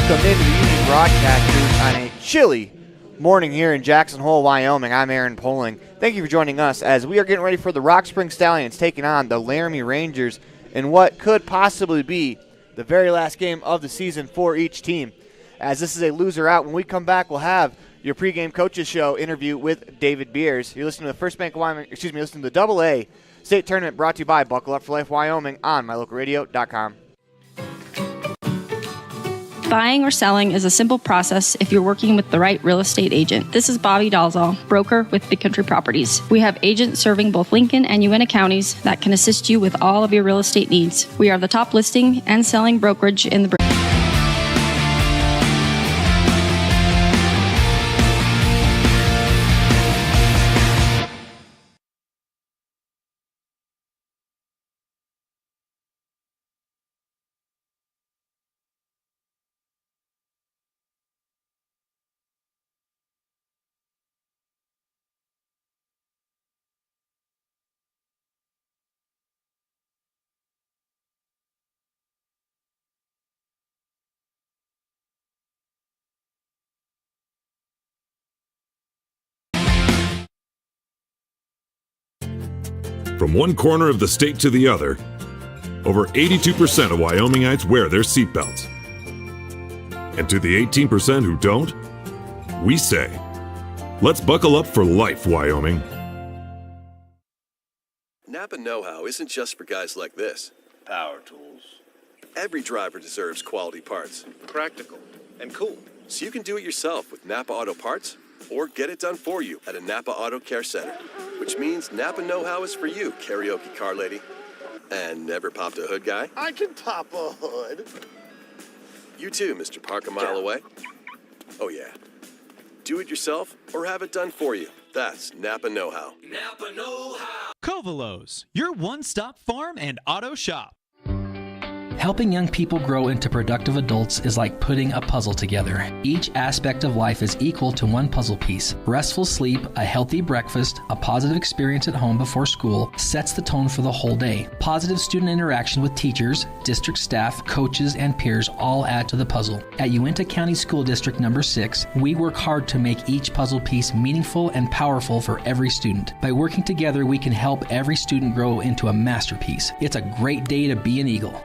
Welcome into the evening broadcast booth on a chilly morning here in Jackson Hole, Wyoming. I'm Aaron Poling. Thank you for joining us as we are getting ready for the Rock Spring Stallions taking on the Laramie Rangers in what could possibly be the very last game of the season for each team. As this is a loser out, when we come back, we'll have your pregame coaches show interview with David Beers. You're listening to the First Bank of Wyoming, listening to the AA State Tournament brought to you by Buckle Up for Life Wyoming on mylocalradio.com. Buying or selling is a simple process if you're working with the right real estate agent. This is Bobby Dalzall, broker with Big Country Properties. We have agents serving both Lincoln and Uintah counties that can assist you with all of your real estate needs. We are the top listing and selling brokerage in the From one corner of the state to the other, over 82% of Wyomingites wear their seatbelts. And to the 18% who don't, we say, let's buckle up for life, Wyoming. Napa know-how isn't just for guys like this. Power tools. Every driver deserves quality parts. Practical and cool. So you can do it yourself with Napa Auto Parts or get it done for you at a Napa Auto Care Center. Which means Napa know-how is for you, karaoke car lady. And never popped a hood guy? I can pop a hood. You too, Mr. Park a mile away. Oh yeah. Do it yourself or have it done for you. That's Napa know-how. Napa know-how. Covelos, your one-stop farm and auto shop. Helping young people grow into productive adults is like putting a puzzle together. Each aspect of life is equal to one puzzle piece. Restful sleep, a healthy breakfast, a positive experience at home before school sets the tone for the whole day. Positive student interaction with teachers, district staff, coaches, and peers all add to the puzzle. At Uintah County School District Number 6, we work hard to make each puzzle piece meaningful and powerful for every student. By working together, we can help every student grow into a masterpiece. It's a great day to be an Eagle.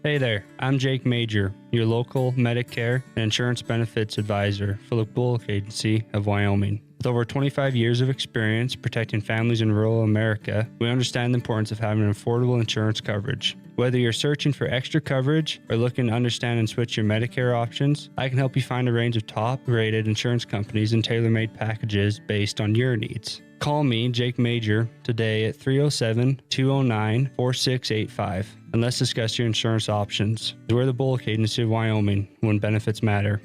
Hey there, I'm Jake Major, your local Medicare and insurance benefits advisor for the Bullock Agency of Wyoming. With over 25 years of experience protecting families in rural America, we understand the importance of having affordable insurance coverage. Whether you're searching for extra coverage or looking to understand and switch your Medicare options, I can help you find a range of top-rated insurance companies and tailor-made packages based on your needs. Call me, Jake Major, today at 307-209-4685 and let's discuss your insurance options. We're the Bullock Agency of Wyoming when benefits matter.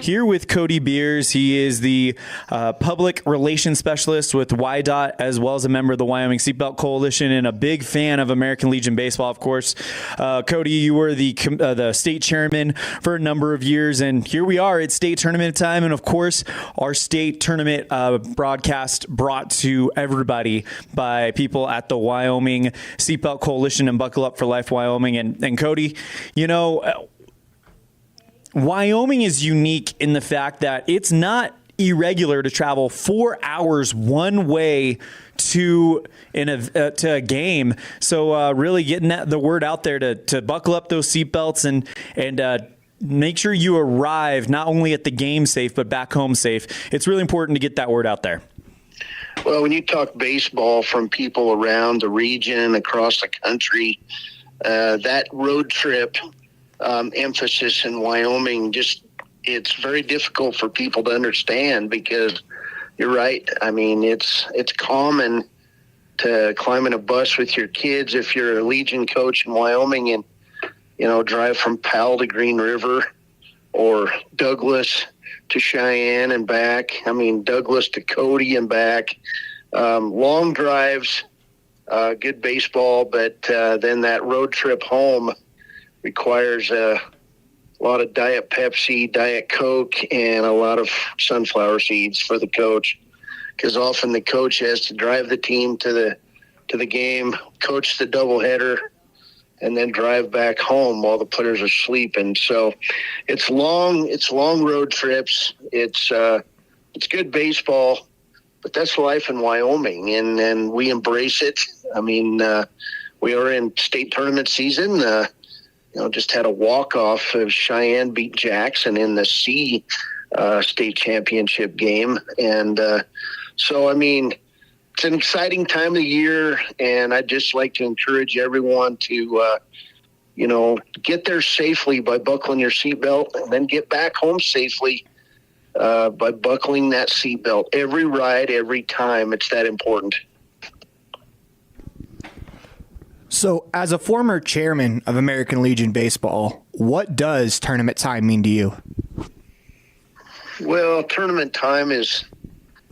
Here with Cody Beers. He is the public relations specialist with WYDOT, as well as a member of the Wyoming Seatbelt Coalition and a big fan of American Legion Baseball, of course. Cody, you were the state chairman for a number of years, and here we are at state tournament time, and of course, our state tournament broadcast brought to everybody by people at the Wyoming Seatbelt Coalition and Buckle Up for Life Wyoming. And Cody, you know, Wyoming is unique in the fact that it's not irregular to travel 4 hours one way to a game. So really getting the word out there to buckle up those seatbelts and make sure you arrive not only at the game safe, but back home safe. It's really important to get that word out there. Well, when you talk baseball from people around the region, across the country, that road trip emphasis in Wyoming, it's very difficult for people to understand because you're right. I mean, it's common to climb in a bus with your kids if you're a Legion coach in Wyoming and, you know, drive from Powell to Green River or Douglas to Cheyenne and back. I mean, Douglas to Cody and back. Long drives, good baseball, but then that road trip home requires a lot of Diet Pepsi, Diet Coke, and a lot of sunflower seeds for the coach, because often the coach has to drive the team to the game, coach the doubleheader, and then drive back home while the players are sleeping. So it's long road trips. It's good baseball, but that's life in Wyoming, and we embrace it. I mean, we are in state tournament season. Just had a walk-off of Cheyenne beat Jackson in the C state championship game. And so, I mean, it's an exciting time of the year, and I'd just like to encourage everyone to, get there safely by buckling your seatbelt, and then get back home safely by buckling that seatbelt. Every ride, every time, it's that important. So, as a former chairman of American Legion Baseball, what does tournament time mean to you? Well, tournament time is,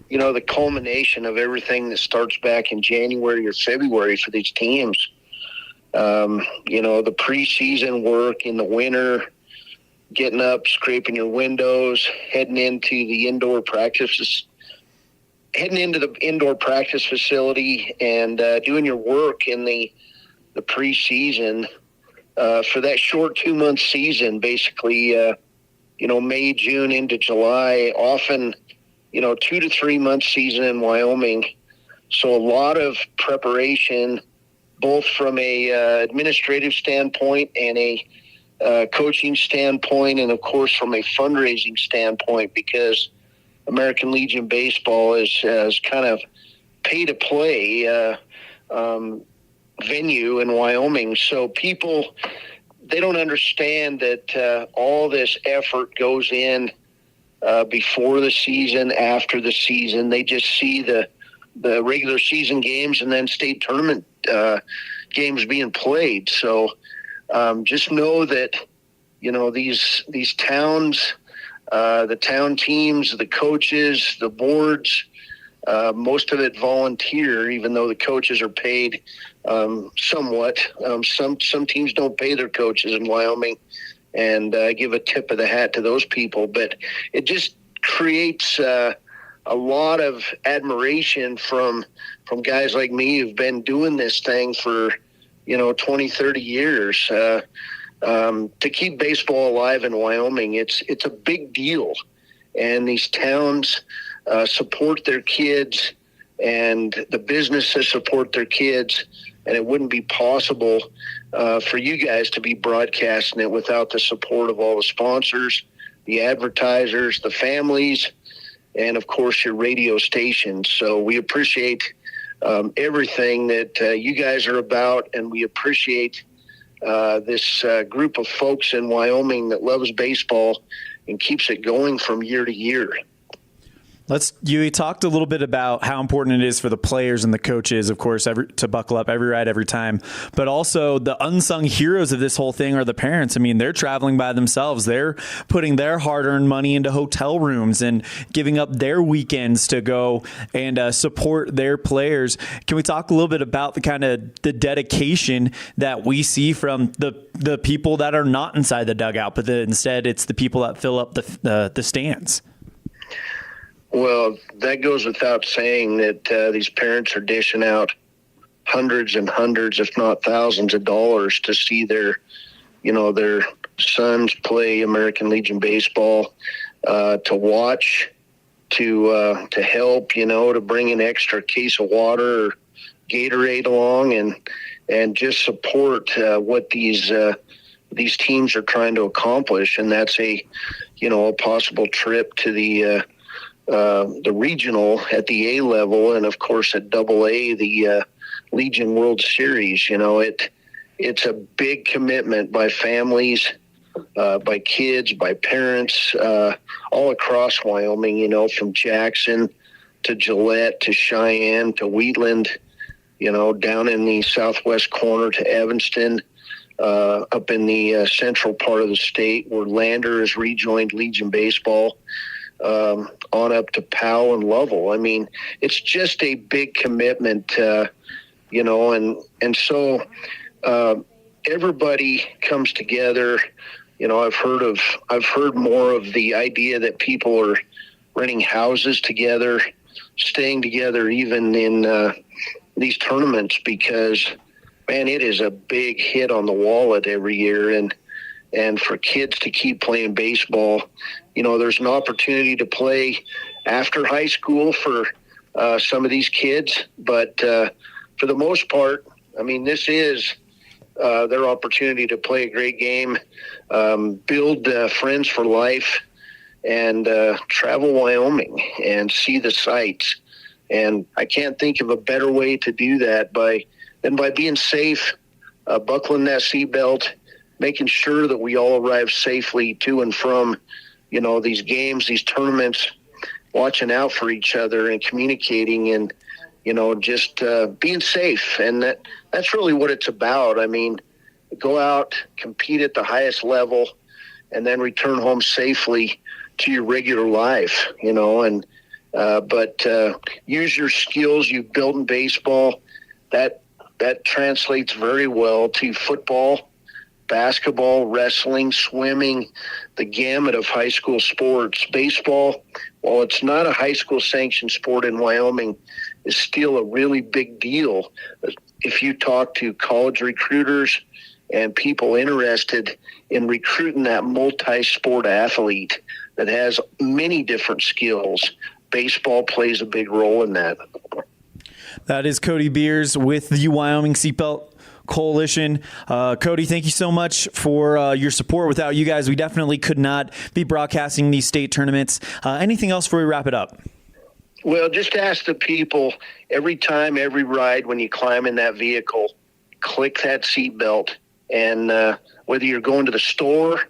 the culmination of everything that starts back in January or February for these teams. The preseason work in the winter, getting up, scraping your windows, heading into the indoor practice facility and doing your work in the preseason for that short 2-month season, basically, May, June into July, often, 2 to 3 month season in Wyoming. So a lot of preparation, both from a administrative standpoint and a coaching standpoint, and of course from a fundraising standpoint, because American Legion Baseball is kind of pay to play venue in Wyoming. So people, they don't understand that all this effort goes in before the season, after the season. They just see the regular season games and then state tournament games being played. So just know that, these towns, the town teams, the coaches, the boards, most of it volunteer, even though the coaches are paid somewhat. Some teams don't pay their coaches in Wyoming, and give a tip of the hat to those people. But it just creates a lot of admiration from guys like me who've been doing this thing for 20, 30 years. To keep baseball alive in Wyoming, it's a big deal, and these towns support their kids, and the businesses support their kids, and it wouldn't be possible for you guys to be broadcasting it without the support of all the sponsors, the advertisers, the families, and of course your radio stations. So we appreciate everything that you guys are about, and we appreciate this group of folks in Wyoming that loves baseball and keeps it going from year to year. You talked a little bit about how important it is for the players and the coaches, of course, to buckle up every ride, every time. But also the unsung heroes of this whole thing are the parents. I mean, they're traveling by themselves. They're putting their hard-earned money into hotel rooms and giving up their weekends to go and support their players. Can we talk a little bit about the kind of the dedication that we see from the people that are not inside the dugout, but instead it's the people that fill up the stands? Well, that goes without saying that these parents are dishing out hundreds and hundreds, if not thousands of dollars to see their sons play American Legion Baseball, to watch, to help, to bring an extra case of water or Gatorade along and just support what these teams are trying to accomplish. And that's a possible trip to the regional at the A level, and of course at AA, the Legion World Series. It's a big commitment by families, by kids, by parents, all across Wyoming, from Jackson to Gillette to Cheyenne to Wheatland, down in the southwest corner to Evanston, up in the central part of the state where Lander has rejoined Legion Baseball, on up to Powell and Lovell. I mean, it's just a big commitment, and so everybody comes together. I've heard more of the idea that people are renting houses together, staying together even in these tournaments, because man, it is a big hit on the wallet every year. And for kids to keep playing baseball, there's an opportunity to play after high school for some of these kids. But for the most part, I mean, this is their opportunity to play a great game, build friends for life, and travel Wyoming and see the sights. And I can't think of a better way to do that than by being safe, buckling that seatbelt, making sure that we all arrive safely to and from, these games, these tournaments, watching out for each other and communicating and, just being safe. And that's really what it's about. I mean, go out, compete at the highest level, and then return home safely to your regular life, but use your skills you've built in baseball. That translates very well to football, basketball, wrestling, swimming, the gamut of high school sports. Baseball, while it's not a high school sanctioned sport in Wyoming, is still a really big deal. If you talk to college recruiters and people interested in recruiting that multi-sport athlete that has many different skills, baseball plays a big role in that. That is Cody Beers with the Wyoming Seatbelt Coalition. Cody, thank you so much for your support. Without you guys, we definitely could not be broadcasting these state tournaments. Anything else before we wrap it up? Well, just ask the people every time, every ride, when you climb in that vehicle, click that seatbelt. And whether you're going to the store,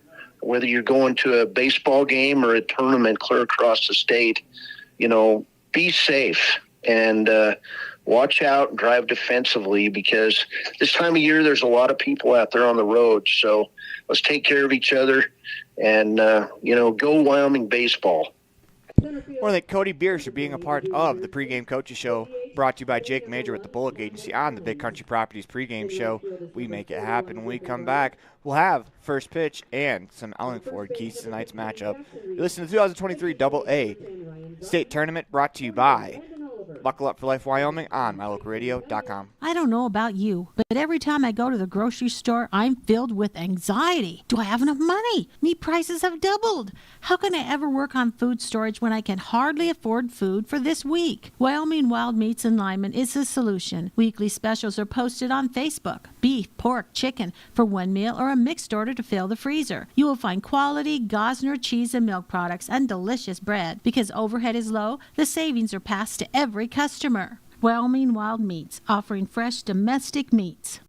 whether you're going to a baseball game or a tournament clear across the state, be safe and watch out and drive defensively, because this time of year there's a lot of people out there on the road. So let's take care of each other and, go Wyoming baseball. I want to thank Cody Beers for being a part of the Pregame Coaches Show, brought to you by Jake Major with the Bullock Agency on the Big Country Properties Pregame Show. We make it happen. When we come back, we'll have first pitch and some Ellingford keys to tonight's matchup. You listen to the 2023 AA State Tournament, brought to you by Buckle Up for Life Wyoming on mylocalradio.com. I don't know about you, but every time I go to the grocery store, I'm filled with anxiety. Do I have enough money? Meat prices have doubled. How can I ever work on food storage when I can hardly afford food for this week? Wyoming Wild Meats in Lyman is the solution. Weekly specials are posted on Facebook. Beef, pork, chicken for one meal or a mixed order to fill the freezer. You will find quality Gosner cheese and milk products and delicious bread. Because overhead is low, the savings are passed to every customer. Wyoming Wild Meats, offering fresh domestic meats.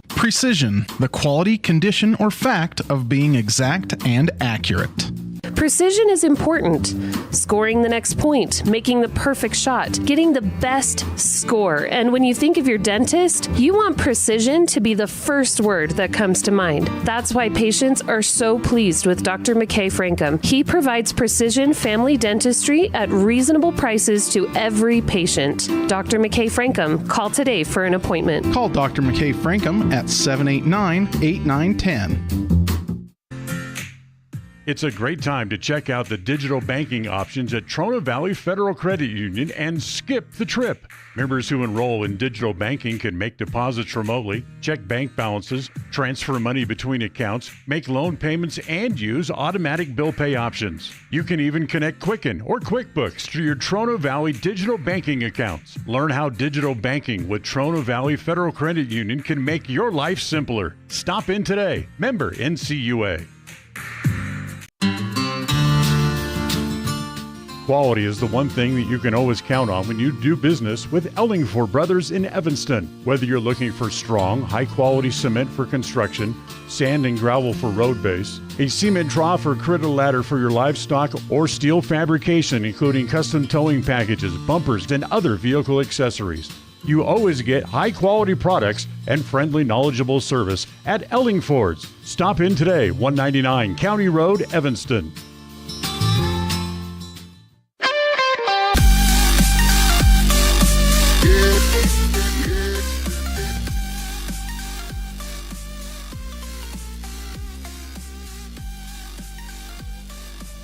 Precision, the quality, condition, or fact of being exact and accurate. Precision is important. Scoring the next point, making the perfect shot, getting the best score. And when you think of your dentist, you want precision to be the first word that comes to mind. That's why patients are so pleased with Dr. McKay Frankum. He provides precision family dentistry at reasonable prices to every patient. Dr. McKay Frankum, call today for an appointment. Call Dr. McKay Frankum at 789-8910. It's a great time to check out the digital banking options at Trona Valley Federal Credit Union and skip the trip. Members who enroll in digital banking can make deposits remotely, check bank balances, transfer money between accounts, make loan payments, and use automatic bill pay options. You can even connect Quicken or QuickBooks to your Trona Valley digital banking accounts. Learn how digital banking with Trona Valley Federal Credit Union can make your life simpler. Stop in today. Member NCUA. Quality is the one thing that you can always count on when you do business with Ellingford Brothers in Evanston. Whether you're looking for strong, high-quality cement for construction, sand and gravel for road base, a cement trough or critter ladder for your livestock, or steel fabrication, including custom towing packages, bumpers, and other vehicle accessories, you always get high-quality products and friendly, knowledgeable service at Ellingford's. Stop in today, 199 County Road, Evanston.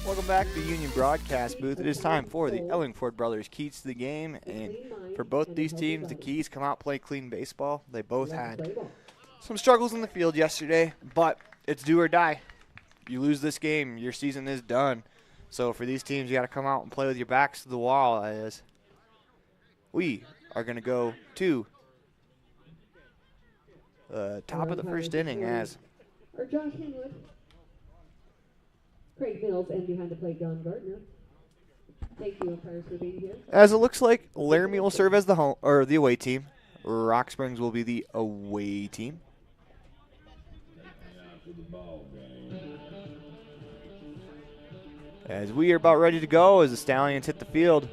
Welcome back to the Union Broadcast Booth. It is time for the Ellingford Brothers Keys to the Game. And for both these teams, the Keys come out, play clean baseball. They both had some struggles in the field yesterday, but it's do or die. You lose this game, your season is done. So for these teams, you got to come out and play with your backs to the wall. As we are going to go to top of the first inning as Josh Hinwood, Craig Mills, and behind the plate, Don Gardner. Thank you, umpires, for being here. As it looks like Laramie will serve as the home or the away team. Rock Springs will be the away team. As we are about ready to go as the Stallions hit the field.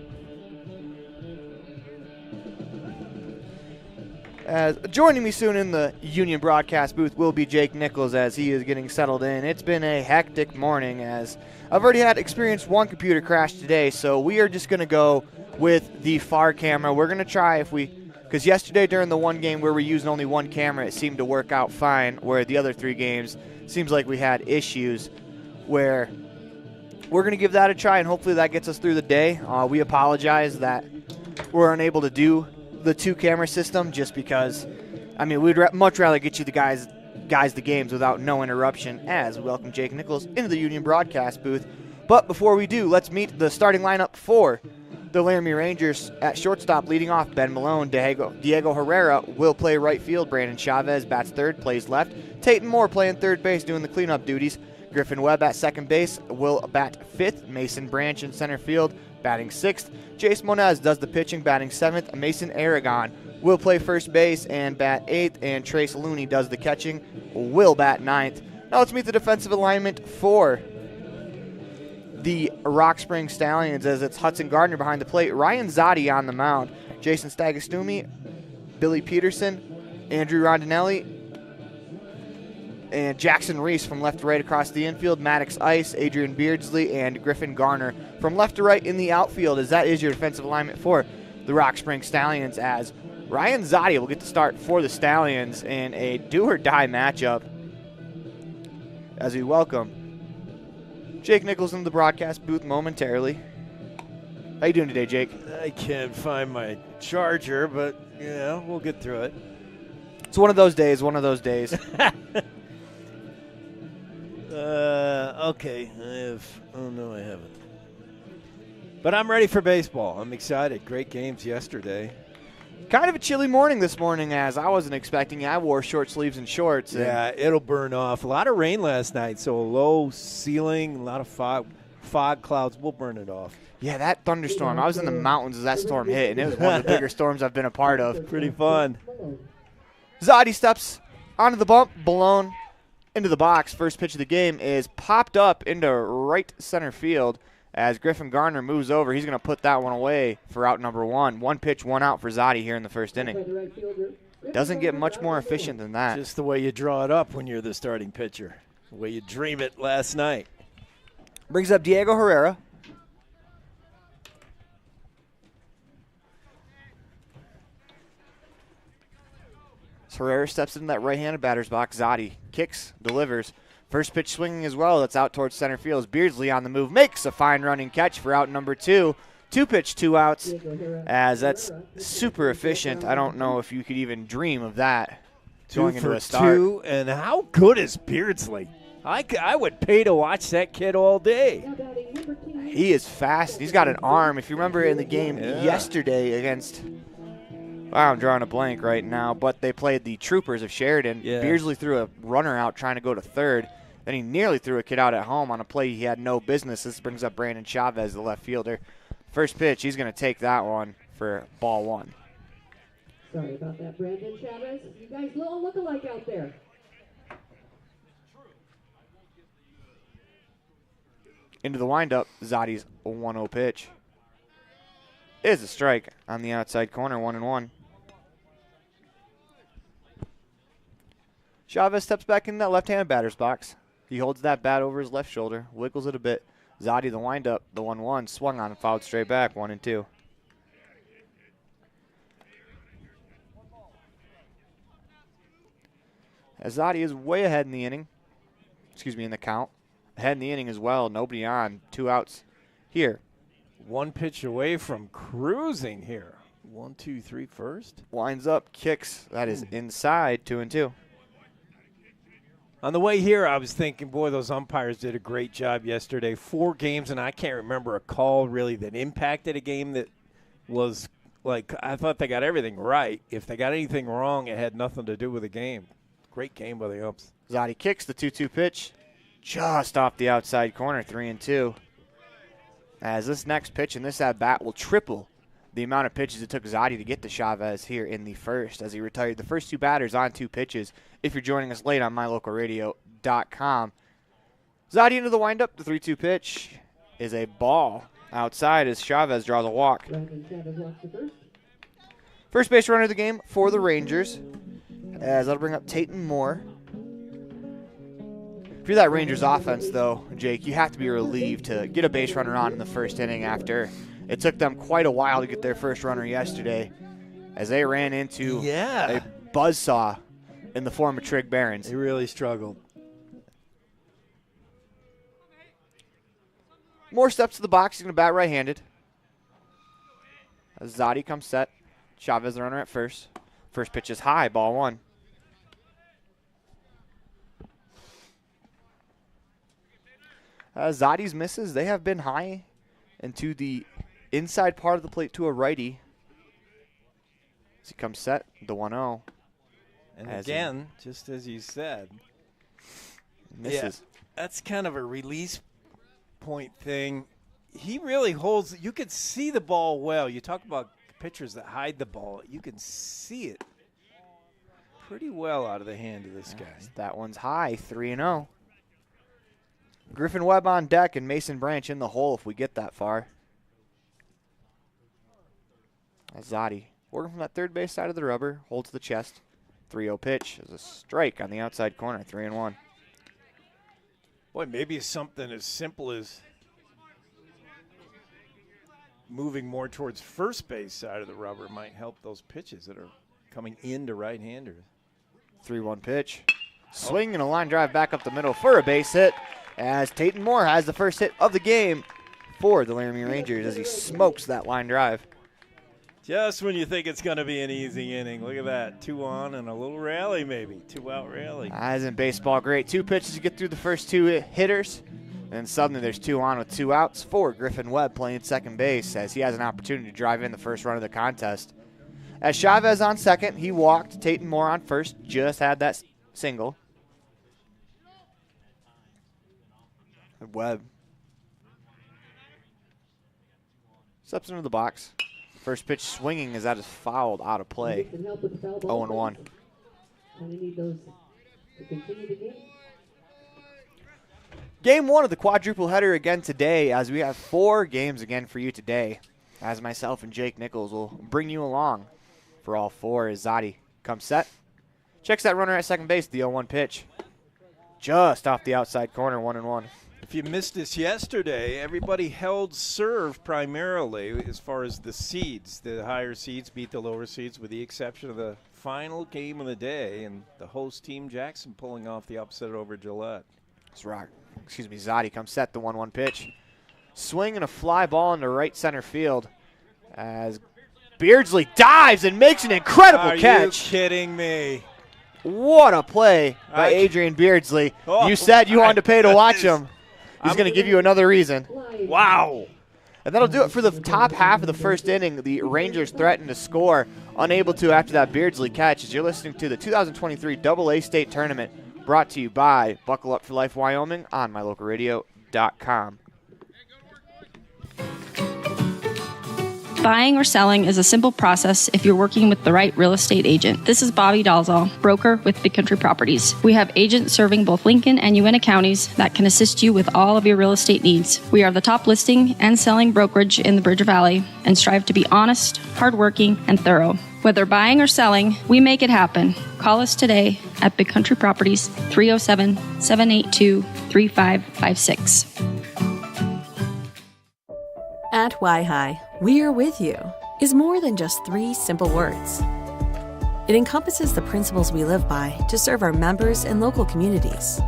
As joining me soon in the Union Broadcast booth will be Jake Nichols as he is getting settled in. It's been a hectic morning as I've already experienced one computer crash today, so we are just going to go with the far camera. We're going to try because yesterday during the one game where we're using only one camera, it seemed to work out fine, where the other three games seems like we had issues where we're going to give that a try, and hopefully that gets us through the day. We apologize that we're unable to do the two-camera system just because, we'd much rather get you the guys the games without no interruption as we welcome Jake Nichols into the Union Broadcast booth. But before we do, let's meet the starting lineup for the Laramie Rangers. At shortstop, leading off, Ben Malone. Diego Herrera will play right field. Brandon Chavez bats third, plays left. Tayton Moore playing third base, doing the cleanup duties. Griffin Webb at second base will bat fifth. Mason Branch in center field, batting sixth. Jace Moniz does the pitching, batting seventh. Mason Aragon will play first base and bat eighth. And Trace Looney does the catching, will bat ninth. Now let's meet the defensive alignment for the Rock Springs Stallions as it's Hudson Gardner behind the plate. Ryan Zotti on the mound. Jason Stagastumi, Billy Peterson, Andrew Rondinelli, and Jackson Reese from left to right across the infield. Maddox Ice, Adrian Beardsley, and Griffin Garner from left to right in the outfield, as that is your defensive alignment for the Rock Springs Stallions, as Ryan Zotti will get to start for the Stallions in a do-or-die matchup. As we welcome Jake Nichols into the broadcast booth momentarily. How you doing today, Jake? I can't find my charger, but, we'll get through it. It's one of those days. Okay. I haven't. But I'm ready for baseball. I'm excited. Great games yesterday. Kind of a chilly morning this morning, as I wasn't expecting it. I wore short sleeves and shorts. Yeah, it'll burn off. A lot of rain last night, so a low ceiling, a lot of fog clouds. We'll burn it off. Yeah, that thunderstorm. I was in the mountains as that storm hit, and it was one of the bigger storms I've been a part of. Pretty fun. Zotti steps onto the bump, blown into the box. First pitch of the game is popped up into right center field as Griffin Garner moves over. He's going to put that one away for out number one. One pitch, one out for Zotti here in the first inning. Doesn't get much more efficient than that. Just the way you draw it up when you're the starting pitcher. The way you dream it last night. Brings up Diego Herrera. Herrera steps into that right-handed batter's box. Zotti kicks, delivers. First pitch swinging as well. That's out towards center field. As Beardsley on the move makes a fine running catch for out number two. Two pitch, two outs, as that's super efficient. I don't know if you could even dream of that going into a start. 2 for 2, and how good is Beardsley? I would pay to watch that kid all day. He is fast. He's got an arm. If you remember in the game yesterday against – wow, I'm drawing a blank right now, but they played the Troopers of Sheridan. Yeah. Beardsley threw a runner out trying to go to third. Then he nearly threw a kid out at home on a play he had no business. This brings up Brandon Chavez, the left fielder. First pitch, he's going to take that one for ball one. Sorry about that, Brandon Chavez. You guys little look-alike out there. Into the windup, Zotti's 1-0 pitch. Is a strike on the outside corner, 1-1. Chavez steps back in that left-handed batter's box. He holds that bat over his left shoulder, wiggles it a bit. Zotti, the windup, the 1-1, swung on and fouled straight back, 1-2. As Zotti is way ahead in the inning, in the count. ahead in the inning as well. Nobody on, 2 outs here. One pitch away from cruising here. 1, 2, 3 first. Winds up, kicks. That is inside, 2-2. On the way here, I was thinking, boy, those umpires did a great job yesterday. 4 games, and I can't remember a call really that impacted a game that was like, I thought they got everything right. If they got anything wrong, it had nothing to do with the game. Great game by the umps. Zotti kicks the 2-2 pitch just off the outside corner, 3-2. As this next pitch and this at-bat will triple the amount of pitches it took Zotti to get to Chavez here in the first, as he retired the first 2 batters on 2 pitches. If you're joining us late on mylocalradio.com. Zotti into the windup. The 3-2 pitch is a ball outside as Chavez draws a walk. First base runner of the game for the Rangers, as that'll bring up Tatum Moore. If you're that Rangers offense, though, Jake, you have to be relieved to get a base runner on in the first inning after it took them quite a while to get their first runner yesterday, as they ran into a buzzsaw in the form of Trig Barons. They really struggled. Moore steps to the box. He's going to bat right-handed. As Zotti comes set. Chavez the runner at first. First pitch is high, ball 1. Zotti's misses, they have been high into the inside part of the plate to a righty. As he comes set, the 1-0. And again, just as you said, misses. Yeah, that's kind of a release point thing. He really holds. You could see the ball well. You talk about pitchers that hide the ball. You can see it pretty well out of the hand of this guy. That one's high, 3-0. Griffin Webb on deck and Mason Branch in the hole if we get that far. Zotti working from that third base side of the rubber, holds the chest. 3-0 pitch is a strike on the outside corner, 3-1. Boy, maybe something as simple as moving more towards first base side of the rubber might help those pitches that are coming into right-handers. 3-1 pitch. Swing and a line drive back up the middle for a base hit, as Tatum Moore has the first hit of the game for the Laramie Rangers as he smokes that line drive. Just when you think it's going to be an easy inning. Look at that. 2 on and a little rally maybe. 2-out rally. As in baseball, great. 2 pitches to get through the first 2 hitters. And suddenly there's 2 on with 2 outs for Griffin Webb playing second base as he has an opportunity to drive in the first run of the contest. As Chavez on second, he walked. Tatum Moore on first, just had that single. And Webb steps into the box. First pitch swinging as that is fouled out of play. 0-1. Game 1 of the quadruple header again today, as we have 4 games again for you today. As myself and Jake Nichols will bring you along for all 4 as Zotti comes set. Checks that runner at second base, the 0-1 pitch. Just off the outside corner, 1-1. If you missed this yesterday, everybody held serve primarily as far as the seeds. The higher seeds beat the lower seeds with the exception of the final game of the day and the host team Jackson pulling off the upset over Gillette. Zotti comes set, the 1-1 pitch. Swing and a fly ball into right center field as Beardsley dives and makes an incredible catch. Are you kidding me? What a play by Adrian Beardsley. You said you wanted to pay to watch him. He's going to give you another reason. Wow. And that'll do it for the top half of the first inning. The Rangers threatened to score, unable to after that Beardsley catch. As you're listening to the 2023 AA State Tournament, brought to you by Buckle Up for Life Wyoming on mylocalradio.com. Buying or selling is a simple process if you're working with the right real estate agent. This is Bobby Dalzall, broker with Big Country Properties. We have agents serving both Lincoln and Uintah counties that can assist you with all of your real estate needs. We are the top listing and selling brokerage in the Bridger Valley and strive to be honest, hardworking, and thorough. Whether buying or selling, we make it happen. Call us today at Big Country Properties, 307-782-3556. At Y-Hi, we are with you is more than just 3 simple words. It encompasses the principles we live by to serve our members and local communities.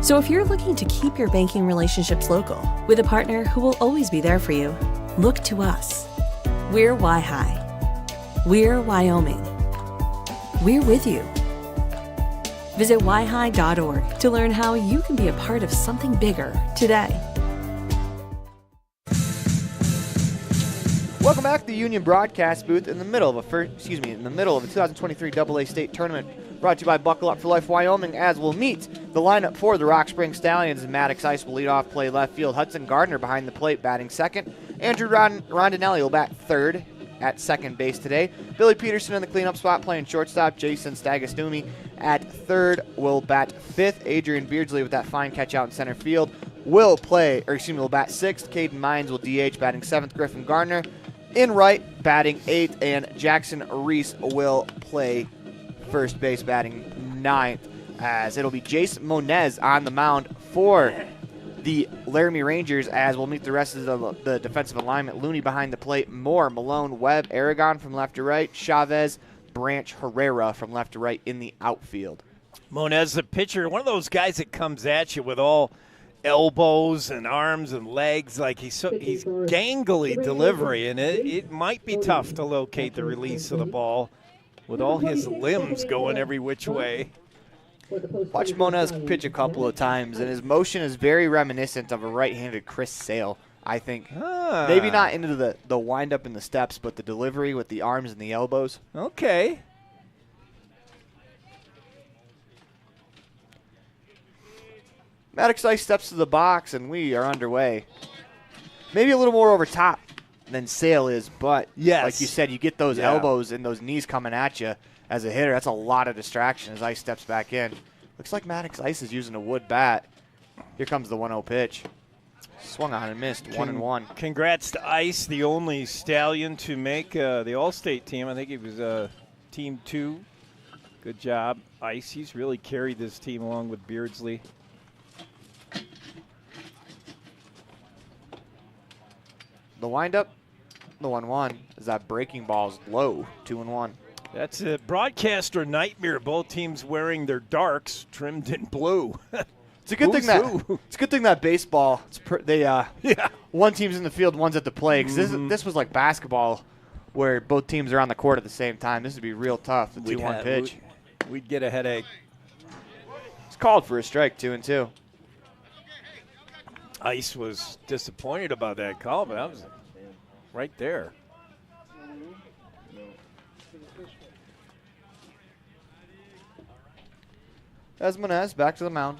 So if you're looking to keep your banking relationships local with a partner who will always be there for you, look to us. We're Wi-Hi. We're Wyoming. We're with you. Visit yhi.org to learn how you can be a part of something bigger today. Welcome back to the Union Broadcast booth in the middle of a 2023 AA State Tournament, brought to you by Buckle Up for Life Wyoming, as we'll meet the lineup for the Rock Spring Stallions. Maddox Ice will lead off, play left field. Hudson Gardner behind the plate, batting second. Andrew Rondinelli will bat third at second base today. Billy Peterson in the cleanup spot, playing shortstop. Jason Stagastumi at third will bat fifth. Adrian Beardsley with that fine catch out in center field will bat sixth. Caden Mines will DH, batting seventh. Griffin Gardner in right, batting eighth, and Jackson Reese will play first base, batting ninth, as it'll be Jace Monez on the mound for the Laramie Rangers, as we'll meet the rest of the defensive alignment. Looney behind the plate, Moore, Malone, Webb, Aragon from left to right, Chavez, Branch, Herrera from left to right in the outfield. Monez, the pitcher, one of those guys that comes at you with all elbows and arms and legs, like he's gangly delivery, and it might be tough to locate the release of the ball with all his limbs going every which way. Watch Monez pitch a couple of times, and his motion is very reminiscent of a right-handed Chris Sale, I think. Maybe not into the wind-up in the steps, but the delivery with the arms and the elbows. Okay. Maddox Ice steps to the box, and we are underway. Maybe a little more over top than Sale is, but like you said, you get those elbows and those knees coming at you as a hitter. That's a lot of distraction as Ice steps back in. Looks like Maddox Ice is using a wood bat. Here comes the 1-0 pitch. Swung on and missed, 1-1. Congrats to Ice, the only Stallion to make the All-State team. I think he was Team 2. Good job, Ice. He's really carried this team along with Beardsley. The windup, the 1-1, is that breaking ball's low, 2-1. That's a broadcaster nightmare. Both teams wearing their darks trimmed in blue. It's a good thing that baseball. One team's in the field, one's at the plate. Because this was like basketball, where both teams are on the court at the same time. This would be real tough. The 2-1 pitch. We'd get a headache. It's called for a strike, 2-2. Ice was disappointed about that call, but that was right there. Monez back to the mound.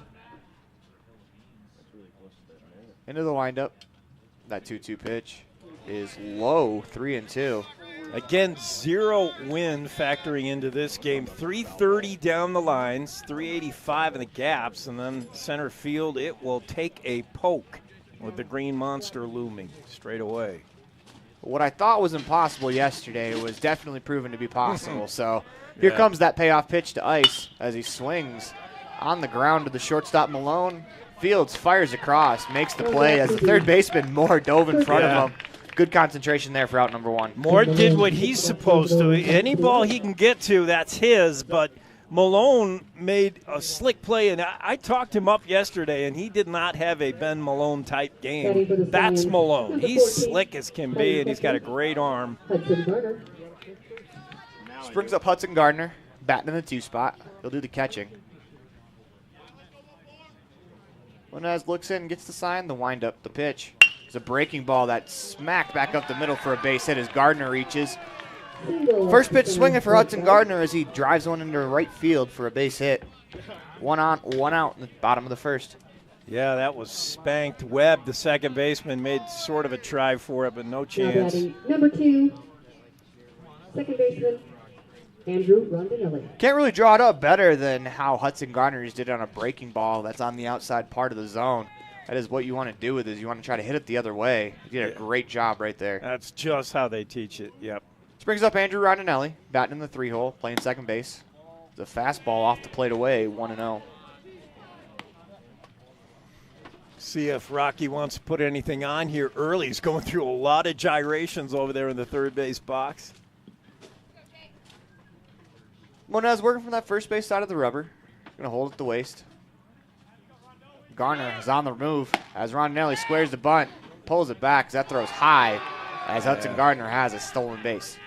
Into the windup. That 2-2 pitch is low, 3-2. Again, 0 wind factoring into this game. 330 down the lines, 385 in the gaps, and then center field, it will take a poke with the green monster looming straight away. What I thought was impossible yesterday was definitely proven to be possible. So here comes that payoff pitch to Ice as he swings on the ground to the shortstop Malone. Fields fires across, makes the play as the third baseman Moore dove in front of him. Good concentration there for out number 1. Moore did what he's supposed to. Any ball he can get to, that's his, but Malone made a slick play, and I talked him up yesterday, and he did not have a Ben Malone type game. That's Malone. He's slick as can be, and he's got a great arm. Springs up Hudson Gardner, batting in the 2 spot. He'll do the catching. Monez looks in, gets the sign, the windup, the pitch. It's a breaking ball that smacked back up the middle for a base hit as Gardner reaches. First pitch swinging for Hudson Gardner as he drives one into right field for a base hit. 1 on, 1 out in the bottom of the first. Yeah, that was spanked. Webb, the second baseman, made sort of a try for it, but no chance. Number 2, second baseman, Andrew Rondinelli. Can't really draw it up better than how Hudson Gardner did on a breaking ball that's on the outside part of the zone. That is what you want to do with it, is you want to try to hit it the other way. You did a great job right there. That's just how they teach it, yep. This brings up Andrew Rondinelli, batting in the 3-hole, playing second base. The fastball off the plate away, 1-0. See if Rocky wants to put anything on here early. He's going through a lot of gyrations over there in the third base box. Monez working from that first base side of the rubber. Going to hold at the waist. Garner is on the move as Rondinelli squares the bunt, pulls it back as that throw's high as Hudson Gardner has a stolen base.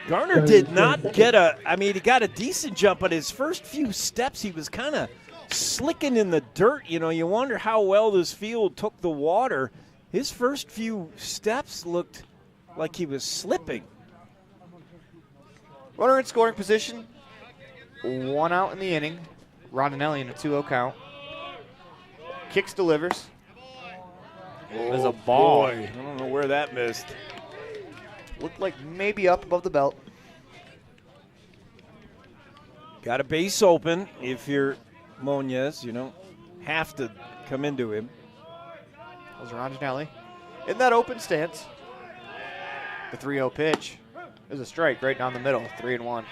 Garner did not get he got a decent jump, but his first few steps he was kind of slicking in the dirt. You know, you wonder how well this field took the water. His first few steps looked like he was slipping. Runner in scoring position, 1 out in the inning. Rondinelli in a 2-0 count. Kicks, delivers. There's a ball. Boy, I don't know where that missed. Looked like maybe up above the belt. Got a base open if you're Monez. You don't have to come into him. That was Rondinelli in that open stance. The 3-0 pitch. There's a strike right down the middle, 3-1.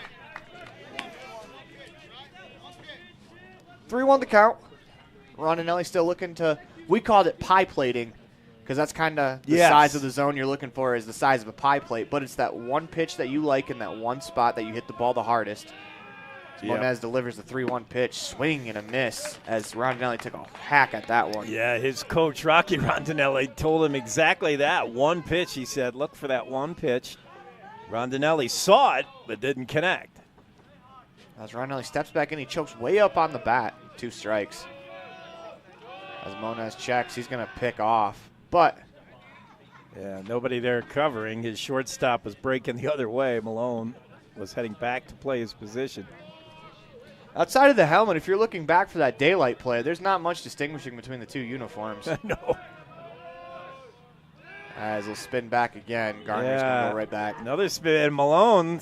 3-1 the count. Rondinelli still looking to, we called it pie plating because that's kind of the size of the zone you're looking for is the size of a pie plate, but it's that one pitch that you like in that one spot that you hit the ball the hardest. Monez delivers the 3-1 pitch, swing and a miss as Rondinelli took a hack at that one. Yeah, his coach, Rocky Rondinelli, told him exactly that. One pitch, he said, look for that one pitch. Rondinelli saw it, but didn't connect. As Rondinelli steps back in, he chokes way up on the bat. 2 strikes. As Monez checks, he's going to pick off. But yeah, nobody there covering. His shortstop was breaking the other way. Malone was heading back to play his position. Outside of the helmet, if you're looking back for that daylight play, there's not much distinguishing between the 2 uniforms. No. As he'll spin back again. Gardner's going to go right back. Another spin. Malone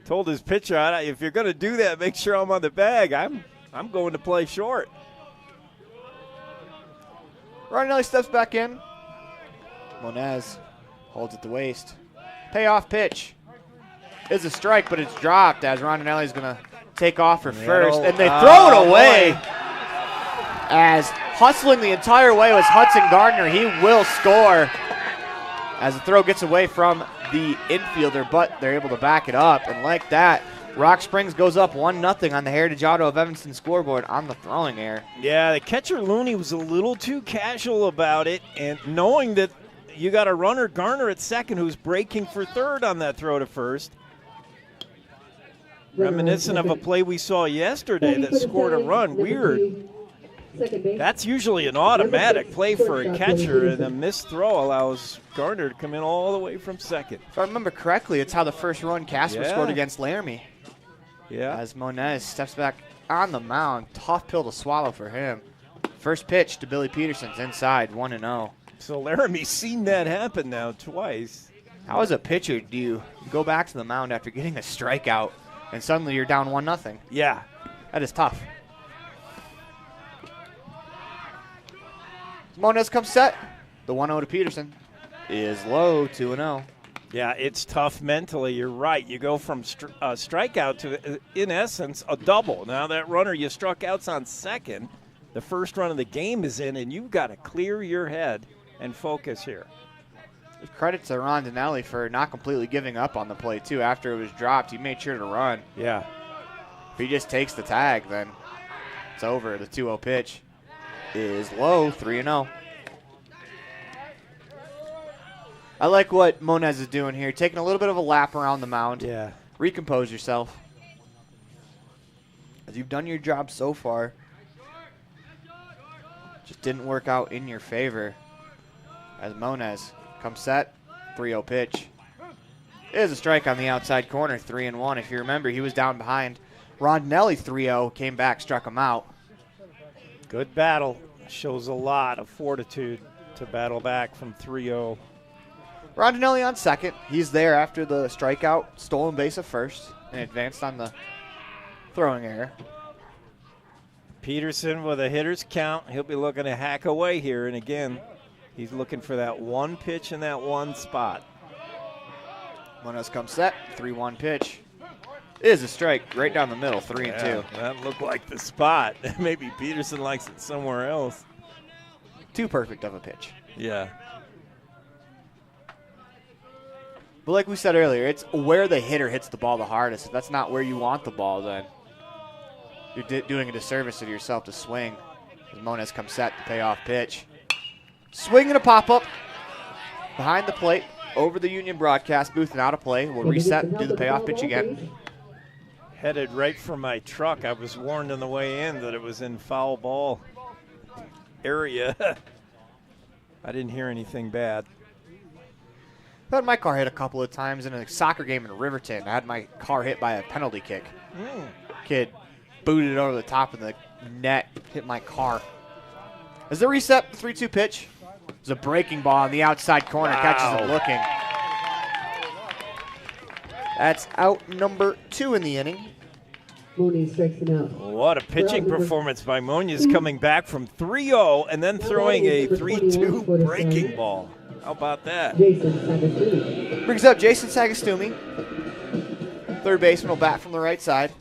told his pitcher, if you're going to do that, make sure I'm on the bag. I'm going to play short. Rondinelli steps back in. Monez holds at the waist. Payoff pitch is a strike, but it's dropped as Rondinelli's going to take off for first. And they throw it away. As hustling the entire way was Hudson Gardner. He will score as the throw gets away from the infielder, but they're able to back it up. And like that, Rock Springs goes up 1-0 on the Heritage Auto of Evanston scoreboard on the throwing error. Yeah, the catcher Looney was a little too casual about it, and knowing that you got a runner, Garner, at second, who's breaking for third on that throw to first. Reminiscent of a play we saw yesterday that scored a run. Weird. That's usually an automatic play for a catcher, and a missed throw allows Garner to come in all the way from second. If I remember correctly, it's how the first run Casper scored against Laramie. Yeah. As Monez steps back on the mound. Tough pill to swallow for him. First pitch to Billy Peterson's inside, 1-0. So Laramie's seen that happen now twice. How as a pitcher do you go back to the mound after getting a strikeout and suddenly you're down 1-0? Yeah. That is tough. Monez comes set. The 1-0 to Peterson is low, 2-0. Yeah, it's tough mentally. You're right. You go from strikeout to, in essence, a double. Now that runner you struck out's on second. The first run of the game is in, and you've got to clear your head and focus here. Credit to Rondinelli for not completely giving up on the play, too. After it was dropped, he made sure to run. Yeah. If he just takes the tag, then it's over. The 2-0 pitch is low, 3-0. I like what Monez is doing here, taking a little bit of a lap around the mound. Yeah. Recompose yourself. As you've done your job so far, just didn't work out in your favor. As Monez comes set, 3-0 pitch. It is a strike on the outside corner, 3-1. If you remember, he was down behind. Rondinelli 3-0, came back, struck him out. Good battle. Shows a lot of fortitude to battle back from 3-0. Rondinelli on second. He's there after the strikeout, stolen base at first, and advanced on the throwing error. Peterson with a hitter's count. He'll be looking to hack away here, and again, he's looking for that one pitch in that one spot. Monez comes set, 3-1 pitch. It is a strike right down the middle, 3-2. That looked like the spot. Maybe Peterson likes it somewhere else. Too perfect of a pitch. Yeah. But like we said earlier, it's where the hitter hits the ball the hardest. If that's not where you want the ball, then you're doing a disservice to yourself to swing. As Moniz comes set, the payoff pitch. Swing and a pop-up behind the plate, over the Union broadcast booth and out of play. We'll reset and do the payoff pitch again. Headed right for my truck. I was warned on the way in that it was in foul ball area. I didn't hear anything bad. I had my car hit a couple of times in a soccer game in Riverton. I had my car hit by a penalty kick. Kid booted it over the top of the net, hit my car. As the reset, the 3-2 pitch. It's a breaking ball on the outside corner, catches it looking. That's out number 2 in the inning. Mooney strikes him out. What a pitching performance by Munoz, coming back from 3-0 and then throwing a 3-2 breaking ball. How about that? Brings up Jason Sagastumi. Third baseman will bat from the right side.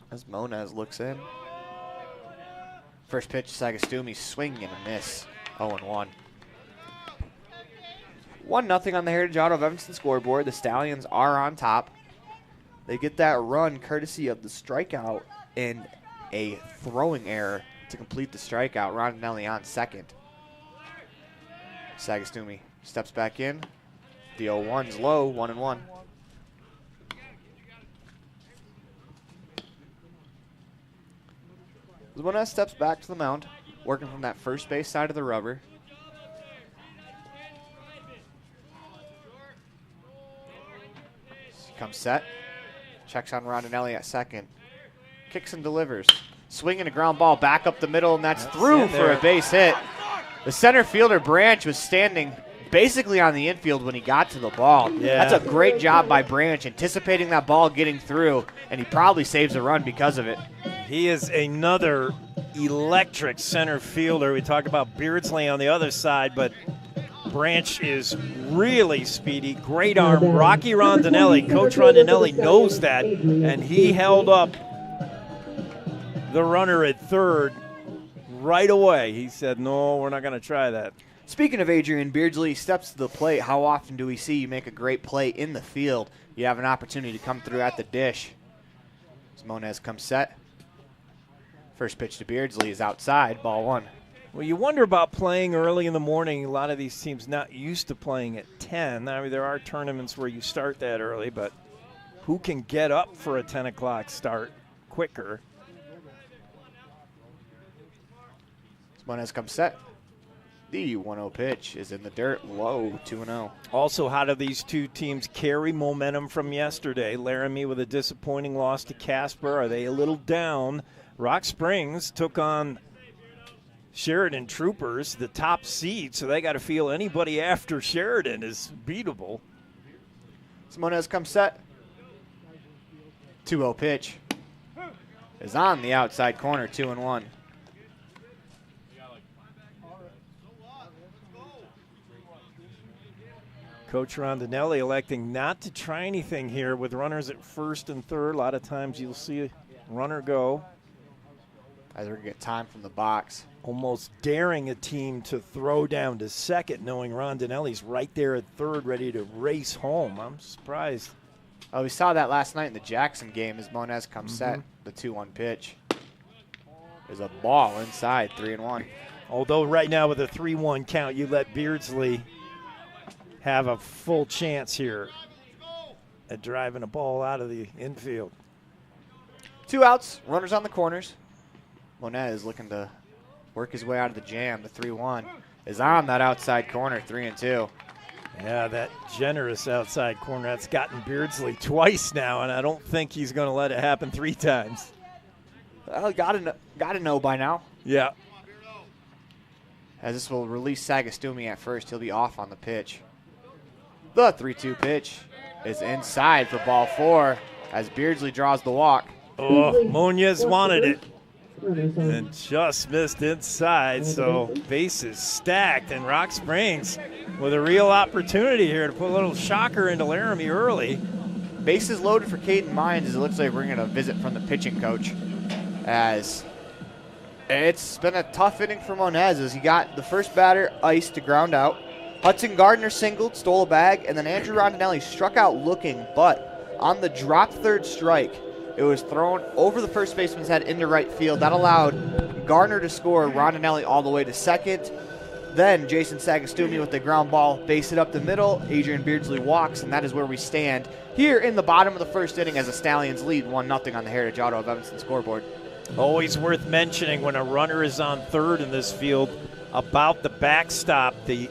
As Moniz looks in. First pitch, Sagastumi swing and a miss. 0-1. 1-0 on the Heritage Auto of Evanston scoreboard. The Stallions are on top. They get that run courtesy of the strikeout and a throwing error to complete the strikeout. Rondinelli on second. Sagastumi steps back in. The 0-1's low, 1-1. Moniz steps back to the mound, working from that first base side of the rubber. Comes set, checks on Rondinelli at second, kicks and delivers. Swinging a ground ball back up the middle, and that's through for a base hit. The center fielder, Branch, was standing basically on the infield when he got to the ball. Yeah. That's a great job by Branch, anticipating that ball getting through, and he probably saves a run because of it. He is another electric center fielder. We talked about Beardsley on the other side, but Branch is really speedy, great arm. Rocky Rondinelli, Coach Rondinelli knows that, and he held up the runner at third right away. He said, no, we're not going to try that. Speaking of Adrian Beardsley, steps to the plate. How often do we see you make a great play in the field? You have an opportunity to come through at the dish. As Moniz comes set. First pitch to Beardsley is outside, ball 1. Well, you wonder about playing early in the morning. A lot of these teams not used to playing at 10. I mean, there are tournaments where you start that early, but who can get up for a 10 o'clock start quicker? Moniz comes set. The 1-0 pitch is in the dirt, low, 2-0. Also, how do these two teams carry momentum from yesterday? Laramie with a disappointing loss to Casper. Are they a little down? Rock Springs took on Sheridan Troopers, the top seed, so they got to feel anybody after Sheridan is beatable. Moniz comes set. 2-0 pitch is on the outside corner, 2-1. Coach Rondinelli electing not to try anything here with runners at first and third. A lot of times you'll see a runner go. As we're going to get time from the box. Almost daring a team to throw down to second, knowing Rondinelli's right there at third, ready to race home. I'm surprised. Oh, we saw that last night in the Jackson game as Moniz comes set. The 2-1 pitch is a ball inside, 3-1. Although right now with a 3-1 count, you let Beardsley have a full chance here at driving a ball out of the infield. 2 outs, runners on the corners. Moniz looking to work his way out of the jam. The 3-1 is on that outside corner, 3-2. Yeah, that generous outside corner. That's gotten Beardsley twice now, and I don't think he's going to let it happen 3 times. Well, gotta know by now. Yeah. As this will release Sagastumi at first. He'll be off on the pitch. The 3-2 pitch is inside for ball 4 as Beardsley draws the walk. Oh, Munoz wanted it and just missed inside, so bases stacked, and Rock Springs with a real opportunity here to put a little shocker into Laramie early. Bases loaded for Caden Mines as it looks like we're going to visit from the pitching coach, as it's been a tough inning for Moniz as he got the first batter iced to ground out. Hudson Gardner singled, stole a bag, and then Andrew Rondinelli struck out looking, but On the drop third strike, it was thrown over the first baseman's head into right field. That allowed Gardner to score, Rondinelli all the way to second. Then Jason Sagastumi with the ground ball, base it up the middle. Adrian Beardsley walks, and that is where we stand here in the bottom of the first inning as the Stallions lead 1-0 on the Heritage Auto of Evanston scoreboard. Always worth mentioning when a runner is on third in this field about the backstop, the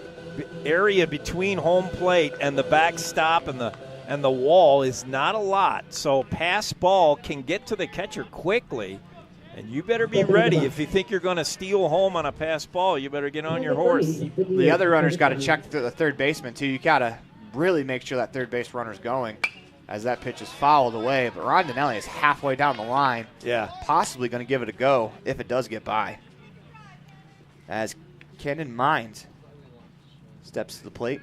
area between home plate and the backstop and the wall is not a lot. So pass ball can get to the catcher quickly. And you better be ready. If you think you're going to steal home on a pass ball, you better get on your horse. The other runner's got to check the third baseman, too. You got to really make sure that third base runner's going as that pitch is fouled away. But Rondinelli is halfway down the line. Yeah. Possibly going to give it a go if it does get by. As Kenan Mines steps to the plate.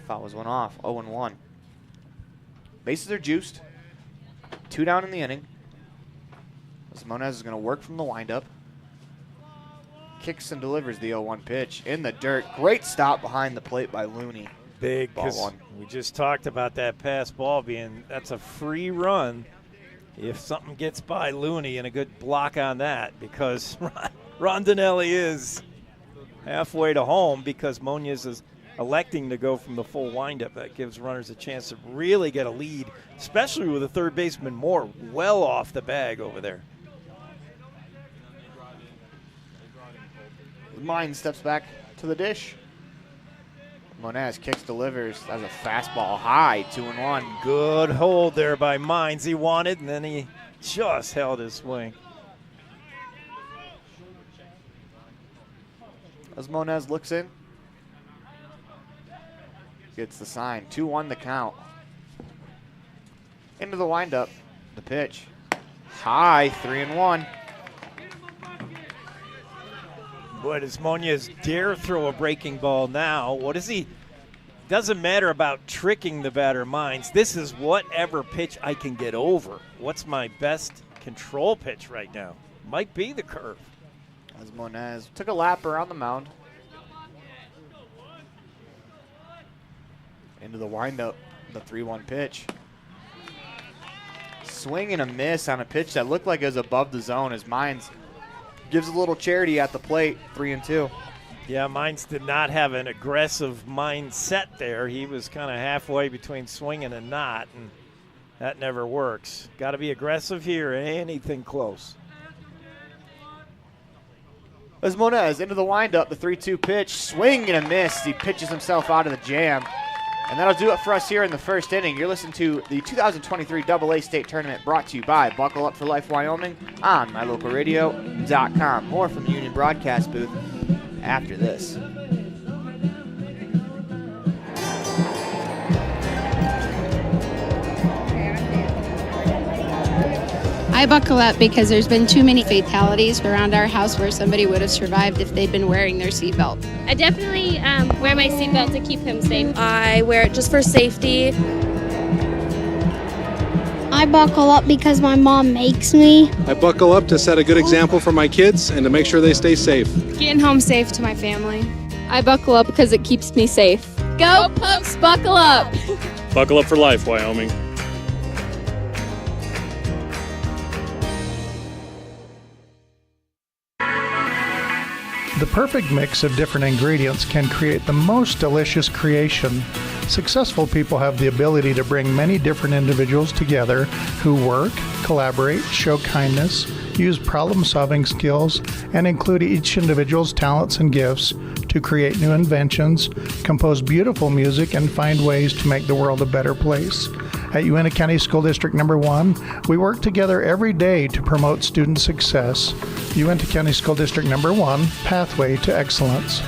Foul was one off. 0-1. Bases are juiced. 2 down in the inning. Monez is going to work from the windup. Kicks and delivers the 0-1 pitch in the dirt. Great stop behind the plate by Looney. Big, ball one. We just talked about that pass ball being, that's a free run if something gets by Looney, and a good block on that, because Rondinelli is halfway to home because Monez is electing to go from the full windup. That gives runners a chance to really get a lead, especially with a third baseman Moore well off the bag over there. Mines steps back to the dish. Monez kicks, delivers as a fastball high, 2-1. Good hold there by Mines. He wanted, and then he just held his swing. As Monez looks in, gets the sign. 2-1 the count. Into the windup, the pitch. High, 3-1. Boy, does Monez dare throw a breaking ball now? What is he? Doesn't matter about tricking the batter Mines. This is whatever pitch I can get over. What's my best control pitch right now? Might be the curve. As Monez took a lap around the mound. Into the windup, the 3-1 pitch. Swing and a miss on a pitch that looked like it was above the zone as Mines gives a little charity at the plate, 3-2. Yeah, Mines did not have an aggressive mindset there. He was kind of halfway between swinging and not, and that never works. Got to be aggressive here, anything close. As Monez into the windup, the 3-2 pitch, swing and a miss. He pitches himself out of the jam. And that'll do it for us here in the first inning. You're listening to the 2023 AA State Tournament brought to you by Buckle Up for Life Wyoming on mylocalradio.com. More from the Union Broadcast booth after this. I buckle up because there's been too many fatalities around our house where somebody would have survived if they'd been wearing their seatbelt. I definitely wear my seatbelt to keep him safe. I wear it just for safety. I buckle up because my mom makes me. I buckle up to set a good example for my kids and to make sure they stay safe. Getting home safe to my family. I buckle up because it keeps me safe. Go Pokes, buckle up! Buckle up for life, Wyoming. The perfect mix of different ingredients can create the most delicious creation. Successful people have the ability to bring many different individuals together who work, collaborate, show kindness, use problem-solving skills, and include each individual's talents and gifts to create new inventions, compose beautiful music, and find ways to make the world a better place. At Uintah County School District Number 1, we work together every day to promote student success. Uintah County School District Number 1, Pathway to Excellence.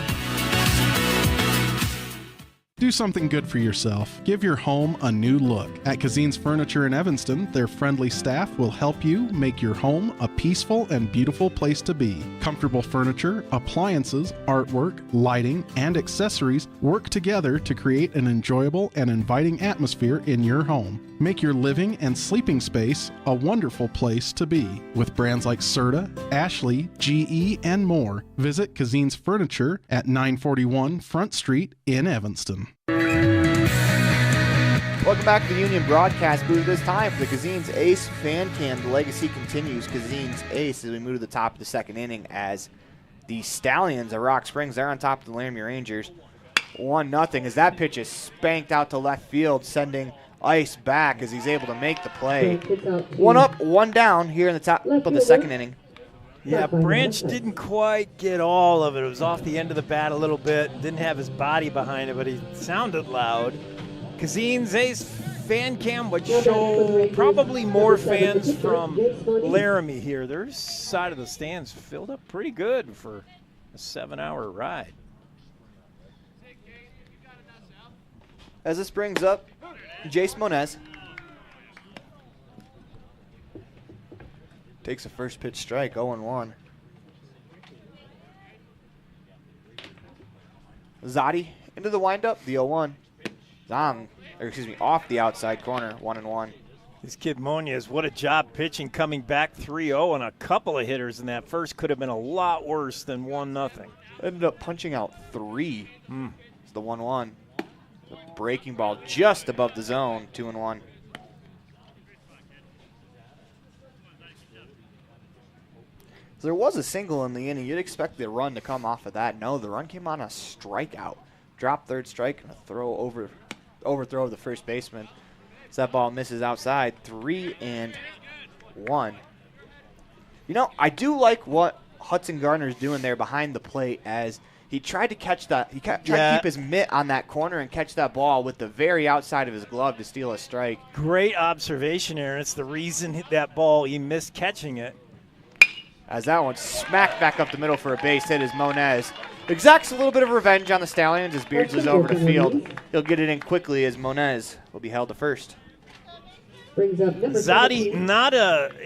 Do something good for yourself. Give your home a new look. At Kazine's Furniture in Evanston, their friendly staff will help you make your home a peaceful and beautiful place to be. Comfortable furniture, appliances, artwork, lighting, and accessories work together to create an enjoyable and inviting atmosphere in your home. Make your living and sleeping space a wonderful place to be. With brands like Serta, Ashley, GE, and more, visit Kazine's Furniture at 941 Front Street in Evanston. Welcome back to the Union Broadcast booth. This time for the Kazine's Ace fan cam. The legacy continues. Kazine's Ace as we move to the top of the second inning as the Stallions of Rock Springs, they're on top of the Laramie Rangers. 1-0 as that pitch is spanked out to left field, sending Ice back as he's able to make the play. 1 up, 1 down here in the top of the second inning. Yeah, Branch didn't quite get all of it. It was off the end of the bat a little bit. Didn't have his body behind it, but he sounded loud. Kazine's Ace fan cam would show probably more fans from Laramie here. Their side of the stands filled up pretty good for a 7-hour ride. As this brings up Jace Monez. Takes a first pitch strike, 0-1. Zadi into the windup, the 0-1. Off the outside corner, 1-1. This kid Monez, what a job pitching, coming back 3-0, and a couple of hitters in that first could have been a lot worse than 1-0. Ended up punching out 3. It's the 1-1. The breaking ball just above the zone, 2-1. So there was a single in the inning. You'd expect the run to come off of that. No, the run came on a strikeout. Drop third strike and a overthrow of the first baseman. So that ball misses outside, 3-1. You know, I do like what Hudson Gardner's doing there behind the plate as he tried to catch that. He tried to keep his mitt on that corner and catch that ball with the very outside of his glove to steal a strike. Great observation, Aaron. It's the reason that ball, he missed catching it. As that one smacked back up the middle for a base hit as Monez exacts a little bit of revenge on the Stallions as Beardsley's over to field. He'll get it in quickly as Monez will be held to first. Zadi,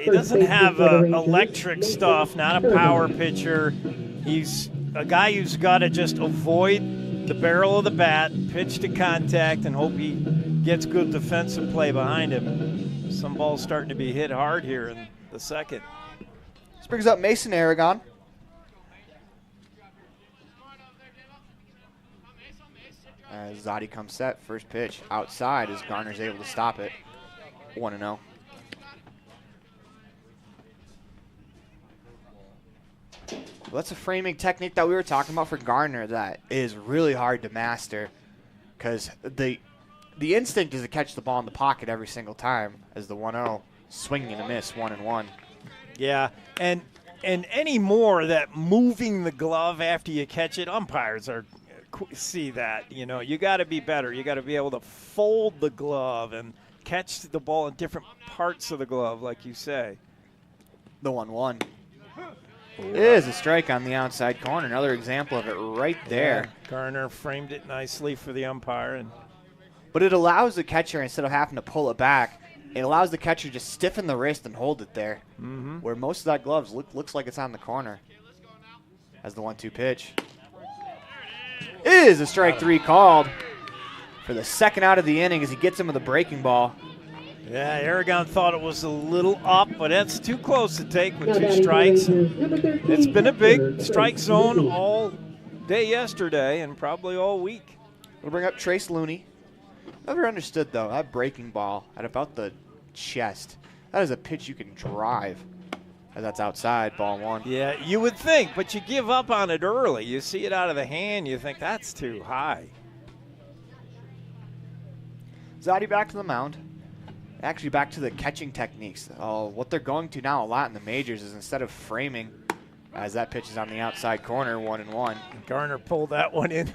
he doesn't have electric stuff, not a power pitcher. He's a guy who's got to just avoid the barrel of the bat, pitch to contact, and hope he gets good defensive play behind him. Some balls starting to be hit hard here in the second. This brings up Mason Aragon. As Zadi comes set, first pitch outside as Garner's able to stop it. 1-0. Well, that's a framing technique that we were talking about for Garner that is really hard to master because the instinct is to catch the ball in the pocket every single time as the 1-0 swinging and a miss, 1-1. Yeah, and anymore that moving the glove after you catch it, umpires see that. You know, you got to be better. You got to be able to fold the glove and catch the ball in different parts of the glove, like you say. The 1-1 is a strike on the outside corner. Another example of it right there. Yeah, Garner framed it nicely for the umpire. But it allows the catcher, instead of having to pull it back, it allows the catcher to just stiffen the wrist and hold it there. Where most of that glove looks like it's on the corner. As the 1-2 pitch. Is a strike 3 called for the second out of the inning as he gets him with a breaking ball. Yeah, Aragon thought it was a little up, but that's too close to take with 2 strikes. It's been a big strike zone all day yesterday and probably all week. We'll bring up Trace Looney. Never understood, though, that breaking ball at about the chest. That is a pitch you can drive. As that's outside, ball 1. Yeah, you would think, but you give up on it early. You see it out of the hand, you think that's too high. Zadi back to the mound. Actually back to the catching techniques. What they're going to now a lot in the majors is instead of framing, as that pitch is on the outside corner, 1-1. Garner pulled that one in.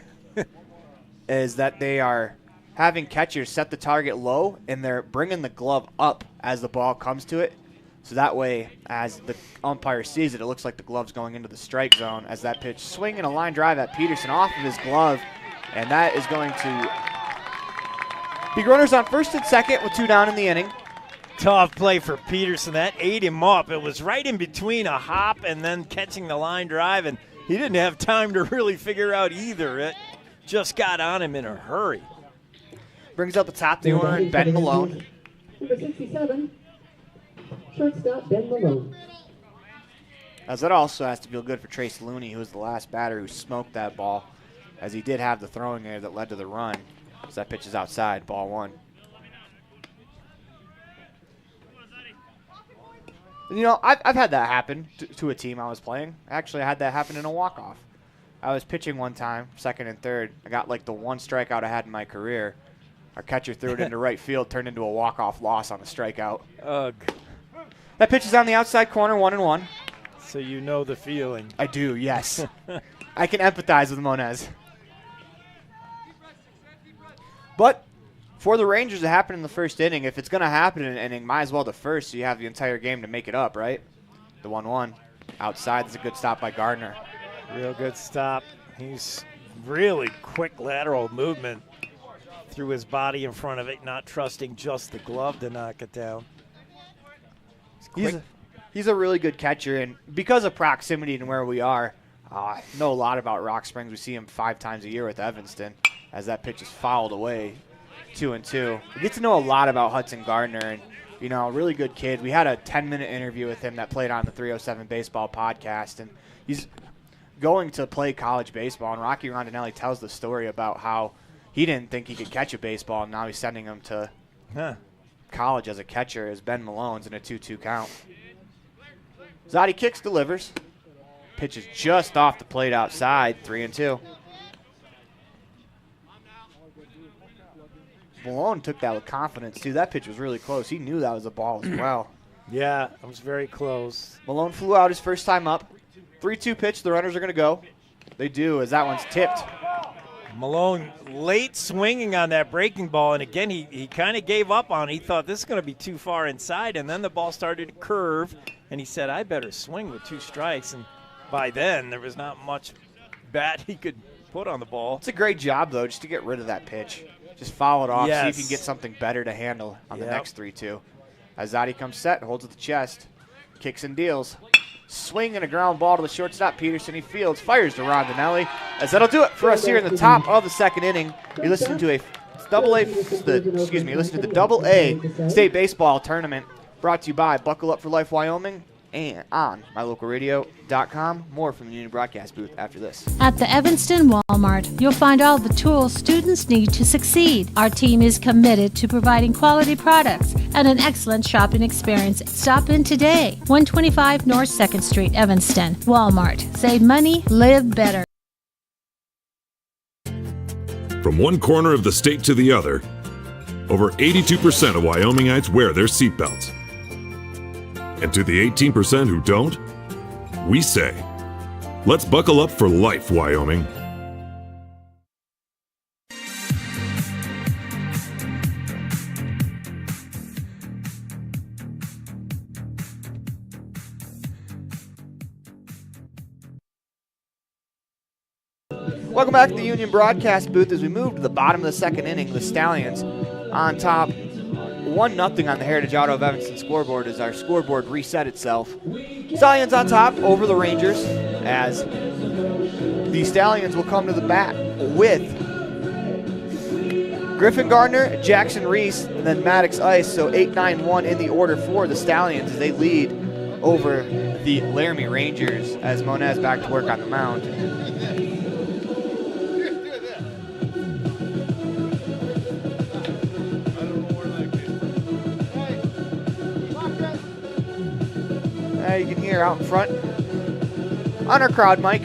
Is that they are having catchers set the target low and they're bringing the glove up as the ball comes to it. So that way, as the umpire sees it, it looks like the glove's going into the strike zone as that pitch swinging a line drive at Peterson off of his glove. And that is going to be runners on first and second with 2 down in the inning. Tough play for Peterson. That ate him up. It was right in between a hop and then catching the line drive, and he didn't have time to really figure out either. It just got on him in a hurry. Brings up the top of the order, Ben Malone. Number 67, shortstop Ben Malone. As that also has to feel good for Trace Looney, who was the last batter who smoked that ball, as he did have the throwing error that led to the run. So that pitch is outside, ball 1. You know, I've had that happen to a team I was playing. Actually, I had that happen in a walk-off. I was pitching one time, second and third. I got like the one strikeout I had in my career. Our catcher threw it into right field, turned into a walk-off loss on a strikeout. Ugh. That pitch is on the outside corner, 1-1. So you know the feeling. I do, yes. I can empathize with Monez. But for the Rangers to happen in the first inning, if it's going to happen in an inning, might as well the first, so you have the entire game to make it up, right? The 1-1. Outside, that's a good stop by Gardner. Real good stop. He's really quick lateral movement through his body in front of it, not trusting just the glove to knock it down. He's a really good catcher, and because of proximity and where we are, I know a lot about Rock Springs. We see him 5 times a year with Evanston as that pitch is fouled away, 2-2. We get to know a lot about Hudson Gardner, and, you know, a really good kid. We had a 10-minute interview with him that played on the 307 Baseball podcast, and he's going to play college baseball, and Rocky Rondinelli tells the story about how he didn't think he could catch a baseball, and now he's sending him to college as a catcher as Ben Malone's in a 2-2 count. Zadi kicks, delivers. Pitch is just off the plate outside, 3-2. Malone took that with confidence, too. That pitch was really close. He knew that was a ball as well. Yeah, it was very close. Malone flew out his first time up. 3-2 pitch. The runners are going to go. They do, as that one's tipped. Malone late swinging on that breaking ball, and again, he kind of gave up on it. He thought this is going to be too far inside, and then the ball started to curve, and he said, I better swing with 2 strikes. And by then, there was not much bat he could put on the ball. It's a great job, though, just to get rid of that pitch. Just foul it off, see if you can get something better to handle on the next 3-2. As Zadi comes set, holds at the chest, kicks and deals. Swing and a ground ball to the shortstop, Peterson. He fields, fires to Rondinelli. As that'll do it for us here in the top of the second inning. You're listening to the Double A State Baseball Tournament brought to you by Buckle Up for Life Wyoming and on mylocalradio.com. More from the Union Broadcast booth after this. At the Evanston Walmart, you'll find all the tools students need to succeed. Our team is committed to providing quality products and an excellent shopping experience. Stop in today. 125 North 2nd Street, Evanston. Walmart. Save money, live better. From one corner of the state to the other, over 82% of Wyomingites wear their seatbelts. And to the 18% who don't, we say, let's buckle up for life, Wyoming. Welcome back to the Union Broadcast booth as we move to the bottom of the second inning. The Stallions on top 1-0 on the Heritage Auto of Evanston scoreboard as our scoreboard reset itself. Stallions on top over the Rangers as the Stallions will come to the bat with Griffin Gardner, Jackson Reese, and then Maddox Ice. So 8-9-1 in the order for the Stallions as they lead over the Laramie Rangers as Monez back to work on the mound. You can hear out in front on our crowd mic,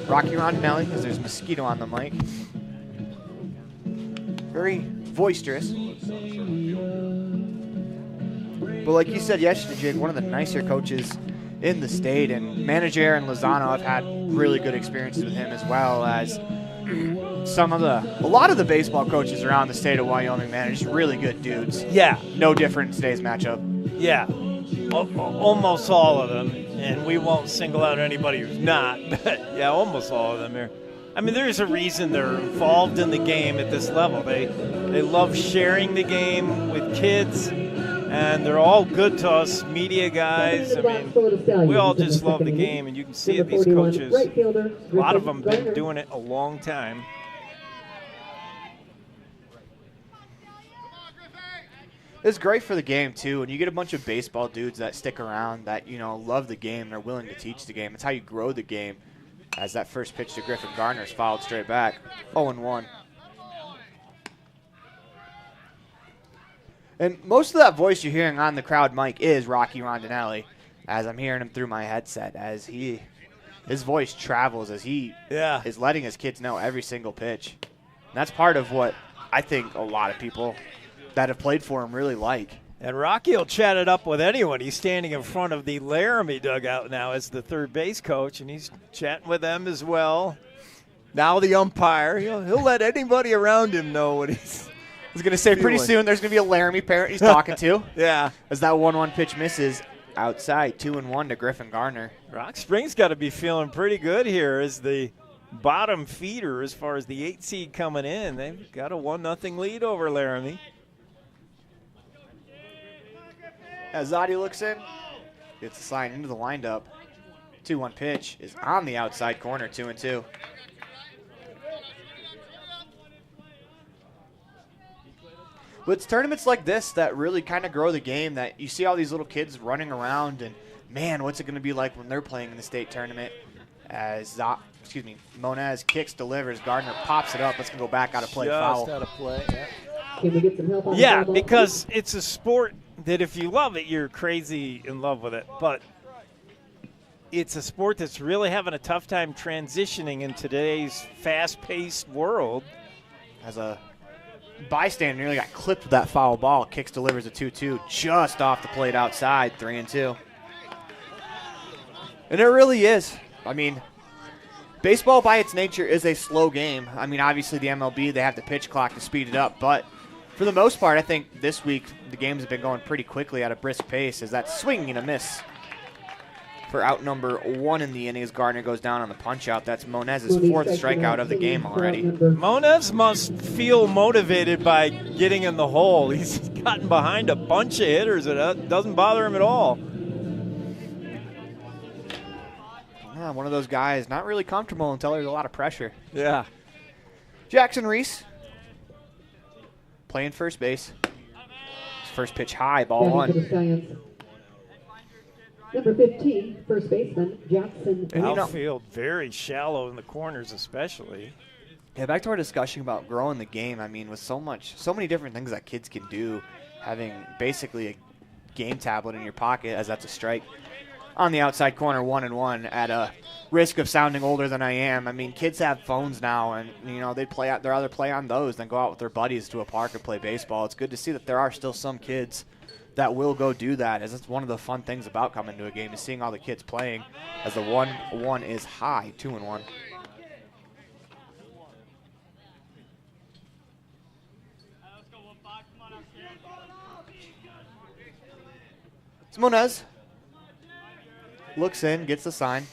Rocky Rondinelli, because there's a mosquito on the mic. Very boisterous. But like you said yesterday, Jake, one of the nicer coaches in the state, and manager Aaron Lozano, I've had really good experiences with him as well as a lot of the baseball coaches around the state of Wyoming, man, are just really good dudes. Yeah. No different in today's matchup. Yeah. Almost all of them, and we won't single out anybody who's not, but yeah, almost all of them are. I mean, there's a reason they're involved in the game at this level. They love sharing the game with kids, and they're all good to us media guys. I mean, we all just love the game, and you can see it, these coaches, a lot of them been doing it a long time. It's great for the game, too, and you get a bunch of baseball dudes that stick around that, you know, love the game and are willing to teach the game. It's how you grow the game, as that first pitch to Griffin Gardner is fouled straight back. 0-1. And most of that voice you're hearing on the crowd mic is Rocky Rondinelli. as I'm hearing him through my headset, as his voice travels as he is letting his kids know every single pitch. And that's part of what I think a lot of people that have played for him really like. And Rocky will chat it up with anyone. He's standing in front of the Laramie dugout now as the third base coach, and he's chatting with them as well. Now the umpire, he'll let anybody around him know what he's I was going to say, pretty soon there's going to be a Laramie parent he's talking to. Yeah. As that 1-1 pitch misses outside, 2-1 to Griffin Gardner. Rock Springs got to be feeling pretty good here as the bottom feeder as far as the 8 seed coming in. They've got a 1-0 lead over Laramie. As Zadi looks in, gets the sign into the windup. 2-1 pitch is on the outside corner, 2-2. But it's tournaments like this that really kind of grow the game, that you see all these little kids running around, and man, what's it going to be like when they're playing in the state tournament? As Monez kicks, delivers, Gardner pops it up. Let's go back out of play. Foul. Just out of play. Can we get some help on the Yeah, foul ball? because it's a sport that if you love it, you're crazy in love with it. But it's a sport that's really having a tough time transitioning in today's fast-paced world. As a bystander nearly got clipped with that foul ball. Kicks, delivers a 2-2 just off the plate outside, 3-2. And it really is. I mean, baseball by its nature is a slow game. I mean, obviously the MLB, they have the pitch clock to speed it up. But for the most part, I think this week the games have been going pretty quickly at a brisk pace as that swing and a miss for out number 1 in the inning as Gardner goes down on the punch out. That's Monez's 4th strikeout of the game already. Monez must feel motivated by getting in the hole. He's gotten behind a bunch of hitters. It doesn't bother him at all. Yeah, one of those guys not really comfortable until there's a lot of pressure. Yeah. Jackson Reese playing first base. His first pitch high, ball 1. Number 15, first baseman, Jackson. Outfield very shallow in the corners especially. Yeah, back to our discussion about growing the game. I mean, with so many different things that kids can do, having basically a game tablet in your pocket as that's a strike. On the outside corner, 1-1 at a risk of sounding older than I am. I mean, kids have phones now, and they'd rather play on those than go out with their buddies to a park and play baseball. It's good to see that there are still some kids that will go do that, as it's one of the fun things about coming to a game is seeing all the kids playing, as the 1-1 is high, 2-1. It's Monez. Looks in, gets the sign.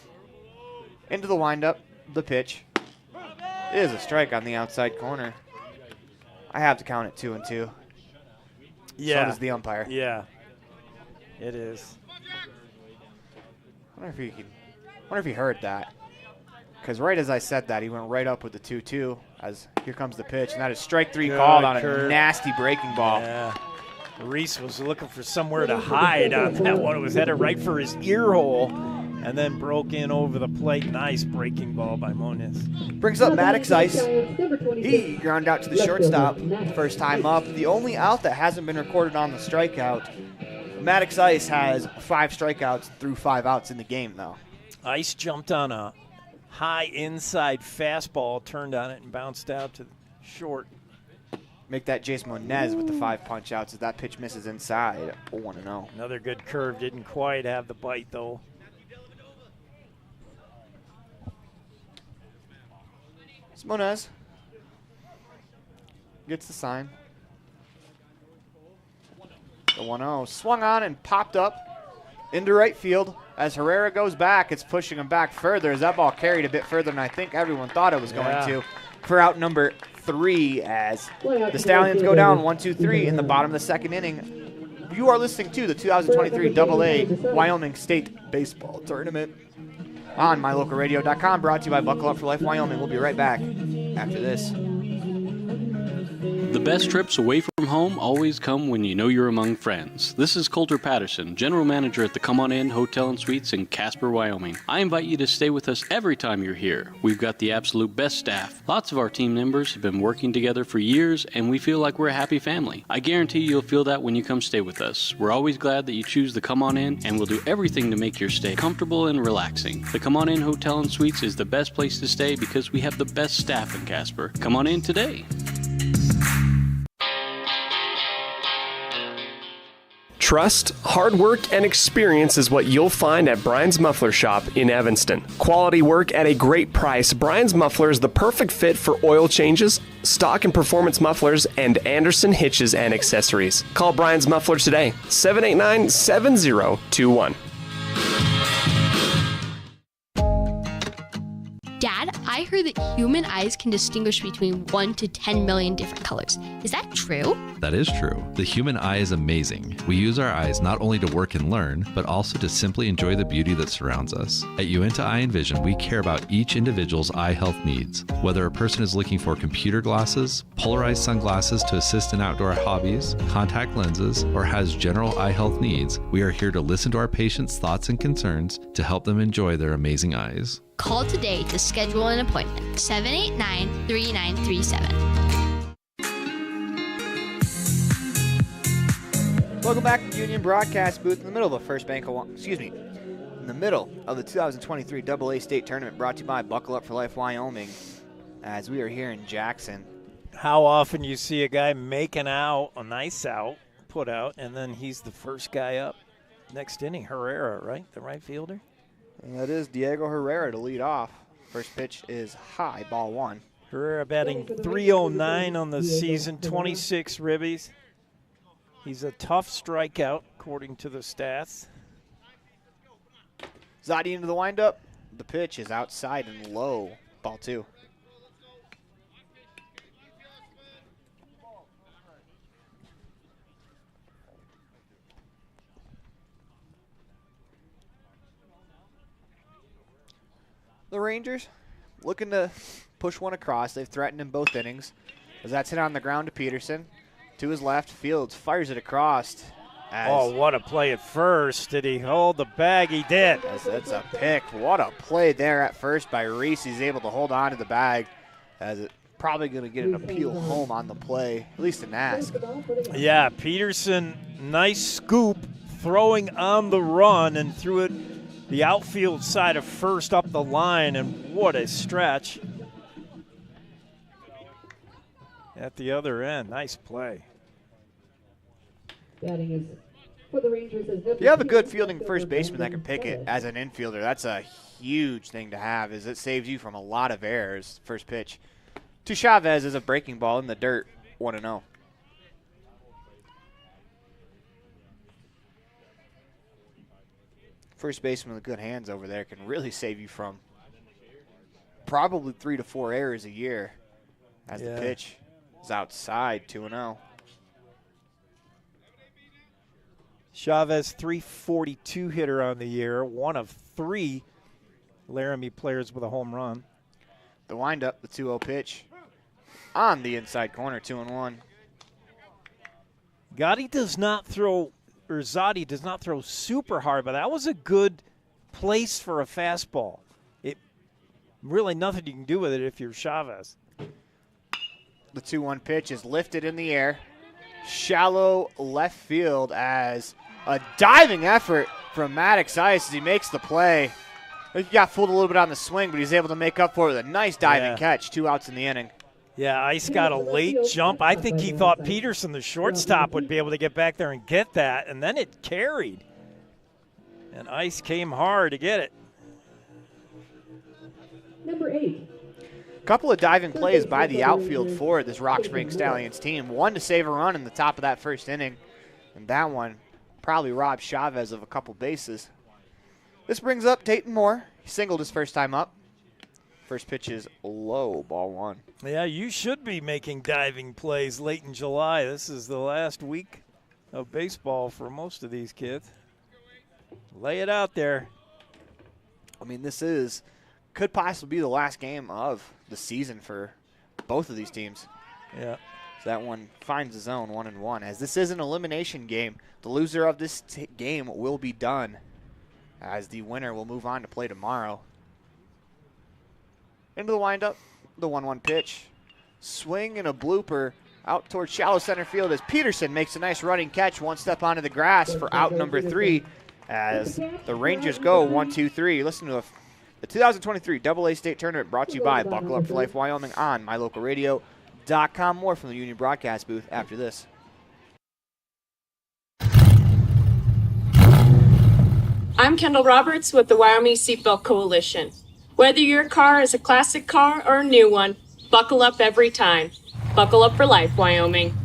Into the windup, the pitch. It is a strike on the outside corner. I have to count it 2-2. Yeah. So does the umpire. Yeah, it is. I wonder if he heard that. Because right as I said that, he went right up with the 2-2 as here comes the pitch. And that is strike 3 called on a nasty breaking ball. Yeah. Reese was looking for somewhere to hide on that one. It was headed right for his ear hole and then broke in over the plate. Nice breaking ball by Monez. Brings up Maddox Ice. He ground out to the shortstop. First time up. The only out that hasn't been recorded on the strikeout. Maddox Ice has 5 strikeouts through 5 outs in the game, though. Ice jumped on a high inside fastball, turned on it, and bounced out to short. Make that Jace Monez with the 5 punch outs as that pitch misses inside. 1-0. Another good curve. Didn't quite have the bite, though. It's Monez. Gets the sign. The 1-0 swung on and popped up into right field. As Herrera goes back, it's pushing him back further as that ball carried a bit further than I think everyone thought it was going to. For out number 3 as the Stallions go down 1-2-3 in the bottom of the 2nd inning. You are listening to the 2023 AA Wyoming State Baseball Tournament on MyLocalRadio.com, brought to you by Buckle Up for Life Wyoming. We'll be right back after this. The best trips away from home always come when you know you're among friends. This is Coulter Patterson, General Manager at the Come On In Hotel and Suites in Casper, Wyoming. I invite you to stay with us every time you're here. We've got the absolute best staff. Lots of our team members have been working together for years, and we feel like we're a happy family. I guarantee you'll feel that when you come stay with us. We're always glad that you choose the Come On In, and we'll do everything to make your stay comfortable and relaxing. The Come On In Hotel and Suites is the best place to stay because we have the best staff in Casper. Come on in today. Trust, hard work, and experience is what you'll find at Brian's Muffler Shop in Evanston. Quality work at a great price. Brian's Muffler is the perfect fit for oil changes, stock and performance mufflers, and Anderson hitches and accessories. Call Brian's Muffler today, 789-7021. Dad, I heard that human eyes can distinguish between 1 to 10 million different colors. Is that true? That is true. The human eye is amazing. We use our eyes not only to work and learn, but also to simply enjoy the beauty that surrounds us. At Uinta Eye and Vision, we care about each individual's eye health needs. Whether a person is looking for computer glasses, polarized sunglasses to assist in outdoor hobbies, contact lenses, or has general eye health needs, we are here to listen to our patients' thoughts and concerns to help them enjoy their amazing eyes. Call today to schedule an appointment. 789-3937. Welcome back to the Union Broadcast Booth in the middle of the in the middle of the 2023 AA State Tournament, brought to you by Buckle Up for Life Wyoming, as we are here in Jackson. How often you see a guy making out, a nice out, put out, and then he's the first guy up next inning. Herrera, right? The right fielder? And that is Diego Herrera to lead off. First pitch is high, ball one. Herrera batting .309 on the season, 26 ribbies. He's a tough strikeout, according to the stats. Zadi into the windup. The pitch is outside and low. Ball two. The Rangers looking to push one across. They've threatened in both innings. As that's hit on the ground to Peterson. To his left, Fields fires it across. Oh, what a play at first. Did he hold the bag? He did. That's a pick. What a play there at first by Reese. He's able to hold on to the bag, as it probably going to get an appeal home on the play, at least an ask. Yeah, Peterson, nice scoop, throwing on the run and threw it the outfield side of first up the line, and what a stretch at the other end. Nice play. Batting is for the Rangers. If you have a good fielding first baseman that can pick it as an infielder, that's a huge thing to have, as it saves you from a lot of errors. First pitch to Chavez is a breaking ball in the dirt, 1-0. First baseman with good hands over there can really save you from probably 3 to 4 errors a year, as the pitch is outside, 2-0. Chavez, 342 hitter on the year, one of 3 Laramie players with a home run. The windup, the 2-0 pitch on the inside corner, 2-1. Zadi does not throw super hard, but that was a good place for a fastball. It really nothing you can do with it if you're Chavez. The 2-1 pitch is lifted in the air. Shallow left field, as a diving effort from Maddox Ice as he makes the play. He got fooled a little bit on the swing, but he's able to make up for it with a nice diving catch. 2 outs in the inning. Yeah, Ice got a late jump. I think he thought Peterson, the shortstop, would be able to get back there and get that, and then it carried. And Ice came hard to get it. Number 8. Couple of diving plays by the outfield for this Rock Springs Stallions team. One to save a run in the top of that first inning, and that one probably robbed Chavez of a couple bases. This brings up Dayton Moore. He singled his first time up. First pitch is low, ball one. Yeah, you should be making diving plays late in July. This is the last week of baseball for most of these kids. Lay it out there. I mean, this could possibly be the last game of the season for both of these teams. Yeah. That one finds the zone 1-1. As this is an elimination game, the loser of this game will be done, as the winner will move on to play tomorrow. Into the windup, the 1-1 pitch. Swing and a blooper out towards shallow center field as Peterson makes a nice running catch, one step onto the grass for out number 3 as the Rangers go 1-2-3. Listen to the 2023 AA State Tournament brought to you by Buckle Up for Life Wyoming on mylocalradio.com. More from the Union Broadcast booth after this. I'm Kendall Roberts with the Wyoming Seatbelt Coalition. Whether your car is a classic car or a new one, buckle up every time. Buckle up for life, Wyoming.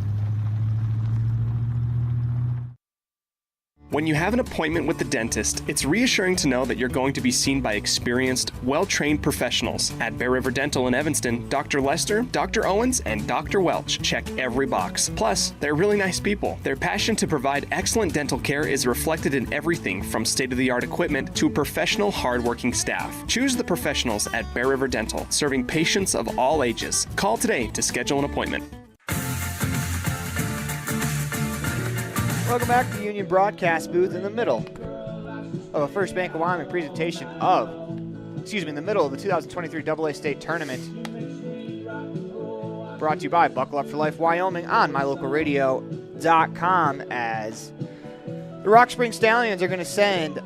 When you have an appointment with the dentist, it's reassuring to know that you're going to be seen by experienced, well-trained professionals. At Bear River Dental in Evanston, Dr. Lester, Dr. Owens, and Dr. Welch check every box. Plus, they're really nice people. Their passion to provide excellent dental care is reflected in everything from state-of-the-art equipment to professional, hardworking staff. Choose the professionals at Bear River Dental, serving patients of all ages. Call today to schedule an appointment. Welcome back to the Union Broadcast booth in the middle of a First Bank of Wyoming presentation in the middle of the 2023 AA State Tournament. Brought to you by Buckle Up for Life Wyoming on mylocalradio.com as the Rock Spring Stallions are going to send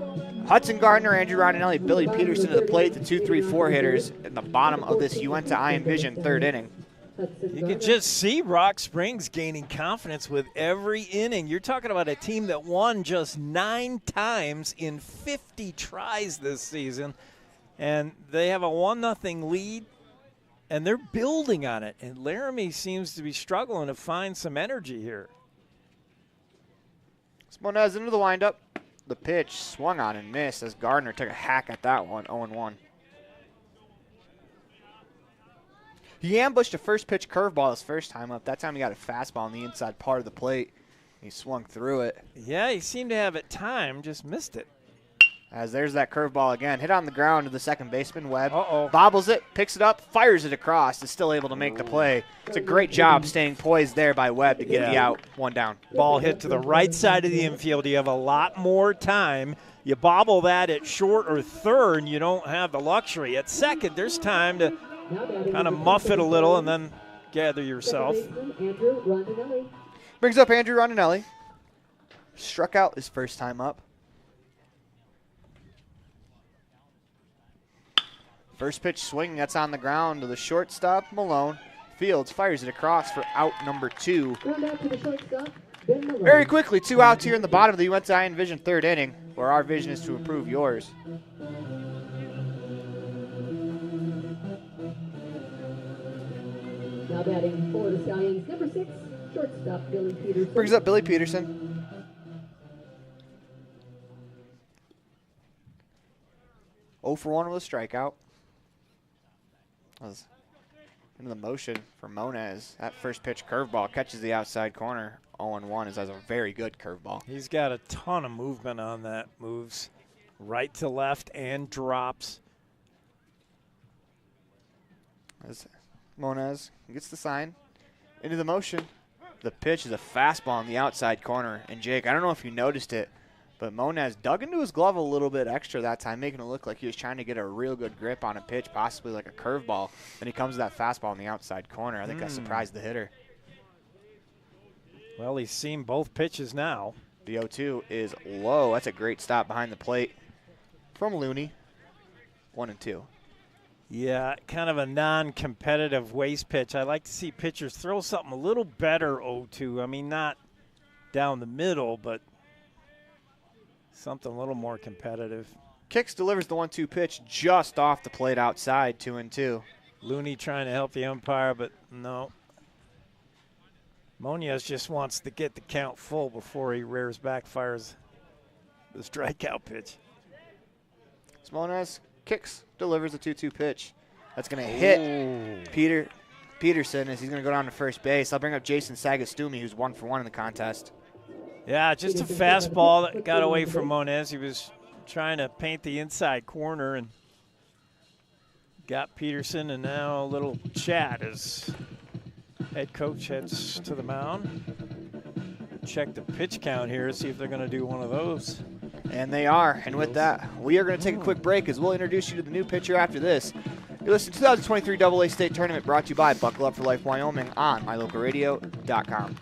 Hudson Gardner, Andrew Rodinelli, Billy Peterson to the plate, the 2-3-4 hitters in the bottom of this Uinta Iron Vision third inning. You can just see Rock Springs gaining confidence with every inning. You're talking about a team that won just 9 times in 50 tries this season, and they have a 1-0 lead, and they're building on it. And Laramie seems to be struggling to find some energy here. Monez into the windup. The pitch swung on and missed as Gardner took a hack at that one, 0-1. He ambushed a first pitch curveball his first time up. That time he got a fastball on the inside part of the plate. He swung through it. Yeah, he seemed to have it timed, just missed it. As there's that curveball again. Hit on the ground to the second baseman, Webb. Bobbles it, picks it up, fires it across, is still able to make the play. It's a great job staying poised there by Webb to get the out, 1 down. Ball hit to the right side of the infield. You have a lot more time. You bobble that at short or third, you don't have the luxury. At second, there's time to kind of muff it a little and then gather yourself. Brings up Andrew Rodinelli. Struck out his first time up. First pitch swing, that's on the ground to the shortstop, Malone. Fields fires it across for out number 2. Very quickly, 2 outs here in the bottom of the Uinta Iron Vision third inning, where our vision is to improve yours. Now batting for the Stallions, number 6, shortstop Billy Peterson. Brings up Billy Peterson. Oh for 1 with a strikeout. Was into the motion for Monez. That first pitch curveball catches the outside corner. 0-1 is a very good curveball. He's got a ton of movement on that. Moves right to left and drops. As Monez gets the sign into the motion. The pitch is a fastball on the outside corner. And Jake, I don't know if you noticed it, but Monez dug into his glove a little bit extra that time, making it look like he was trying to get a real good grip on a pitch, possibly like a curveball. Then he comes to that fastball on the outside corner. I think that surprised the hitter. Well, he's seen both pitches now. The 0-2 is low. That's a great stop behind the plate from Looney. 1-2. Yeah, kind of a non-competitive waste pitch. I like to see pitchers throw something a little better 0-2. I mean, not down the middle, but something a little more competitive. Kicks delivers the 1-2 pitch just off the plate outside, 2-2. Looney trying to help the umpire, but no. Monez just wants to get the count full before he rears back, fires the strikeout pitch. Monez kicks, delivers the 2-2 pitch. That's going to hit Peterson as he's going to go down to first base. I'll bring up Jason Sagastumi, who's 1 for 1 in the contest. Yeah, just a fastball that got away from Monez. He was trying to paint the inside corner and got Peterson, and now a little chat as Head coach heads to the mound. Check the pitch count here, see if they're going to do one of those. And they are. And with that, we are going to take a quick break as we'll introduce you to the new pitcher after this. You're listening to 2023 AA State Tournament brought to you by Buckle Up for Life Wyoming on mylocalradio.com.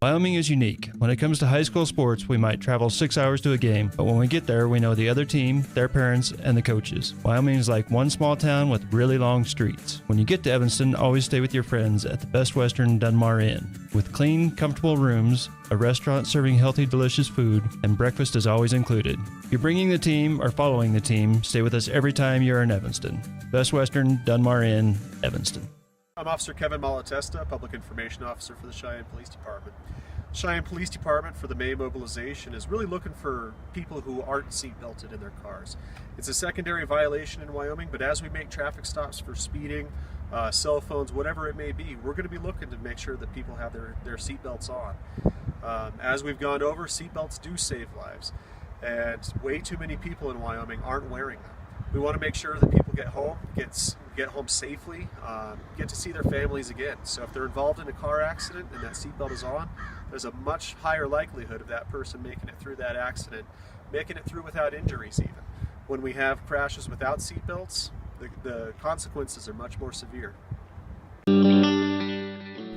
Wyoming is unique. When it comes to high school sports, we might travel 6 hours to a game, but when we get there, we know the other team, their parents, and the coaches. Wyoming is like one small town with really long streets. When you get to Evanston, always stay with your friends at the Best Western Dunmar Inn. With clean, comfortable rooms, a restaurant serving healthy, delicious food, and breakfast is always included. If you're bringing the team or following the team, stay with us every time you're in Evanston. Best Western Dunmar Inn, Evanston. I'm Officer Kevin Malatesta, Public Information Officer for the Cheyenne Police Department. Cheyenne Police Department for the May mobilization is really looking for people who aren't seatbelted in their cars. It's a secondary violation in Wyoming, but as we make traffic stops for speeding, cell phones, whatever it may be, we're going to be looking to make sure that people have their seatbelts on. As we've gone over, seatbelts do save lives, and way too many people in Wyoming aren't wearing them. We want to make sure that people get home safely, get to see their families again. So if they're involved in a car accident and that seatbelt is on, there's a much higher likelihood of that person making it through that accident, making it through without injuries even. When we have crashes without seatbelts, the consequences are much more severe.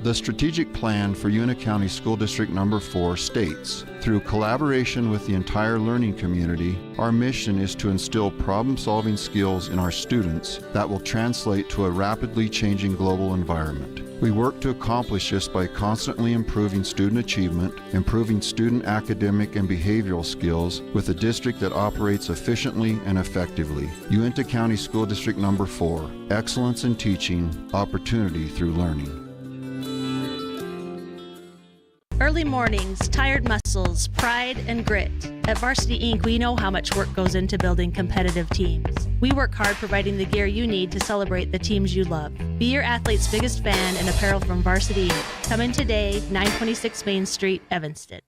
The strategic plan for Uinta County School District Number 4 states, through collaboration with the entire learning community, our mission is to instill problem-solving skills in our students that will translate to a rapidly changing global environment. We work to accomplish this by constantly improving student achievement, improving student academic and behavioral skills with a district that operates efficiently and effectively. Uinta County School District Number 4, excellence in teaching, opportunity through learning. Early mornings, tired muscles, pride, and grit. At Varsity Inc., we know how much work goes into building competitive teams. We work hard providing the gear you need to celebrate the teams you love. Be your athlete's biggest fan in apparel from Varsity Inc. Come in today, 926 Main Street, Evanston.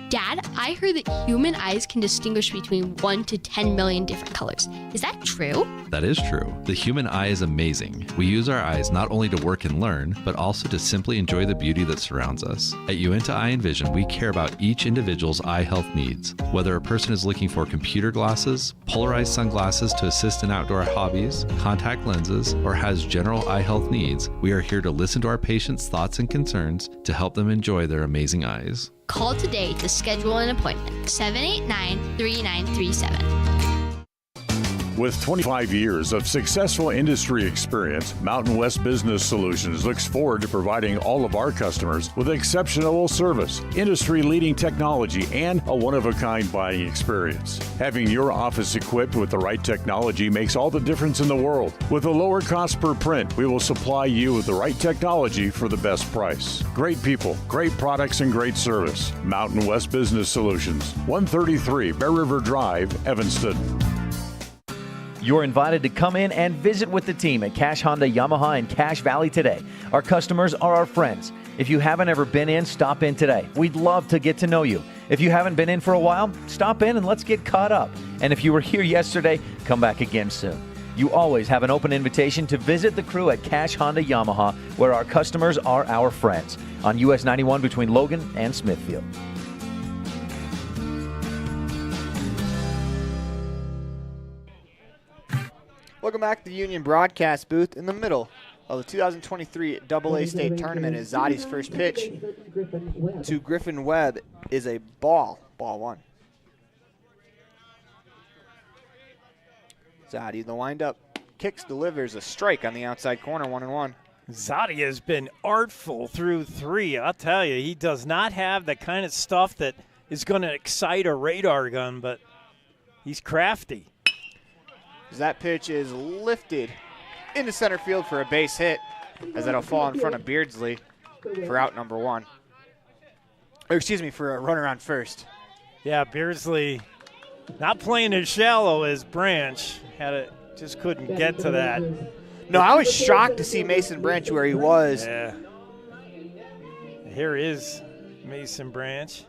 Dad, I heard that human eyes can distinguish between 1 to 10 million different colors. Is that true? That is true. The human eye is amazing. We use our eyes not only to work and learn, but also to simply enjoy the beauty that surrounds us. At Uinta Eye and Vision, we care about each individual's eye health needs. Whether a person is looking for computer glasses, polarized sunglasses to assist in outdoor hobbies, contact lenses, or has general eye health needs, we are here to listen to our patients' thoughts and concerns to help them enjoy their amazing eyes. Call today to schedule an appointment. 789-3937. With 25 years of successful industry experience, Mountain West Business Solutions looks forward to providing all of our customers with exceptional service, industry-leading technology, and a one-of-a-kind buying experience. Having your office equipped with the right technology makes all the difference in the world. With a lower cost per print, we will supply you with the right technology for the best price. Great people, great products, and great service. Mountain West Business Solutions, 133 Bear River Drive, Evanston. You're invited to come in and visit with the team at Cache Honda Yamaha in Cache Valley today. Our customers are our friends. If you haven't ever been in, stop in today. We'd love to get to know you. If you haven't been in for a while, stop in and let's get caught up. And if you were here yesterday, come back again soon. You always have an open invitation to visit the crew at Cache Honda Yamaha, where our customers are our friends, on US 91 between Logan and Smithfield. Welcome back to the Union broadcast booth. In the middle of the 2023 AA State Tournament is Zadi's first pitch to Griffin Webb is a ball. Ball one. Zadi, the windup, kicks, delivers a strike on the outside corner, 1-1. Zadi has been artful through three. I'll tell you, he does not have the kind of stuff that is going to excite a radar gun, but he's crafty. That pitch is lifted into center field for a base hit, as that'll fall in front of Beardsley for out number one. Or excuse me, for a runner on first. Yeah, Beardsley not playing as shallow as Branch. Just couldn't get to that. No, I was shocked to see Mason Branch where he was. Yeah. Here is Mason Branch.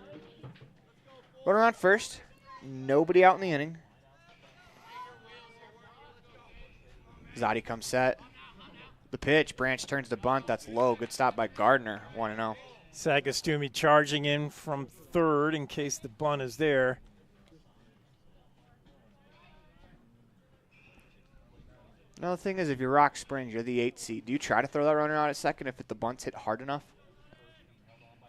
Runner on first. Nobody out in the inning. Zadi comes set. The pitch. Branch turns the bunt. That's low. Good stop by Gardner. 1-0. Sagastumi charging in from third in case the bunt is there. Another thing is, if you're Rock Springs, you're the 8th seed. Do you try to throw that runner out at second if the bunt's hit hard enough?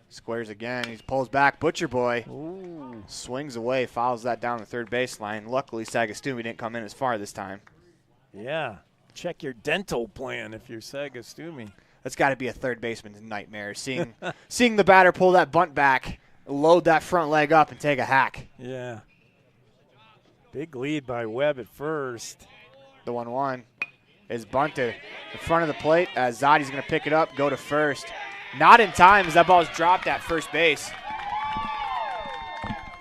Squares again. He pulls back. Butcher Boy swings away, fouls that down the third baseline. Luckily, Sagastumi didn't come in as far this time. Yeah. Check your dental plan if you're Sagastumi. That's got to be a third baseman's nightmare, seeing the batter pull that bunt back, load that front leg up, and take a hack. Yeah. Big lead by Webb at first. The 1-1 is bunted in front of the plate as Zadi's going to pick it up, go to first. Not in time as that ball's dropped at first base.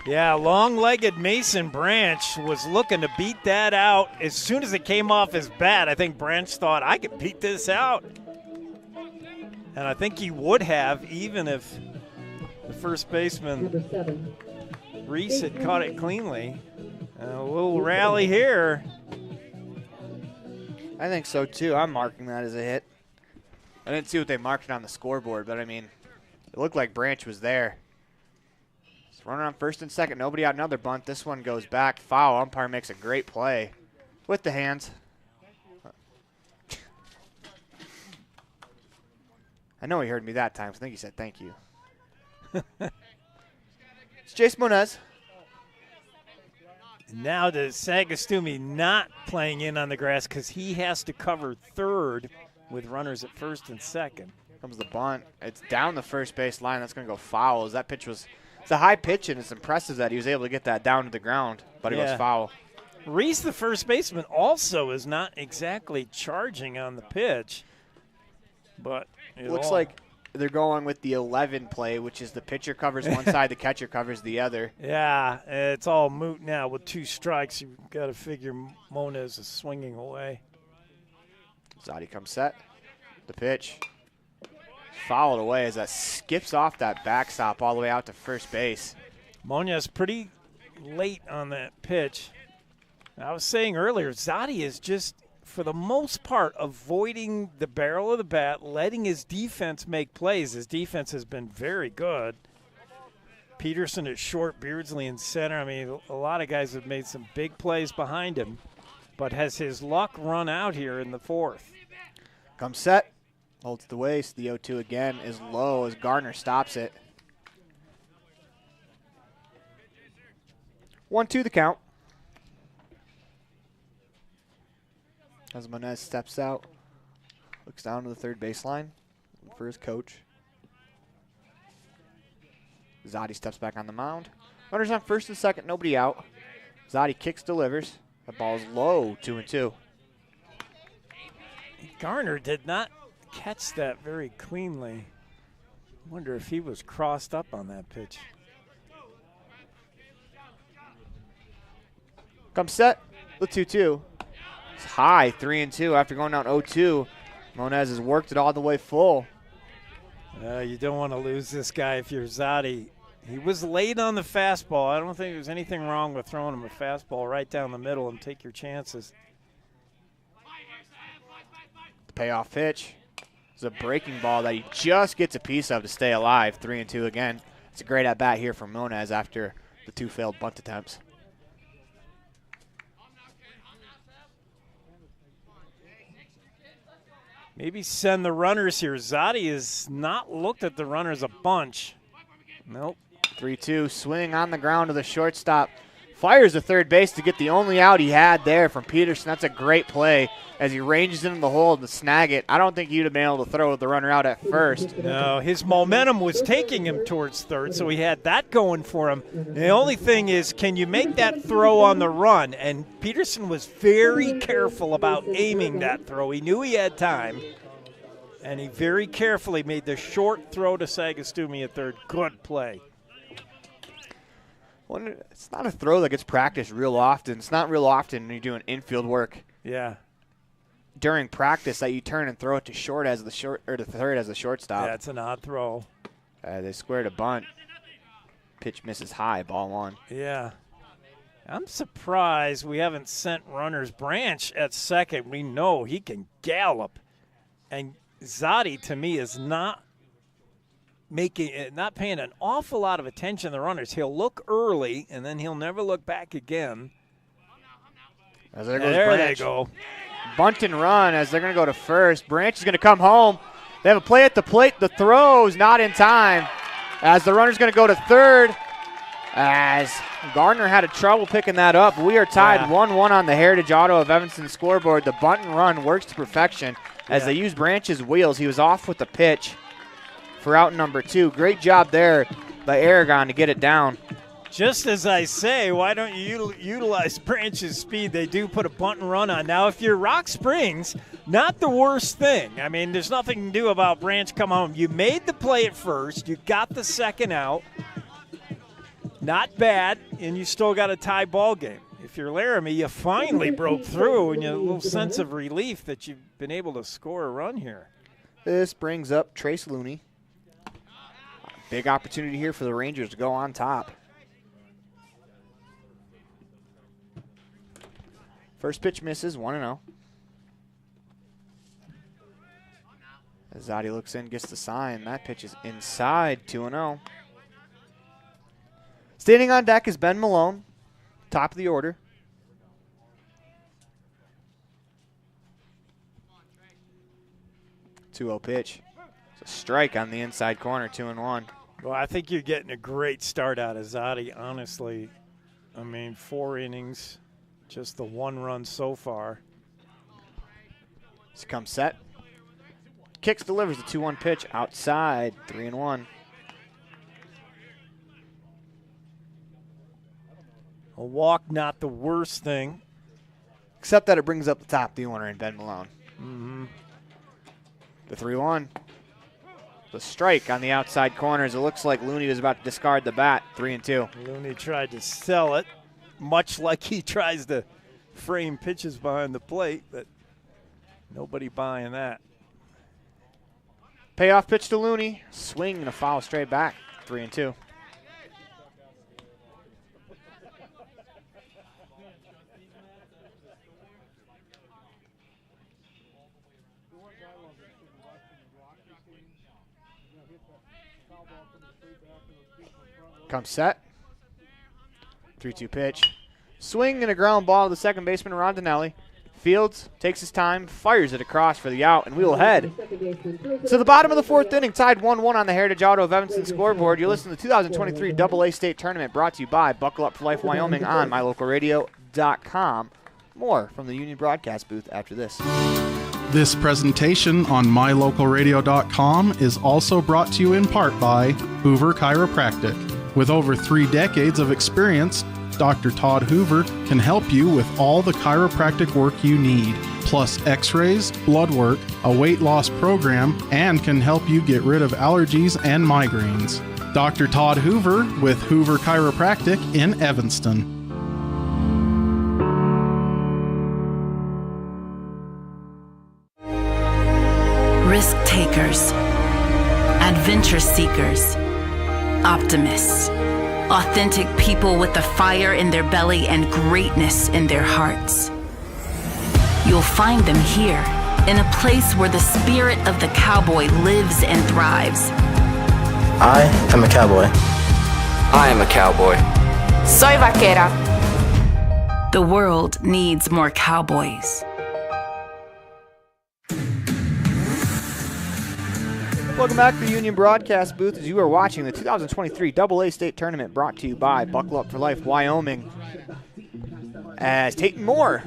Yeah, long-legged Mason Branch was looking to beat that out. As soon as it came off his bat, I think Branch thought, I could beat this out. And I think he would have, even if the first baseman, Reese, had caught it cleanly. A little rally here. I think so, too. I'm marking that as a hit. I didn't see what they marked it on the scoreboard, but, I mean, it looked like Branch was there. Runner on first and second. Nobody out. Another bunt. This one goes back. Foul. Umpire makes a great play with the hands. I know he heard me that time, so I think he said thank you. It's Jace Moniz. Now does Sagastumi not playing in on the grass because he has to cover third with runners at first and second. Comes the bunt. It's down the first base line. That's going to go foul. As that pitch was... It's a high pitch, and it's impressive that he was able to get that down to the ground, but he was foul. Reese, the first baseman, also is not exactly charging on the pitch. But it looks like they're going with the 11 play, which is the pitcher covers one side, the catcher covers the other. Yeah, it's all moot now with 2 strikes. You've got to figure Moniz is swinging away. Zadi comes set. The pitch. Fouled away as that skips off that backstop all the way out to first base. Monya's pretty late on that pitch. I was saying earlier, Zadi is just, for the most part, avoiding the barrel of the bat, letting his defense make plays. His defense has been very good. Peterson at short, Beardsley in center. I mean, a lot of guys have made some big plays behind him, but has his luck run out here in the fourth? Comes set, holds the waist. The 0-2 again is low as Gardner stops it. 1-2 the count. As Monez steps out, looks down to the third baseline for his coach. Zadi steps back on the mound. Runners on first and second, nobody out. Zadi kicks, delivers. The ball's low, 2-2. Garner did not catch that very cleanly. Wonder if he was crossed up on that pitch. Comes set, the 2-2. It's high, 3-2 after going down 0-2. Monez has worked it all the way full. You don't want to lose this guy if you're Zadi. He was late on the fastball. I don't think there's anything wrong with throwing him a fastball right down the middle and take your chances. The payoff pitch is a breaking ball that he just gets a piece of to stay alive. 3-2 again. It's a great at-bat here for Monez after the 2 failed bunt attempts. Maybe send the runners here. Zadi has not looked at the runners a bunch. Nope. 3-2, swing on the ground to the shortstop. Fires the third base to get the only out he had there from Peterson. That's a great play as he ranges into the hole to snag it. I don't think he'd have been able to throw the runner out at first. No, his momentum was taking him towards third, so he had that going for him. The only thing is, can you make that throw on the run? And Peterson was very careful about aiming that throw. He knew he had time, and he very carefully made the short throw to Sagastumi at third. Good play. Well, it's not a throw that gets practiced real often. It's not real often when you're doing infield work. Yeah. During practice that you turn and throw it to short as the to third as the shortstop. Yeah, it's an odd throw. They squared a bunt. Pitch misses high, ball 1. Yeah. I'm surprised we haven't sent runners. Branch at second. We know he can gallop. And Zadi, to me, is not paying an awful lot of attention to the runners. He'll look early, and then he'll never look back again. There they go. Bunt and run as they're going to go to first. Branch is going to come home. They have a play at the plate. The throw's not in time as the runner's going to go to third as Gardner had a trouble picking that up. We are tied 1-1 on the Heritage Auto of Evanston scoreboard. The bunt and run works to perfection as they use Branch's wheels. He was off with the pitch for out number 2. Great job there by Aragon to get it down. Just as I say, why don't you utilize Branch's speed? They do put a bunt and run on. Now, if you're Rock Springs, not the worst thing. I mean, there's nothing to do about Branch come home. You made the play at first. You got the second out. Not bad, and you still got a tie ball game. If you're Laramie, you finally broke through, and you have a little sense of relief that you've been able to score a run here. This brings up Trace Looney. Big opportunity here for the Rangers to go on top. First pitch misses, 1-0. As Zadi looks in, gets the sign. That pitch is inside, 2-0. Standing on deck is Ben Malone, top of the order. Two-0 pitch. It's a strike on the inside corner, 2-1. Well, I think you're getting a great start out of Zadi, honestly. I mean, 4 innings, just the 1 run so far. This comes set. Kicks, delivers the 2-1 pitch outside, 3-1. A walk, not the worst thing. Except that it brings up the top of the order in Ben Malone. Mm-hmm. The 3-1. The strike on the outside corners. It looks like Looney was about to discard the bat. 3-2. Looney tried to sell it, much like he tries to frame pitches behind the plate, but nobody buying that. Payoff pitch to Looney. Swing and a foul straight back. 3-2. Comes set. 3-2 pitch. Swing and a ground ball to the second baseman, Rondinelli. Fields takes his time, fires it across for the out, and we will head to the bottom of the fourth inning, tied 1-1 on the Heritage Auto of Evanston scoreboard. You listen to the 2023 AA State Tournament brought to you by Buckle Up for Life Wyoming on mylocalradio.com. More from the Union broadcast booth after this. This presentation on mylocalradio.com is also brought to you in part by Hoover Chiropractic. With over 3 decades of experience, Dr. Todd Hoover can help you with all the chiropractic work you need, plus x-rays, blood work, a weight loss program, and can help you get rid of allergies and migraines. Dr. Todd Hoover with Hoover Chiropractic in Evanston. Risk takers, adventure seekers, optimists, authentic people with the fire in their belly and greatness in their hearts. You'll find them here, in a place where the spirit of the cowboy lives and thrives. I am a cowboy. I am a cowboy. Soy vaquera. The world needs more cowboys. Welcome back to the Union broadcast booth as you are watching the 2023 AA State Tournament brought to you by Buckle Up for Life Wyoming. As Tate Moore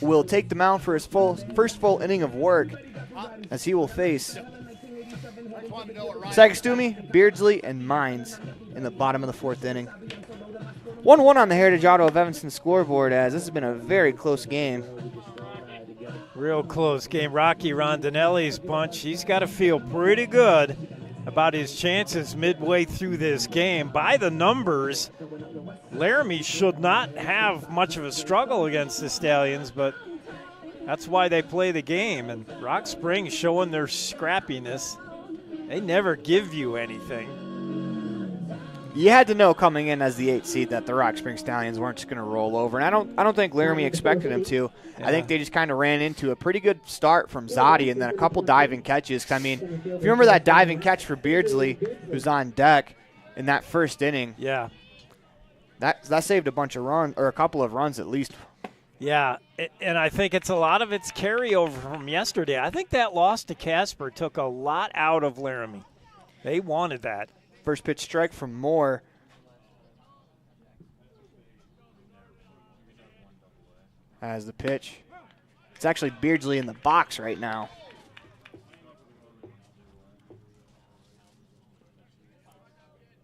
will take the mound for his first full inning of work as he will face Sagastumi, Beardsley, and Mines in the bottom of the fourth inning. 1-1 on the Heritage Auto of Evanston scoreboard as this has been a very close game. Real close game. Rocky Rondinelli's bunch, he's got to feel pretty good about his chances midway through this game. By the numbers, Laramie should not have much of a struggle against the Stallions, but that's why they play the game. And Rock Springs showing their scrappiness. They never give you anything. You had to know coming in as the 8th seed that the Rock Springs Stallions weren't just going to roll over, and I don't think Laramie expected them to. Yeah. I think they just kind of ran into a pretty good start from Zadi and then a couple diving catches. I mean, if you remember that diving catch for Beardsley, who's on deck in that first inning, yeah, that saved a bunch of runs or a couple of runs at least. Yeah, and I think it's a lot of its carryover from yesterday. I think that loss to Casper took a lot out of Laramie. They wanted that. First pitch strike from Moore. As the pitch. It's actually Beardsley in the box right now.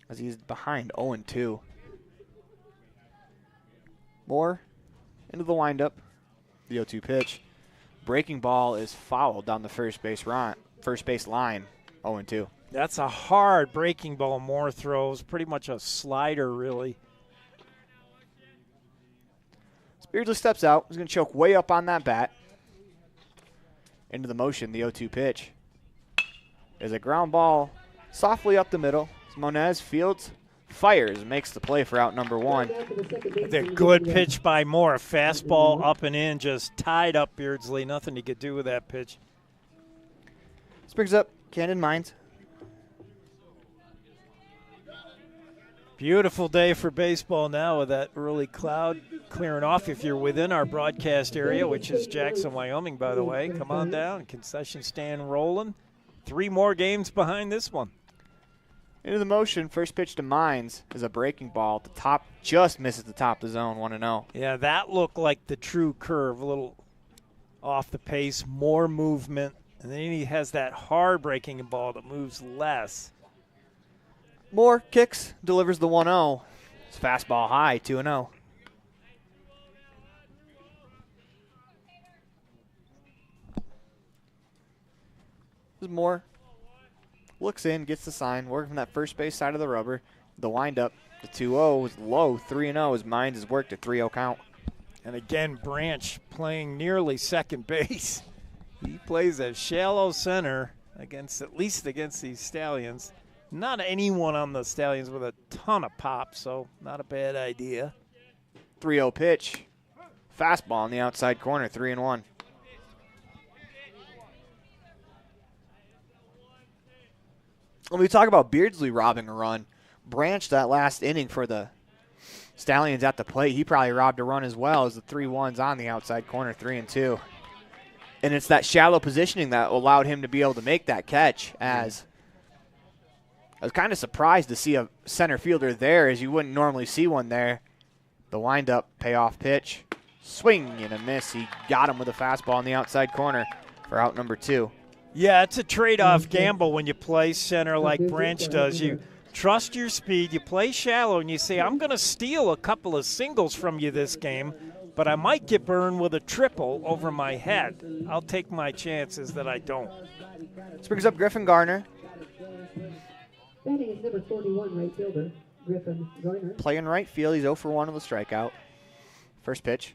As he's behind 0-2. Moore into the windup. The 0-2 pitch. Breaking ball is fouled down the first base line. 0-2. That's a hard breaking ball Moore throws. Pretty much a slider, really. Beardsley steps out. He's going to choke way up on that bat. Into the motion, the 0-2 pitch. There's a ground ball softly up the middle. Monez fields, fires, makes the play for out number 1. The good pitch by Moore. Fastball up and in, just tied up Beardsley. Nothing he could do with that pitch. This brings up Camden Mines. Beautiful day for baseball now with that early cloud clearing off. If you're within our broadcast area, which is Jackson, Wyoming, by the way, come on down. Concession stand rolling. 3 more games behind this one. Into the motion, first pitch to Mines is a breaking ball at the top, just misses the top of the zone, 1-0. Yeah, that looked like the true curve, a little off the pace, more movement, and then he has that hard breaking ball that moves less. Moore kicks, delivers the 1-0. It's fastball high, 2-0. This is Moore. Looks in, gets the sign, working from that first base side of the rubber. The windup, the 2-0 is low, 3-0 as Mines has worked a 3-0 count. And again, Branch playing nearly second base. He plays a shallow center at least against these Stallions. Not anyone on the Stallions with a ton of pop, so not a bad idea. 3-0 pitch. Fastball on the outside corner, 3-1. When we talk about Beardsley robbing a run, Branch that last inning for the Stallions at the plate, he probably robbed a run as well as the 3-1s on the outside corner, 3-2. And it's that shallow positioning that allowed him to be able to make that catch, as I was kind of surprised to see a center fielder there, as you wouldn't normally see one there. The windup payoff pitch, swing and a miss. He got him with a fastball in the outside corner for out number 2. Yeah, it's a trade-off gamble when you play center like Branch does. You trust your speed, you play shallow, and you say, I'm going to steal a couple of singles from you this game, but I might get burned with a triple over my head. I'll take my chances that I don't. This brings up Griffin Garner. Batting is number 41, right fielder, Griffin Garner. Playing right field, he's 0 for 1 with a strikeout. First pitch,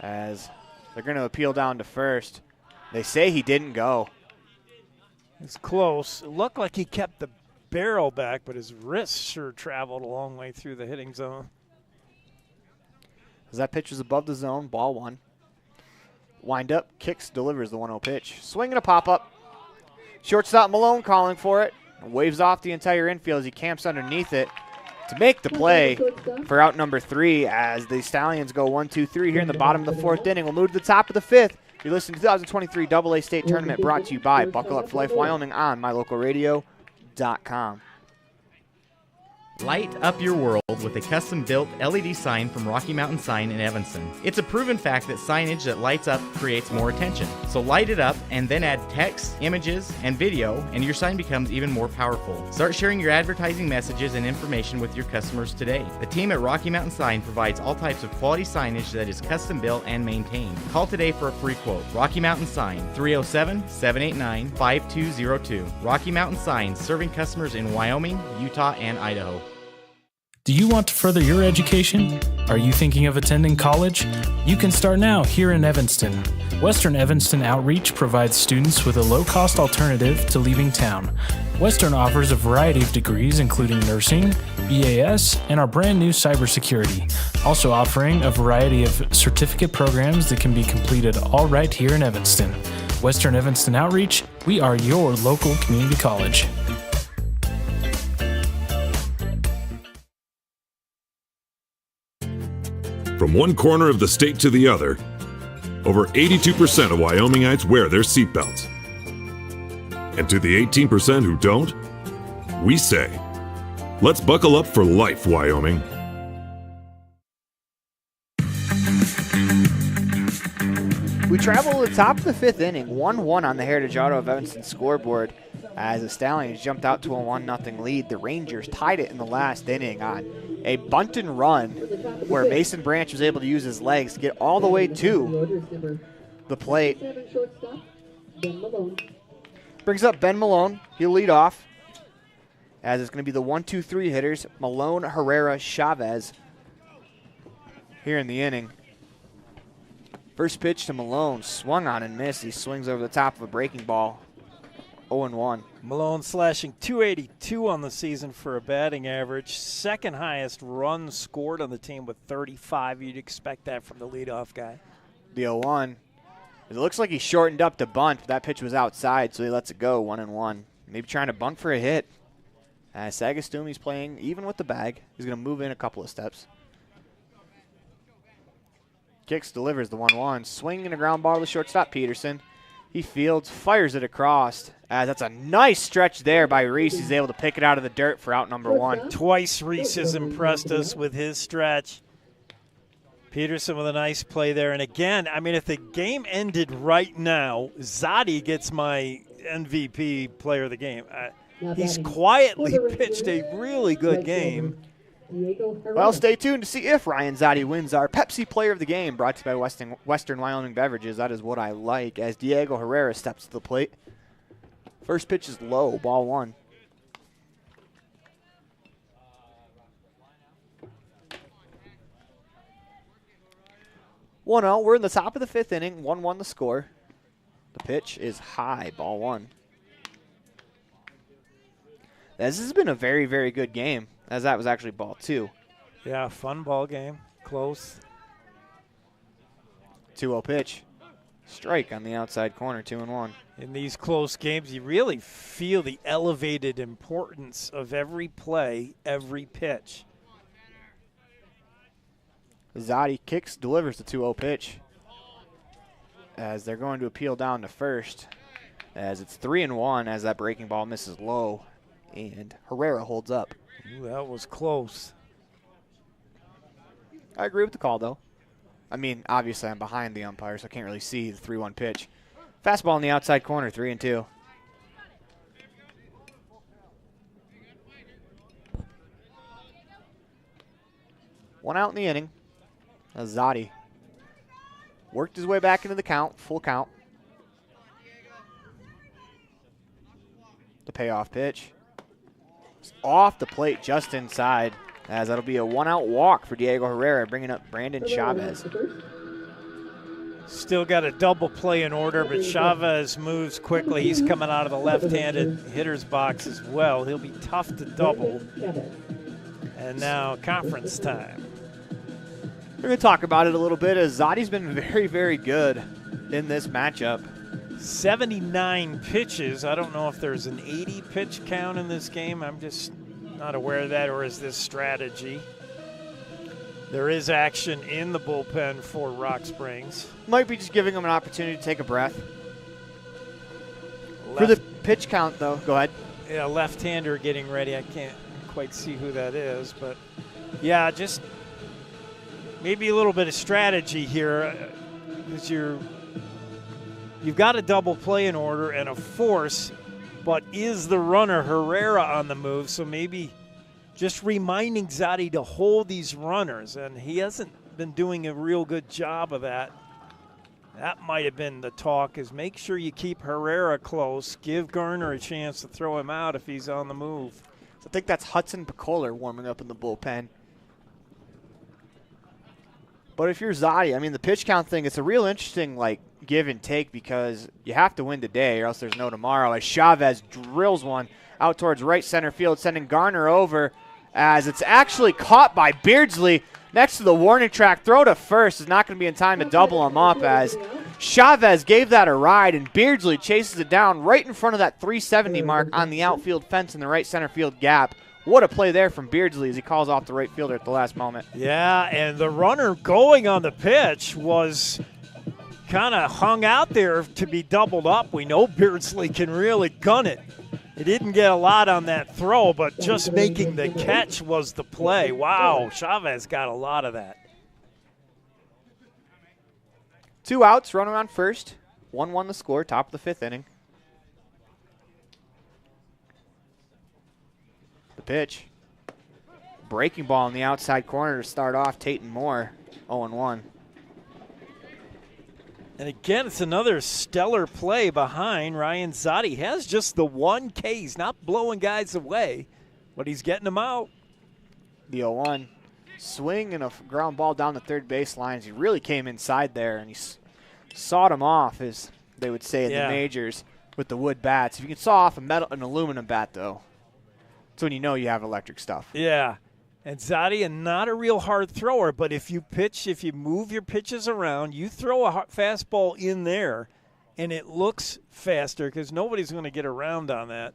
as they're going to appeal down to first. They say he didn't go. It's close. It looked like he kept the barrel back, but his wrist sure traveled a long way through the hitting zone. As that pitch was above the zone, ball 1. Wind up, kicks, delivers the 1-0 pitch. Swing and a pop-up. Shortstop Malone calling for it. Waves off the entire infield as he camps underneath it to make the play for out number 3, as the Stallions go 1-2-3 here in the bottom of the 4th inning. We'll move to the top of the 5th. You're listening to the 2023 AA State Tournament, brought to you by Buckle Up for Life Wyoming on mylocalradio.com. Light up your world with a custom-built LED sign from Rocky Mountain Sign in Evanston. It's a proven fact that signage that lights up creates more attention. So light it up and then add text, images, and video, and your sign becomes even more powerful. Start sharing your advertising messages and information with your customers today. The team at Rocky Mountain Sign provides all types of quality signage that is custom-built and maintained. Call today for a free quote. Rocky Mountain Sign, 307-789-5202. Rocky Mountain Sign, serving customers in Wyoming, Utah, and Idaho. Do you want to further your education? Are you thinking of attending college? You can start now here in Evanston. Western Evanston Outreach provides students with a low-cost alternative to leaving town. Western offers a variety of degrees including nursing, BAS, and our brand new cybersecurity. Also offering a variety of certificate programs that can be completed all right here in Evanston. Western Evanston Outreach, we are your local community college. From one corner of the state to the other, over 82% of Wyomingites wear their seatbelts. And to the 18% who don't, we say, let's buckle up for life, Wyoming. We travel to the top of the 5th inning, 1-1 on the Heritage Auto of Evanston scoreboard, as the Stallions jumped out to a 1-0 lead. The Rangers tied it in the last inning on a bunt and run where Mason Branch was able to use his legs to get all the way to the plate. Brings up Ben Malone. He'll lead off, as it's going to be the 1-2-3 hitters, Malone, Herrera, Chavez here in the inning. First pitch to Malone, swung on and missed. He swings over the top of a breaking ball. 0-1. Malone slashing .282 on the season for a batting average. Second highest runs scored on the team with 35. You'd expect that from the leadoff guy. The 0-1. It looks like he shortened up to bunt, but that pitch was outside, so he lets it go 1-1. Maybe trying to bunt for a hit. Sagastumi's playing even with the bag. He's going to move in a couple of steps. Kicks, delivers the 1-1. Swing and a ground ball to the shortstop, Peterson. He fields, fires it across. That's a nice stretch there by Reese. He's able to pick it out of the dirt for out number 1. Twice Reese has impressed us with his stretch. Peterson with a nice play there. And again, I mean, if the game ended right now, Zadi gets my MVP player of the game. He's quietly pitched a really good game. Well, stay tuned to see if Ryan Zadi wins our Pepsi Player of the Game, brought to you by Western Wyoming Beverages. That is what I like, as Diego Herrera steps to the plate. First pitch is low, ball 1. We're in the top of the 5th inning, 1-1 the score. The pitch is high, ball 1. This has been a very, very good game, as that was actually ball 2. Yeah, fun ball game, close. 2-0 pitch. Strike on the outside corner, 2-1. In these close games, you really feel the elevated importance of every play, every pitch. Zotti kicks, delivers the 2-0 pitch as they're going to appeal down to first, as it's 3-1 as that breaking ball misses low, and Herrera holds up. Ooh, that was close. I agree with the call, though. I mean, obviously I'm behind the umpire, so I can't really see the 3-1 pitch. Fastball in the outside corner, 3-2. One out in the inning. Zotti worked his way back into the count, full count. The payoff pitch. It's off the plate, just inside, as that'll be a one-out walk for Diego Herrera, bringing up Brandon Chavez. Still got a double play in order, but Chavez moves quickly. He's coming out of the left-handed hitter's box as well. He'll be tough to double. And now conference time. We're going to talk about it a little bit, as Zotti's been very, very good in this matchup. 79 pitches. I don't know if there's an 80 pitch count in this game. I'm just not aware of that, or is this strategy? There is action in the bullpen for Rock Springs. Might be just giving them an opportunity to take a breath. For the pitch count, though, go ahead. Yeah, left-hander getting ready. I can't quite see who that is, but yeah, just maybe a little bit of strategy here, because you've got a double play in order and a force, but is the runner Herrera on the move? So maybe just reminding Zotti to hold these runners, and he hasn't been doing a real good job of that. That might have been the talk, is make sure you keep Herrera close, give Garner a chance to throw him out if he's on the move. So I think that's Hudson Pecoler warming up in the bullpen. But if you're Zotti, I mean, the pitch count thing, it's a real interesting, like, give and take, because you have to win today or else there's no tomorrow, as Chavez drills one out towards right center field, sending Garner over, as it's actually caught by Beardsley next to the warning track. Throw to first is not going to be in time to double him up, as Chavez gave that a ride, and Beardsley chases it down right in front of that 370 mark on the outfield fence in the right center field gap. What a play there from Beardsley as he calls off the right fielder at the last moment. Yeah, and the runner going on the pitch was kind of hung out there to be doubled up. We know Beardsley can really gun it. He didn't get a lot on that throw, but just making the catch was the play. Wow, Chavez got a lot of that. 2 outs, runner on first. 1-1 the score, top of the 5th inning. The pitch. Breaking ball in the outside corner to start off. Tate Moore, 0-1. And again, it's another stellar play behind Ryan Zotti. He has just the 1 K. He's not blowing guys away, but he's getting them out. The 0-1. Swing and a ground ball down the third baseline. He really came inside there, and he sawed him off, as they would say in the majors, with the wood bats. If you can saw off an aluminum bat, though, that's when you know you have electric stuff. Yeah. And Zotti, not a real hard thrower, but if you move your pitches around, you throw a fastball in there, and it looks faster because nobody's going to get around on that.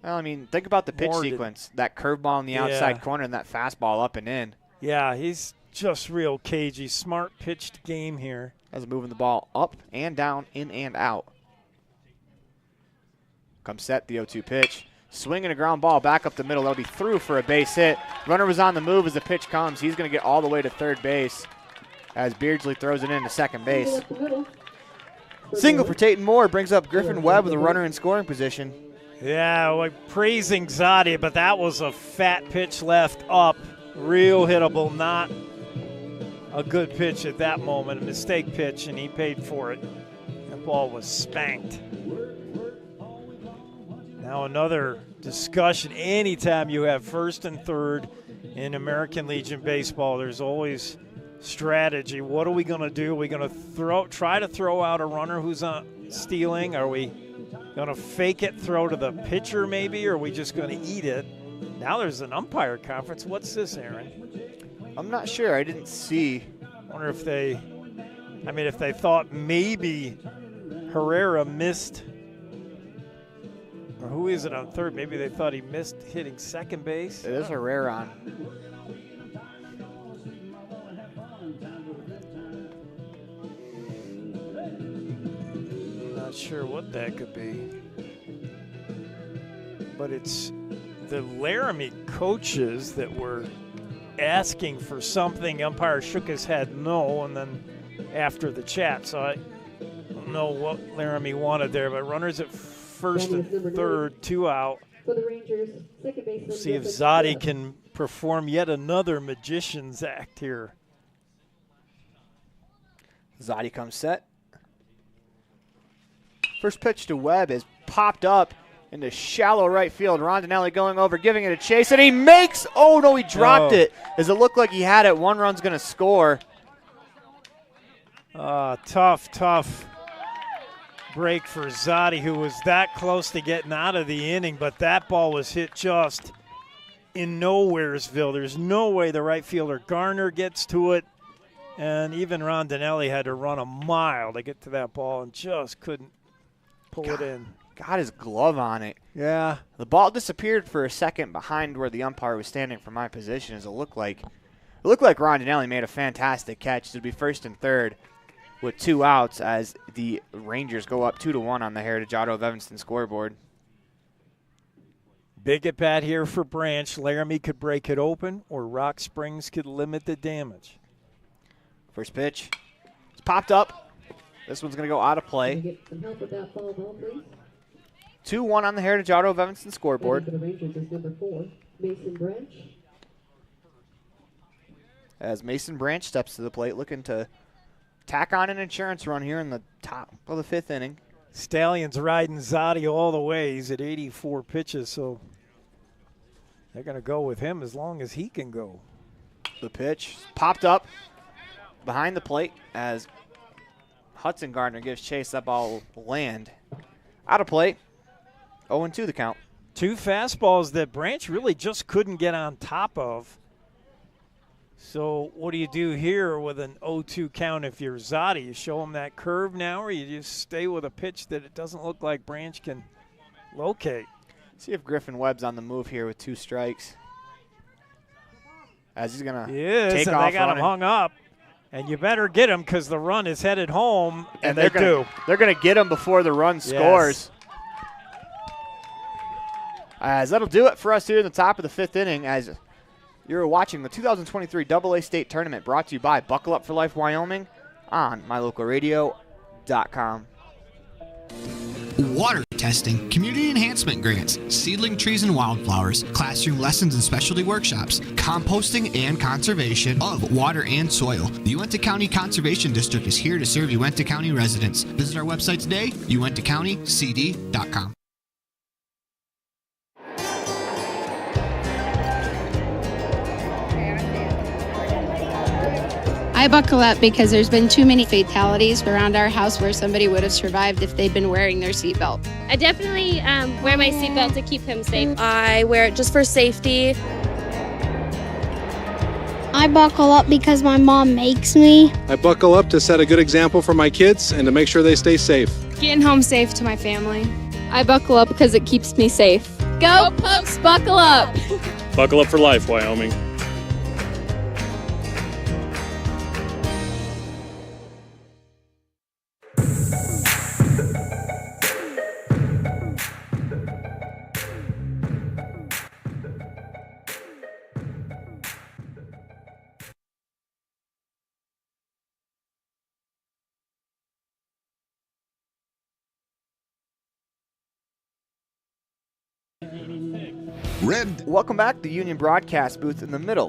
Well, I mean, think about the pitch sequence. That curveball in the outside corner and that fastball up and in. Yeah, he's just real cagey. Smart pitched game here. As moving the ball up and down, in and out. Comes set, the 0-2 pitch. Swinging a ground ball back up the middle. That'll be through for a base hit. Runner was on the move as the pitch comes. He's going to get all the way to third base as Beardsley throws it into second base. Single for Tate Moore brings up Griffin Webb with a runner in scoring position. Yeah, we're praising Zotti, but that was a fat pitch left up. Real hittable, not a good pitch at that moment. A mistake pitch, and he paid for it. That ball was spanked. Now another discussion. Anytime you have first and third in American Legion baseball, there's always strategy. What are we going to do? Are we going to try to throw out a runner who's stealing? Are we going to fake it, throw to the pitcher maybe, or are we just going to eat it? Now there's an umpire conference. What's this, Aaron? I'm not sure. I didn't see. I wonder if they I mean, if they thought maybe Herrera missed, or who is it on third? Maybe they thought he missed hitting second base. It is Herrera on. Not sure what that could be. But it's the Laramie coaches that were asking for something. Umpire shook his head no, and then after the chat. So I don't know what Laramie wanted there, but runners at first and third, 2 out. For the Rangers, second baseman. See if Zadi can perform yet another magician's act here. Zadi comes set. First pitch to Webb is popped up into shallow right field. Rondinelli going over, giving it a chase, and he makes, oh no, he dropped it. Does it look like he had it? One run's going to score. Tough break for Zadi, who was that close to getting out of the inning, but that ball was hit just in Nowheresville. There's no way the right fielder Garner gets to it, and even Rondinelli had to run a mile to get to that ball and just couldn't pull it in. Got his glove on it. Yeah. The ball disappeared for a second behind where the umpire was standing from my position, as it looked like Rondinelli made a fantastic catch. It'll be first and third with 2 outs as the Rangers go up 2-1 on the Heritage Auto of Evanston scoreboard. Big at bat here for Branch. Laramie could break it open, or Rock Springs could limit the damage. First pitch. It's popped up. This one's going to go out of play. Get some help with that ball, please. 2-1 on the Heritage Auto of Evanston scoreboard. For the Rangers is number 4, Mason Branch. As Mason Branch steps to the plate, looking to tack on an insurance run here in the top of the 5th inning. Stallions riding Zadi all the way. He's at 84 pitches, so they're going to go with him as long as he can go. The pitch popped up behind the plate as Hudson Gardner gives chase. That ball will land out of play. 0-2 the count. 2 fastballs that Branch really just couldn't get on top of. So what do you do here with an 0-2 count if you're Zadi? You show him that curve now, or you just stay with a pitch that it doesn't look like Branch can locate? See if Griffin Webb's on the move here with 2 strikes. As he's going to take off. They got him hung up. And you better get him because the run is headed home, and they do. They're going to get him before the run scores. As that'll do it for us here in the top of the 5th inning, as you're watching the 2023 AA State Tournament, brought to you by Buckle Up for Life Wyoming on mylocalradio.com. Water testing, community enhancement grants, seedling trees and wildflowers, classroom lessons and specialty workshops, composting and conservation of water and soil. The Uintah County Conservation District is here to serve Uintah County residents. Visit our website today, uintahcountycd.com. I buckle up because there's been too many fatalities around our house where somebody would have survived if they'd been wearing their seatbelt. I definitely wear my seatbelt to keep him safe. I wear it just for safety. I buckle up because my mom makes me. I buckle up to set a good example for my kids and to make sure they stay safe. Getting home safe to my family. I buckle up because it keeps me safe. Go Pokes, buckle up! Buckle up for life, Wyoming. Welcome back to the Union Broadcast booth in the middle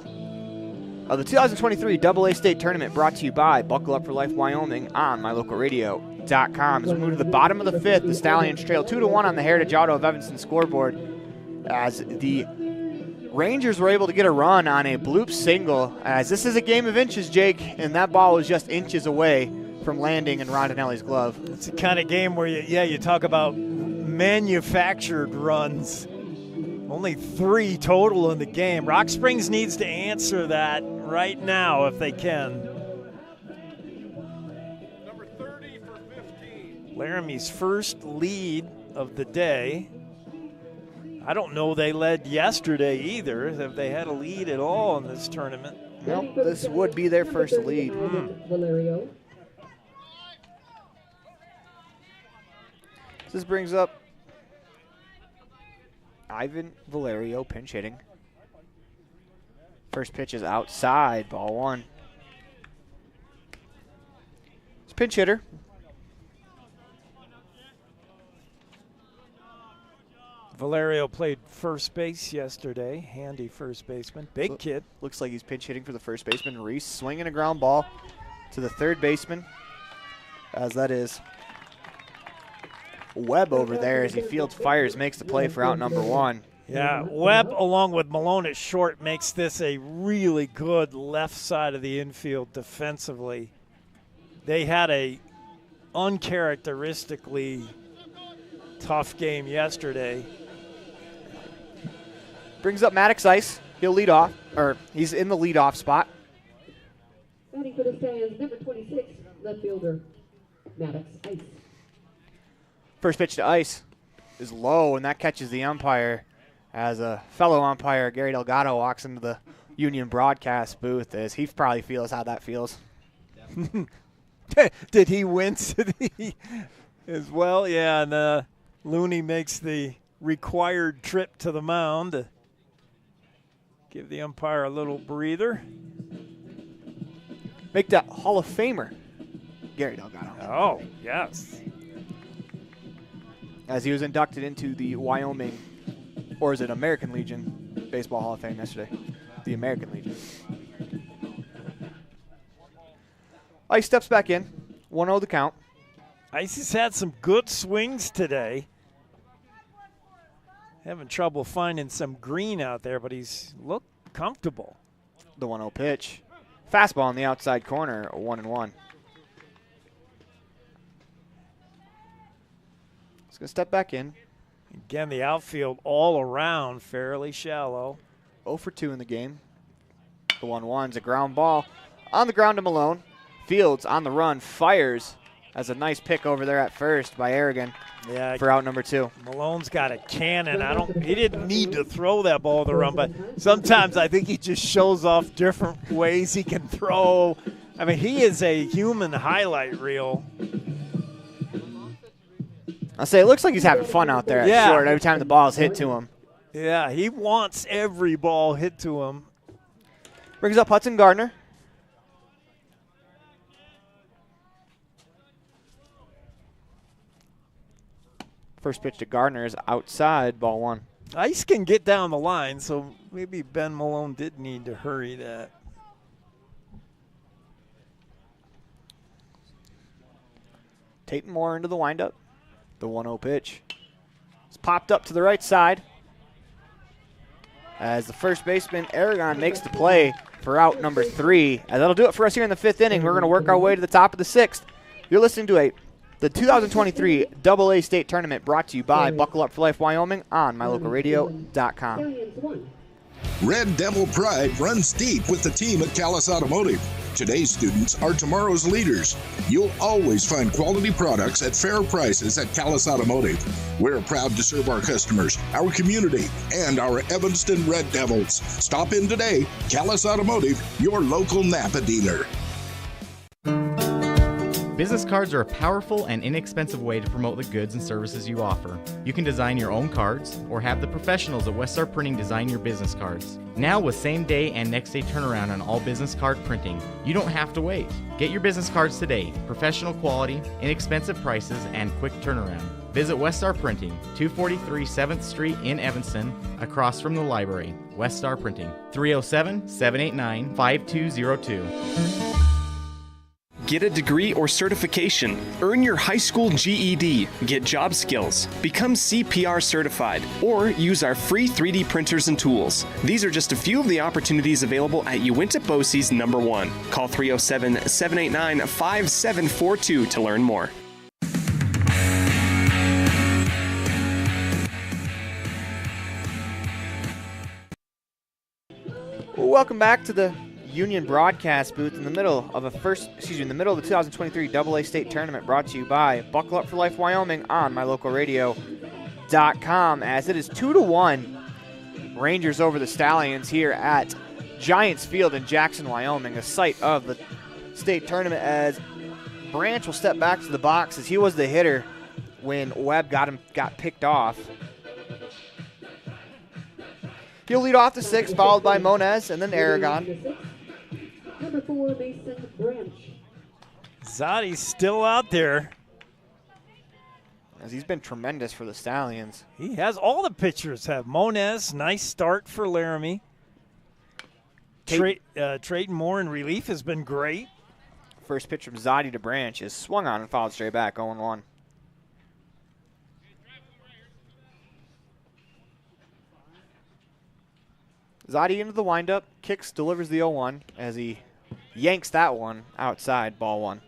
of the 2023 AA State Tournament, brought to you by Buckle Up for Life Wyoming on mylocalradio.com. As we move to the bottom of the 5th, the Stallions trail 2-1 on the Heritage Auto of Evanston scoreboard as the Rangers were able to get a run on a bloop single, as this is a game of inches, Jake, and that ball was just inches away from landing in Rondinelli's glove. It's the kind of game where, you talk about manufactured runs. Only 3 total in the game. Rock Springs needs to answer that right now if they can. Laramie's first lead of the day. I don't know they led yesterday either. Have they had a lead at all in this tournament? Nope, this would be their first lead. Valerio. This brings up Ivan Valerio pinch hitting. First pitch is outside, ball one. It's pinch hitter. Valerio played first base yesterday. Handy first baseman. Big kid. Looks like he's pinch hitting for the first baseman. Reese swinging a ground ball to the third baseman. As that is Webb over there as he fields fires, makes the play for out number one. Yeah, Webb along with Malone at short makes this a really good left side of the infield defensively. They had a uncharacteristically tough game yesterday. Brings up Maddox Ice. He'll lead off, or he's in the leadoff spot. Batting for the Stallions, number 26, left fielder, Maddox Ice. First pitch to Ice is low, and that catches the umpire as a fellow umpire, Gary Delgado, walks into the Union broadcast booth as he probably feels how that feels. Did he wince as well? Yeah, and Looney makes the required trip to the mound to give the umpire a little breather. Make that Hall of Famer, Gary Delgado. Oh, yes. As he was inducted into the Wyoming, or is it American Legion Baseball Hall of Fame yesterday? The American Legion. Ice steps back in, 1-0 the count. Ice has had some good swings today. Having trouble finding some green out there, but he's looked comfortable. The 1-0 pitch. Fastball in the outside corner, 1-1. He's going to step back in. Again, the outfield all around fairly shallow. 0 for 2 in the game. The 1-1's a ground ball on the ground to Malone. Fields on the run, fires as a nice pick over there at first by Aragon for out number 2. Malone's got a cannon. He didn't need to throw that ball to the run, but sometimes I think he just shows off different ways he can throw. I mean, he is a human highlight reel. I'll say it looks like he's having fun out there at short every time the ball is hit to him. Yeah, he wants every ball hit to him. Brings up Hudson Gardner. First pitch to Gardner is outside, ball 1. Ice can get down the line, so maybe Ben Malone did need to hurry that. Tate Moore into the windup. The 1-0 pitch. It's popped up to the right side as the first baseman, Aragon, makes the play for out number 3. And that'll do it for us here in the 5th inning. We're going to work our way to the top of the 6th. You're listening to the 2023 AA State Tournament brought to you by Buckle Up for Life Wyoming on mylocalradio.com. Red Devil pride runs deep with the team at Callis Automotive. Today's students are tomorrow's leaders. You'll always find quality products at fair prices at Callis Automotive. We're proud to serve our customers, our community, and our Evanston Red Devils. Stop in today. Callis Automotive, your local Napa dealer. Business cards are a powerful and inexpensive way to promote the goods and services you offer. You can design your own cards or have the professionals at Westar Printing design your business cards. Now with same day and next day turnaround on all business card printing, you don't have to wait. Get your business cards today. Professional quality, inexpensive prices, and quick turnaround. Visit Westar Printing, 243 7th Street in Evanston, across from the library. Westar Printing, 307-789-5202. Get a degree or certification. Earn your high school GED. Get job skills. Become CPR certified. Or use our free 3D printers and tools. These are just a few of the opportunities available at Uinta Bosie's number 1. Call 307-789-5742 to learn more. Welcome back to the Union broadcast booth in the middle of the 2023 AA State Tournament, brought to you by Buckle Up for Life Wyoming on mylocalradio.com, as it is 2-1 Rangers over the Stallions here at Giants Field in Jackson, Wyoming, the site of the state tournament, as Branch will step back to the box as he was the hitter when Webb got picked off. He'll lead off the sixth, followed by Moniz and then Aragon. Number 4, Mason Branch. Zotti's still out there. As he's been tremendous for the Stallions. He has. All the pitchers have. Moniz, nice start for Laramie. Trayton Moore in relief has been great. First pitch from Zotti to Branch is swung on and fouled straight back, 0-1. Zotti into the windup, kicks, delivers the 0-1 as he yanks that one outside, ball one.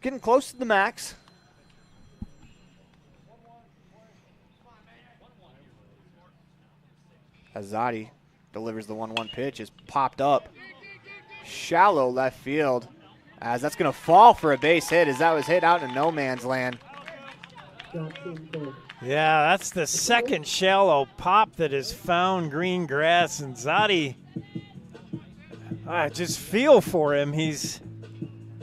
Getting close to the max. As Zotti delivers the 1-1 pitch, is popped up. Shallow left field, as that's going to fall for a base hit, as that was hit out in no man's land. Yeah, that's the second shallow pop that has found green grass, and Zotti, I just feel for him.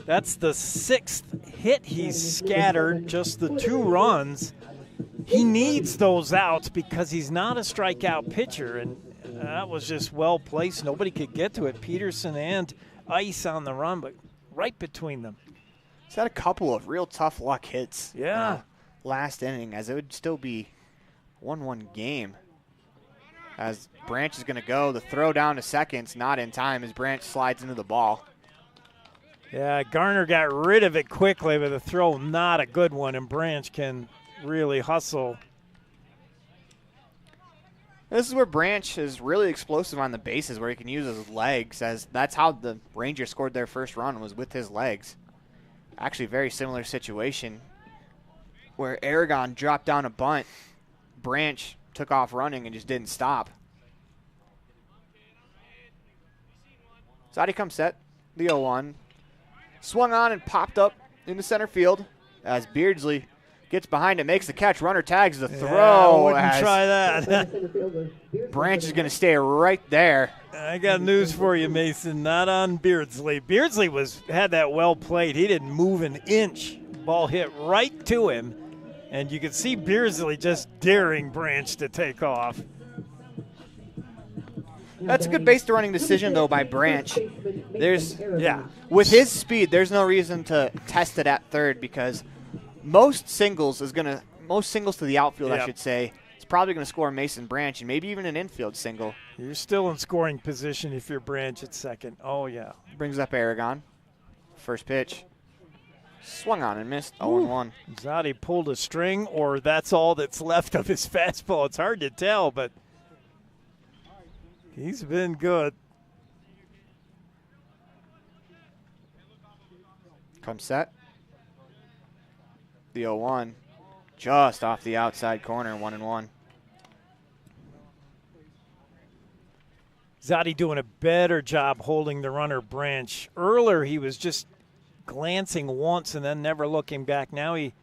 That's the sixth hit he's scattered, just the 2 runs. He needs those outs because he's not a strikeout pitcher, and that was just well placed. Nobody could get to it. Peterson and Ice on the run, but right between them. He's had a couple of real tough luck hits. Yeah. Last inning, as it would still be 1-1 game. As Branch is going to go, the throw down to second's not in time as Branch slides into the ball. Yeah, Garner got rid of it quickly, but the throw not a good one, and Branch can really hustle. This is where Branch is really explosive on the bases, where he can use his legs, as that's how the Rangers scored their first run, was with his legs. Actually, very similar situation where Aragon dropped down a bunt. Branch took off running and just didn't stop. Zotti comes set, the 0-1. Swung on and popped up into center field as Beardsley gets behind it, makes the catch, runner tags the throw. Wouldn't try that. Branch is going to stay right there. I got news for you, Mason. Not on Beardsley. Beardsley had that well played. He didn't move an inch. Ball hit right to him, and you could see Beardsley just daring Branch to take off. That's a good base to running decision, though, by Branch. With his speed, there's no reason to test it at third, because most singles to the outfield, I should say, is probably going to score Mason Branch, and maybe even an infield single. You're still in scoring position if you're Branch at second. Oh, yeah. Brings up Aragon. First pitch. Swung on and missed, 0-1. Zotti pulled a string, or that's all that's left of his fastball. It's hard to tell, but he's been good. Come set. The 0-1, just off the outside corner, 1-1. Zotti doing a better job holding the runner, Branch. Earlier, he was just glancing once and then never looking back. Now he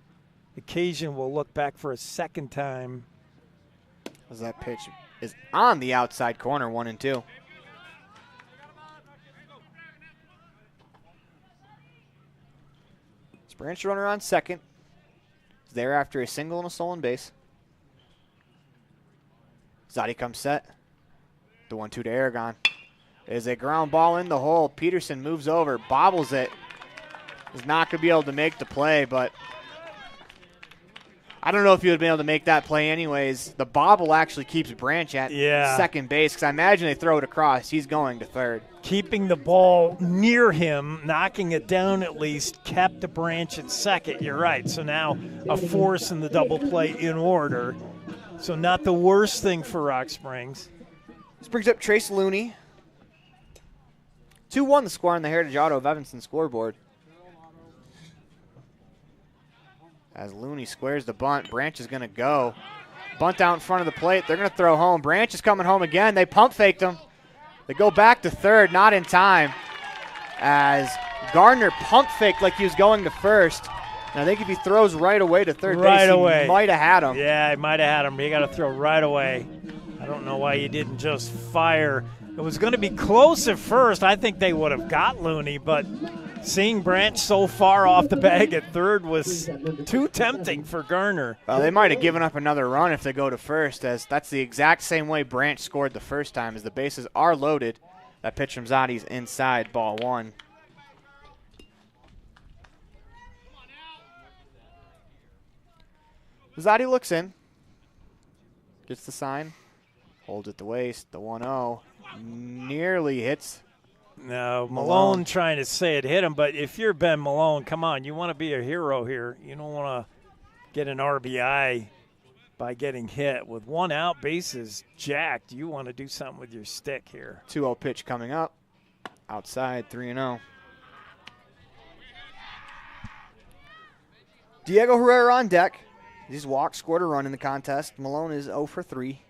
occasion will look back for a second time. As that pitch is on the outside corner, 1-2. Branch runner on second. He's there after a single and a stolen base. Zotti comes set. The 1-2 to Aragon. Is a ground ball in the hole. Peterson moves over, bobbles it. Is not going to be able to make the play, but I don't know if he would have been able to make that play anyways. The bobble actually keeps Branch at second base, because I imagine they throw it across. He's going to third. Keeping the ball near him, knocking it down at least, kept the Branch at second. You're right. So now a force in the double play in order. So not the worst thing for Rock Springs. This brings up Trace Looney. 2-1 the score on the Heritage Auto of Evanston scoreboard. As Looney squares the bunt, Branch is going to go. Bunt out in front of the plate. They're going to throw home. Branch is coming home again. They pump faked him. They go back to third, not in time, as Gardner pump faked like he was going to first. And I think if he throws right away to third base, he might have had him. Yeah, he might have had him. You got to throw right away. I don't know why you didn't just fire. It was going to be close at first. I think they would have got Looney, but seeing Branch so far off the bag at third was too tempting for Garner. Well, they might have given up another run if they go to first, as that's the exact same way Branch scored the first time, as the bases are loaded. That pitch from Zotti's inside, ball one. Zotti looks in, gets the sign, holds at the waist, the 1-0, nearly hits. No, Malone trying to say it hit him, but if you're Ben Malone, come on, you want to be a hero here. You don't want to get an RBI by getting hit. With one out, bases jacked, you want to do something with your stick here. 2-0 pitch coming up, outside, 3-0. Diego Herrera on deck. He's walked, scored a run in the contest. Malone is 0 for 3.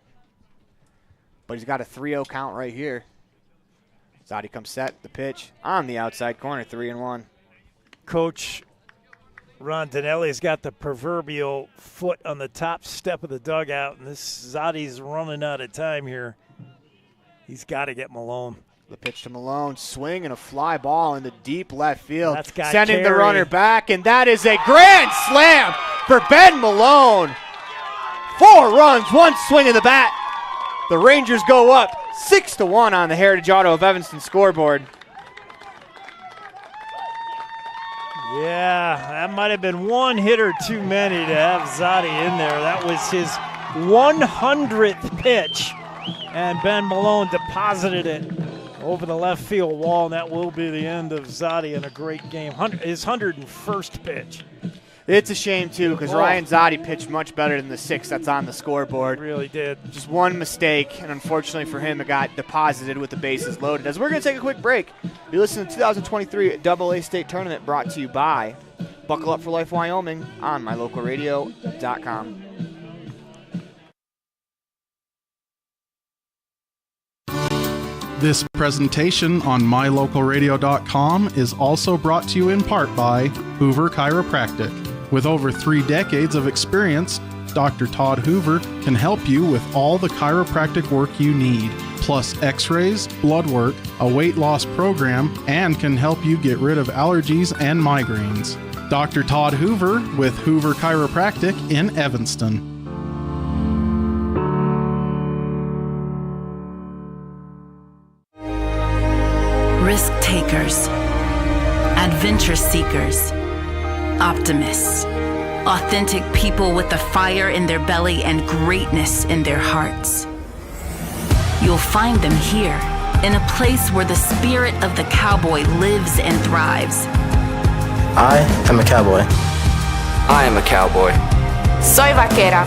But he's got a 3-0 count right here. Zotti comes set, the pitch on the outside corner, 3-1. Coach Ron Dinelli's got the proverbial foot on the top step of the dugout, and this Zotti's running out of time here. He's got to get Malone. The pitch to Malone, swing and a fly ball into deep left field. That's got sending carry. the runner back, and that is a grand slam for Ben Malone. 4 runs, 1 swing of the bat. The Rangers go up 6-1 on the Heritage Auto of Evanston scoreboard. Yeah, that might have been one hitter too many to have Zotti in there. That was his 100th pitch, and Ben Malone deposited it over the left field wall, and that will be the end of Zotti in a great game. His 101st pitch. It's a shame, too, because Ryan Zotti pitched much better than the 6 that's on the scoreboard. Really did. Just one mistake, and unfortunately for him, it got deposited with the bases loaded. As we're going to take a quick break, you listen to the 2023 AA State Tournament brought to you by Buckle Up for Life Wyoming on mylocalradio.com. This presentation on mylocalradio.com is also brought to you in part by Hoover Chiropractic. With over 3 decades of experience, Dr. Todd Hoover can help you with all the chiropractic work you need, plus x-rays, blood work, a weight loss program, and can help you get rid of allergies and migraines. Dr. Todd Hoover with Hoover Chiropractic in Evanston. Risk takers, adventure seekers, optimists, authentic people with the fire in their belly and greatness in their hearts. You'll find them here, in a place where the spirit of the cowboy lives and thrives. I am a cowboy. I am a cowboy. Soy vaquera.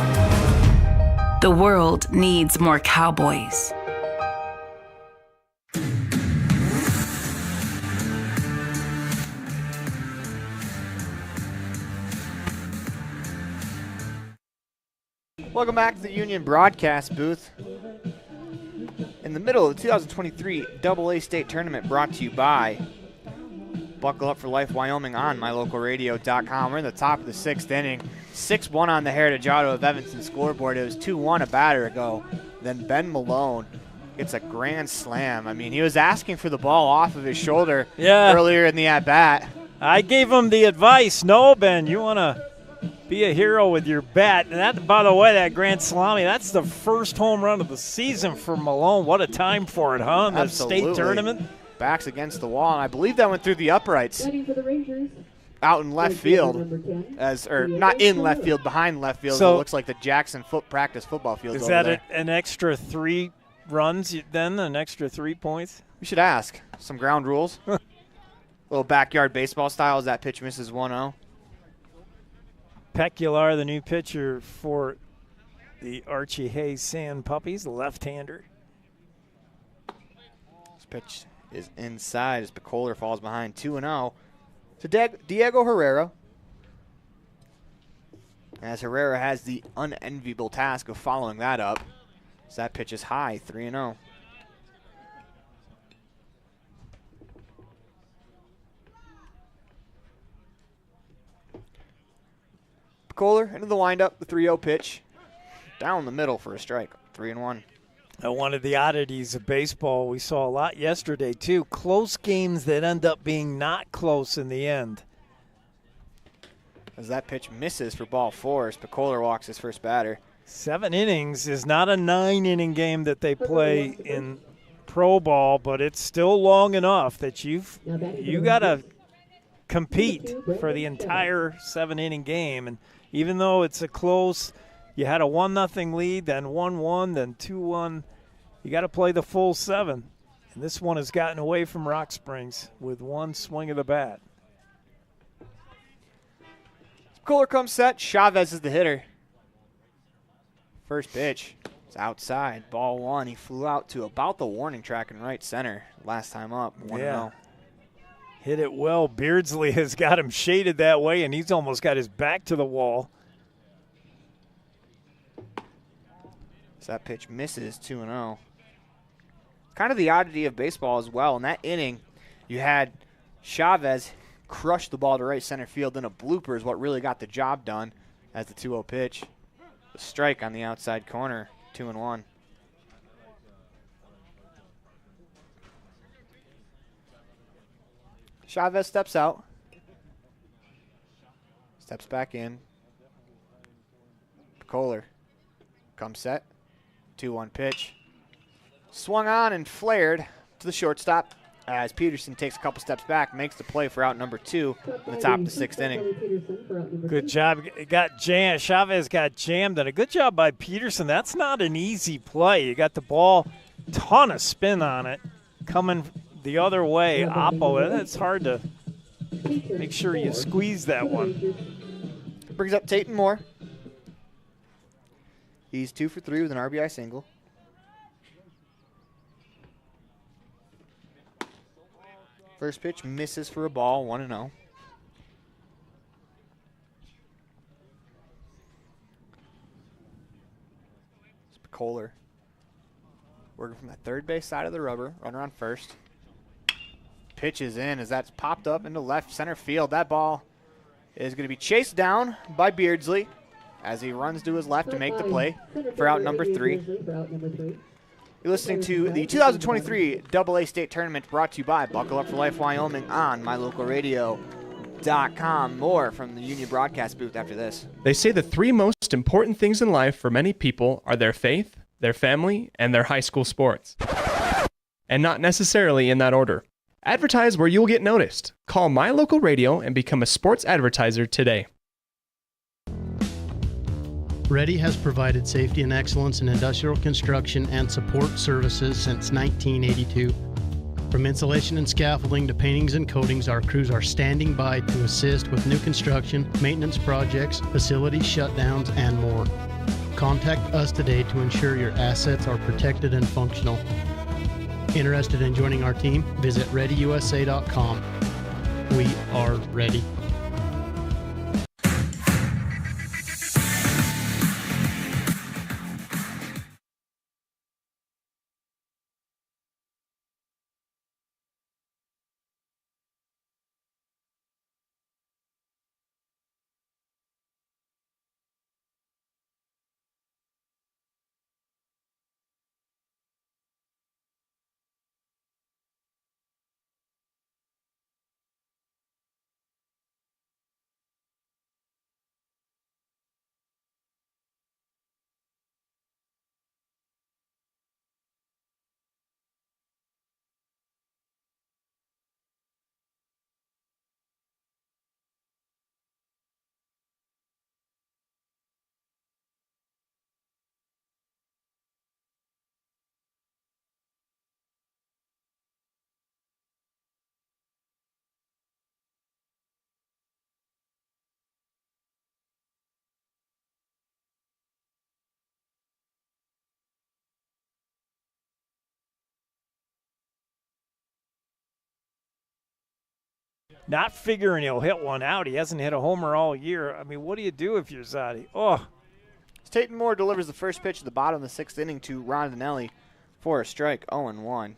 The world needs more cowboys. Welcome back to the Union Broadcast Booth. In the middle of the 2023 AA State Tournament brought to you by Buckle Up for Life Wyoming on mylocalradio.com. We're in the top of the 6th inning. 6-1 on the Heritage Auto of Evanston scoreboard. It was 2-1 a batter ago. Then Ben Malone gets a grand slam. I mean, he was asking for the ball off of his shoulder earlier in the at-bat. I gave him the advice. No, Ben, you want to be a hero with your bat. And that, by the way, that grand salami, that's the first home run of the season for Malone. What a time for it, huh? In the state tournament. Backs against the wall, and I believe that went through the uprights. Ready for the Rangers. Out in left field, not in left field, behind left field. So it looks like the Jackson practice football field. Is that an extra 3 runs then? An extra 3 points? We should ask. Some ground rules. Little backyard baseball style as that pitch misses 1-0. Pecular, the new pitcher for the Archie Hayes Sand Puppies, the left-hander. This pitch is inside as Pecoler falls behind 2-0 to Diego Herrera. as Herrera has the unenviable task of following that up. So that pitch is high, 3-0. Kohler into the windup, the 3-0 pitch. Down the middle for a strike, 3-1. One of the oddities of baseball we saw a lot yesterday, too. Close games that end up being not close in the end. As that pitch misses for ball 4 as Kohler walks his first batter. 7 innings is not a 9-inning game that they play in pro ball, but it's still long enough that you got to compete for the entire 7-inning game. And even though it's a close, you had a 1-0 lead, then 1-1, then 2-1. You got to play the full 7. And this one has gotten away from Rock Springs with one swing of the bat. Kohler comes set. Chavez is the hitter. First pitch. It's outside. Ball 1. He flew out to about the warning track in right center last time up. 1-0. Hit it well. Beardsley has got him shaded that way, and he's almost got his back to the wall. So that pitch misses, 2-0. Kind of the oddity of baseball as well. In that inning, you had Chavez crush the ball to right center field. Then a blooper is what really got the job done as the 2-0 pitch. The strike on the outside corner, 2-1. Chavez steps out. Steps back in. Kohler comes set. 2-1 pitch. Swung on and flared to the shortstop as Peterson takes a couple steps back, makes the play for out number 2 in the top of the 6th inning. Good job. Chavez got jammed, and a good job by Peterson. That's not an easy play. You got the ball, ton of spin on it, coming the other way, oppo. It's hard to make sure you squeeze that one. Brings up Tate Moore. He's 2 for 3 with an RBI single. First pitch misses for a ball, 1-0. Kohler working from that third base side of the rubber. Runner on first. Pitch is in as that's popped up into left center field. That ball is going to be chased down by Beardsley as he runs to his left to make the play for out number 3. You're listening to the 2023 AA State Tournament brought to you by Buckle Up for Life Wyoming on mylocalradio.com. More from the Union Broadcast booth after this. They say the 3 most important things in life for many people are their faith, their family, and their high school sports. And not necessarily in that order. Advertise where you'll get noticed. Call My Local Radio and become a sports advertiser today. Ready has provided safety and excellence in industrial construction and support services since 1982. From insulation and scaffolding to paintings and coatings, our crews are standing by to assist with new construction, maintenance projects, facility shutdowns, and more. Contact us today to ensure your assets are protected and functional. Interested in joining our team? Visit ReadyUSA.com. We are ready. not figuring he'll hit one out. He hasn't hit a homer all year. I mean, what do you do if you're Zadi? Oh. Tatum Moore delivers the first pitch at the bottom of the sixth inning to Rondinelli for a strike, 0-1.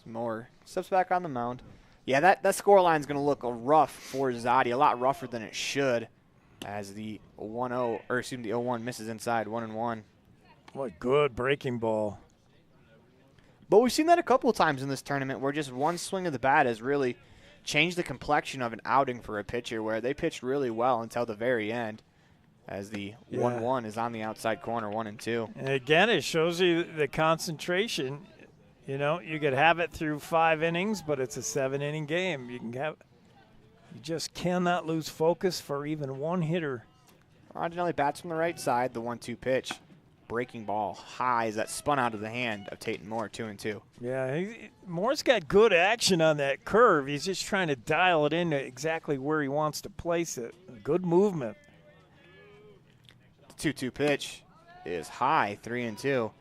Moore steps back on the mound. Yeah, that score line is going to look rough for Zadi, a lot rougher than it should, as the 0-1 misses inside, 1-1. What good breaking ball. But we've seen that a couple of times in this tournament where just one swing of the bat has really changed the complexion of an outing for a pitcher, where they pitched really well until the very end, as the 1-1 is on the outside corner, 1-2. And again, it shows you the concentration. You know, you could have it through 5 innings, but it's a 7-inning game. You just cannot lose focus for even one hitter. Rondinelli bats from the right side, the 1-2 pitch. Breaking ball high as that spun out of the hand of Tatum Moore, 2-2. Yeah, Moore's got good action on that curve. He's just trying to dial it into exactly where he wants to place it. Good movement. The 2-2 pitch is high, 3-2.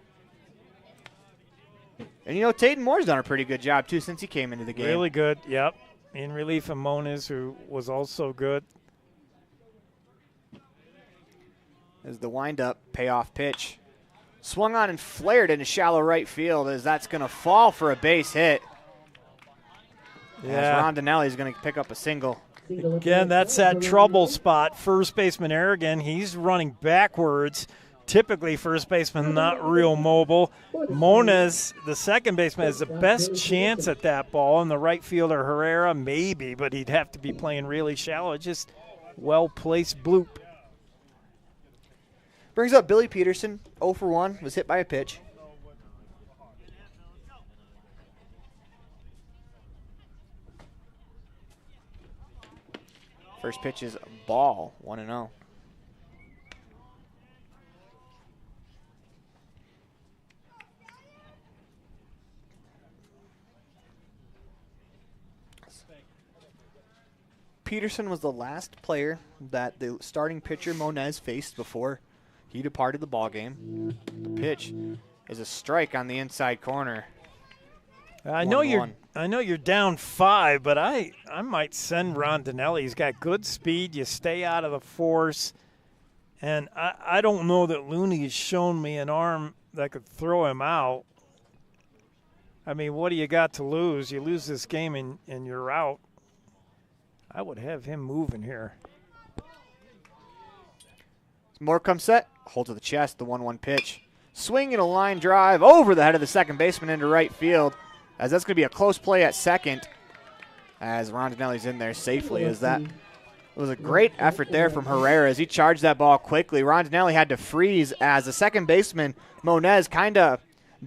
And, you know, Tatum Moore's done a pretty good job, too, since he came into the game. Really good, yep. In relief of Moniz, who was also good. As the windup payoff pitch swung on and flared into shallow right field, as that's going to fall for a base hit. Yeah. As Rondinelli is going to pick up a single. Again, that's that trouble spot. First baseman Aragon, he's running backwards. Typically, first baseman not real mobile. Moniz, the second baseman, has the best chance at that ball, and the right fielder Herrera maybe, but he'd have to be playing really shallow. Just well-placed bloop. Brings up Billy Peterson, 0 for 1, was hit by a pitch. First pitch is ball, 1-0. Peterson was the last player that the starting pitcher Moniz faced before he departed the ballgame. The pitch is a strike on the inside corner. I know you're down 5, but I might send Rondinelli. He's got good speed. You stay out of the force. And I don't know that Looney has shown me an arm that could throw him out. I mean, what do you got to lose? You lose this game and you're out. I would have him moving here. Moore comes set, hold to the chest, the 1-1 pitch. Swing and a line drive over the head of the second baseman into right field, as that's going to be a close play at second, as Rondinelli's in there safely. As that was a great effort there from Herrera as he charged that ball quickly. Rondinelli had to freeze as the second baseman, Moniz, kind of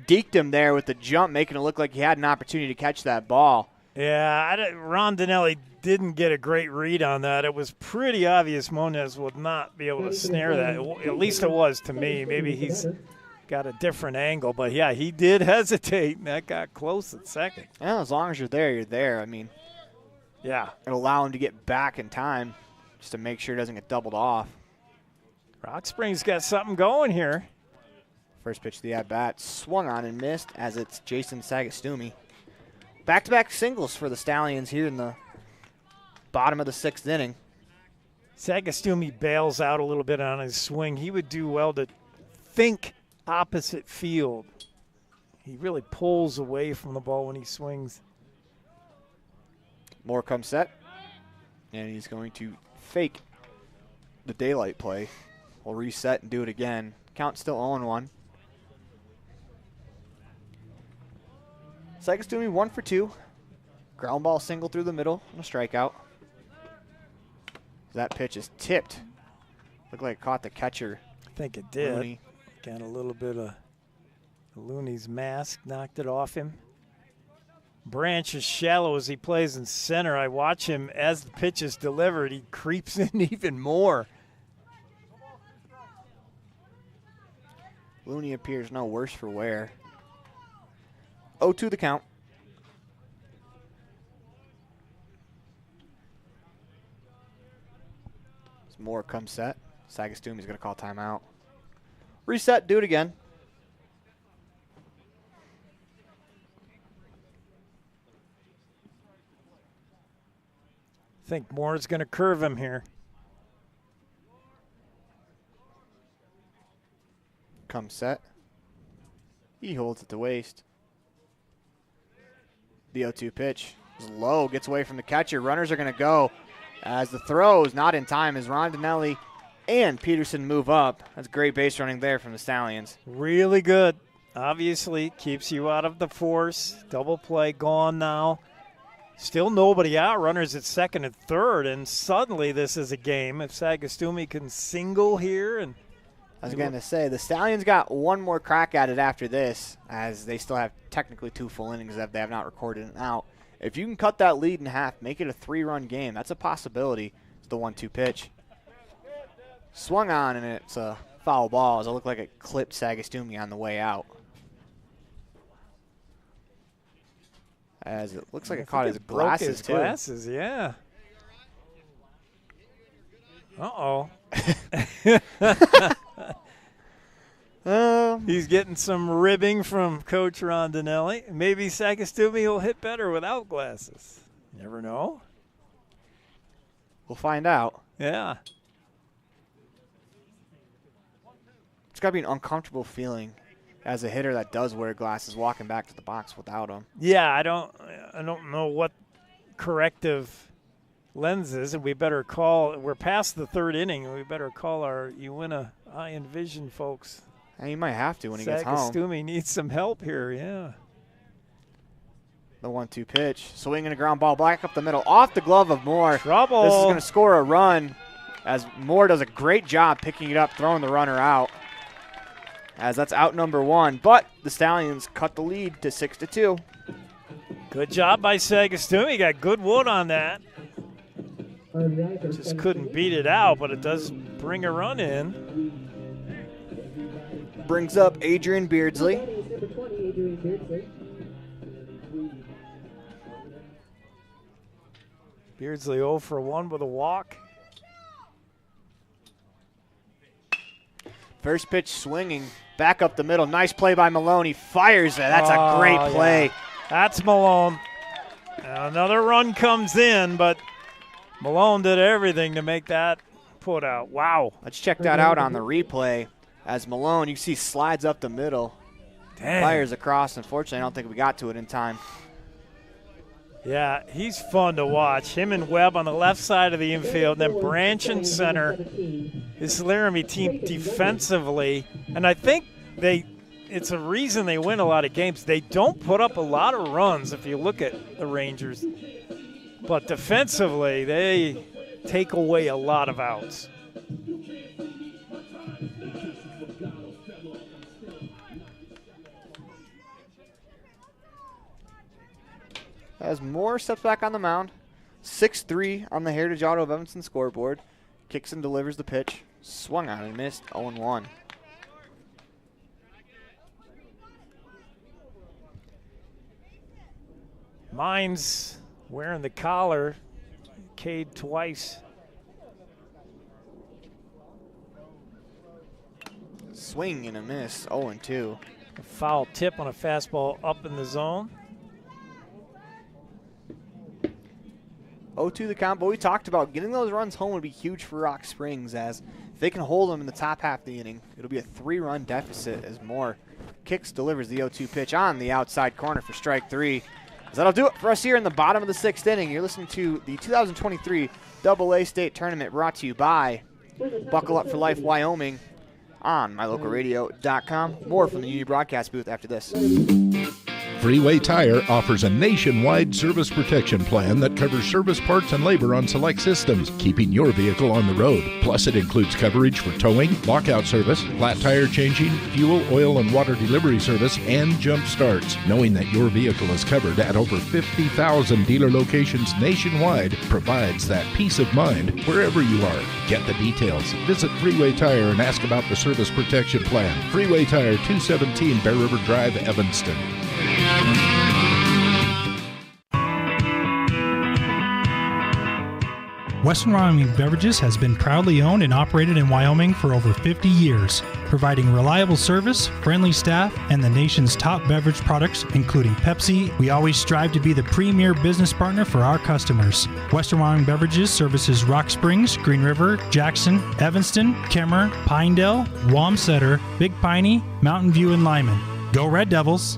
deked him there with the jump, making it look like he had an opportunity to catch that ball. Yeah, Rondinelli didn't get a great read on that. It was pretty obvious Moniz would not be able to snare that. At least it was to me. Maybe he's got a different angle. But, yeah, he did hesitate, and that got close at second. Well, as long as you're there, you're there. I mean, yeah, it'll allow him to get back in time just to make sure he doesn't get doubled off. Rock Springs got something going here. First pitch of the at-bat swung on and missed as it's Jason Sagastumi. Back-to-back singles for the Stallions here in the bottom of the 6th inning. Sagastumi bails out a little bit on his swing. He would do well to think opposite field. He really pulls away from the ball when he swings. Moore comes set, and he's going to fake the daylight play. We'll reset and do it again. Count still 0-1. Sagastumi 1 for 2. Ground ball single through the middle and a strikeout. That pitch is tipped. Looked like it caught the catcher. I think it did. Looney. Got a little bit of Looney's mask, knocked it off him. Branch is shallow as he plays in center. I watch him as the pitch is delivered. He creeps in even more. Looney appears no worse for wear. 0-2 the count. As Moore comes set. Sagastumi's going to call timeout. Reset, do it again. think Moore's going to curve him here. Comes set. He holds at the waist. The 0-2 pitch is low, gets away from the catcher. Runners are going to go as the throw is not in time as Rondinelli and Peterson move up. That's great base running there from the Stallions. Really good. Obviously, keeps you out of the force. Double play gone now. Still nobody out. Runners at second and third, and suddenly this is a game. If Sagastumi can single here. And I was going to say, the Stallions got one more crack at it after this, as they still have technically 2 full innings that they have not recorded an out. If you can cut that lead in half, make it a 3-run game, that's a possibility. It's the 1-2 pitch. Swung on, and it's a foul ball, as it looked like it clipped Sagastumi on the way out. As it looks like it caught his glasses, too. Glasses, yeah. Uh-oh. He's getting some ribbing from Coach Rondinelli. Maybe Sagastumi will hit better without glasses. You never know. We'll find out. Yeah. It's got to be an uncomfortable feeling as a hitter that does wear glasses walking back to the box without them. Yeah, I don't know what corrective lenses, and we better call. We're past the 3rd inning. We better call our Uinta Eye and Vision folks. And you might have to when he gets home. Sagastumi needs some help here, yeah. The 1-2 pitch. Swinging a ground ball back up the middle. Off the glove of Moore. Trouble. This is going to score a run as Moore does a great job picking it up, throwing the runner out. As that's out number 1. But the Stallions cut the lead to 6-2. Good job by Sagastumi. Got good wood on that. Just couldn't beat it out, but it does bring a run in. Brings up Adrian Beardsley. Beardsley 0 for 1 with a walk. First pitch swinging back up the middle. Nice play by Malone. He fires it. That's a great play. Yeah. That's Malone. Another run comes in, but Malone did everything to make that put out. Wow. Let's check that out on the replay. As Malone, you see, slides up the middle. Dang. Fires across. Unfortunately, I don't think we got to it in time. Yeah, he's fun to watch. Him and Webb on the left side of the infield, then Branch in center. This Laramie team defensively, and I think it's a reason they win a lot of games. They don't put up a lot of runs if you look at the Rangers. But defensively, they take away a lot of outs. As Moore steps back on the mound, 6-3 on the Heritage Auto of Evanston scoreboard. Kicks and delivers the pitch. Swung on and missed, 0-1. Mines wearing the collar, Cade twice. Swing and a miss, 0-2. A foul tip on a fastball up in the zone. 0-2 the count, but we talked about getting those runs home would be huge for Rock Springs, as if they can hold them in the top half of the inning, it'll be a 3-run deficit as Moore kicks, delivers the 0-2 pitch on the outside corner for strike 3. So that'll do it for us here in the bottom of the 6th inning. You're listening to the 2023 AA State Tournament, brought to you by Buckle Up for Life Wyoming on mylocalradio.com. More from the Union Broadcast booth after this. Freeway Tire offers a nationwide service protection plan that covers service parts and labor on select systems, keeping your vehicle on the road. Plus, it includes coverage for towing, lockout service, flat tire changing, fuel, oil, and water delivery service, and jump starts. Knowing that your vehicle is covered at over 50,000 dealer locations nationwide provides that peace of mind wherever you are. Get the details. Visit Freeway Tire and ask about the service protection plan. Freeway Tire, 217 Bear River Drive, Evanston. Western Wyoming Beverages has been proudly owned and operated in Wyoming for over 50 years. providing reliable service, friendly staff, and the nation's top beverage products, including Pepsi. We always strive to be the premier business partner for our customers. Western Wyoming Beverages services Rock Springs, Green River, Jackson, Evanston, Kemmer, Pinedale, Wamsutter, Big Piney, Mountain View, and Lyman. Go Red Devils!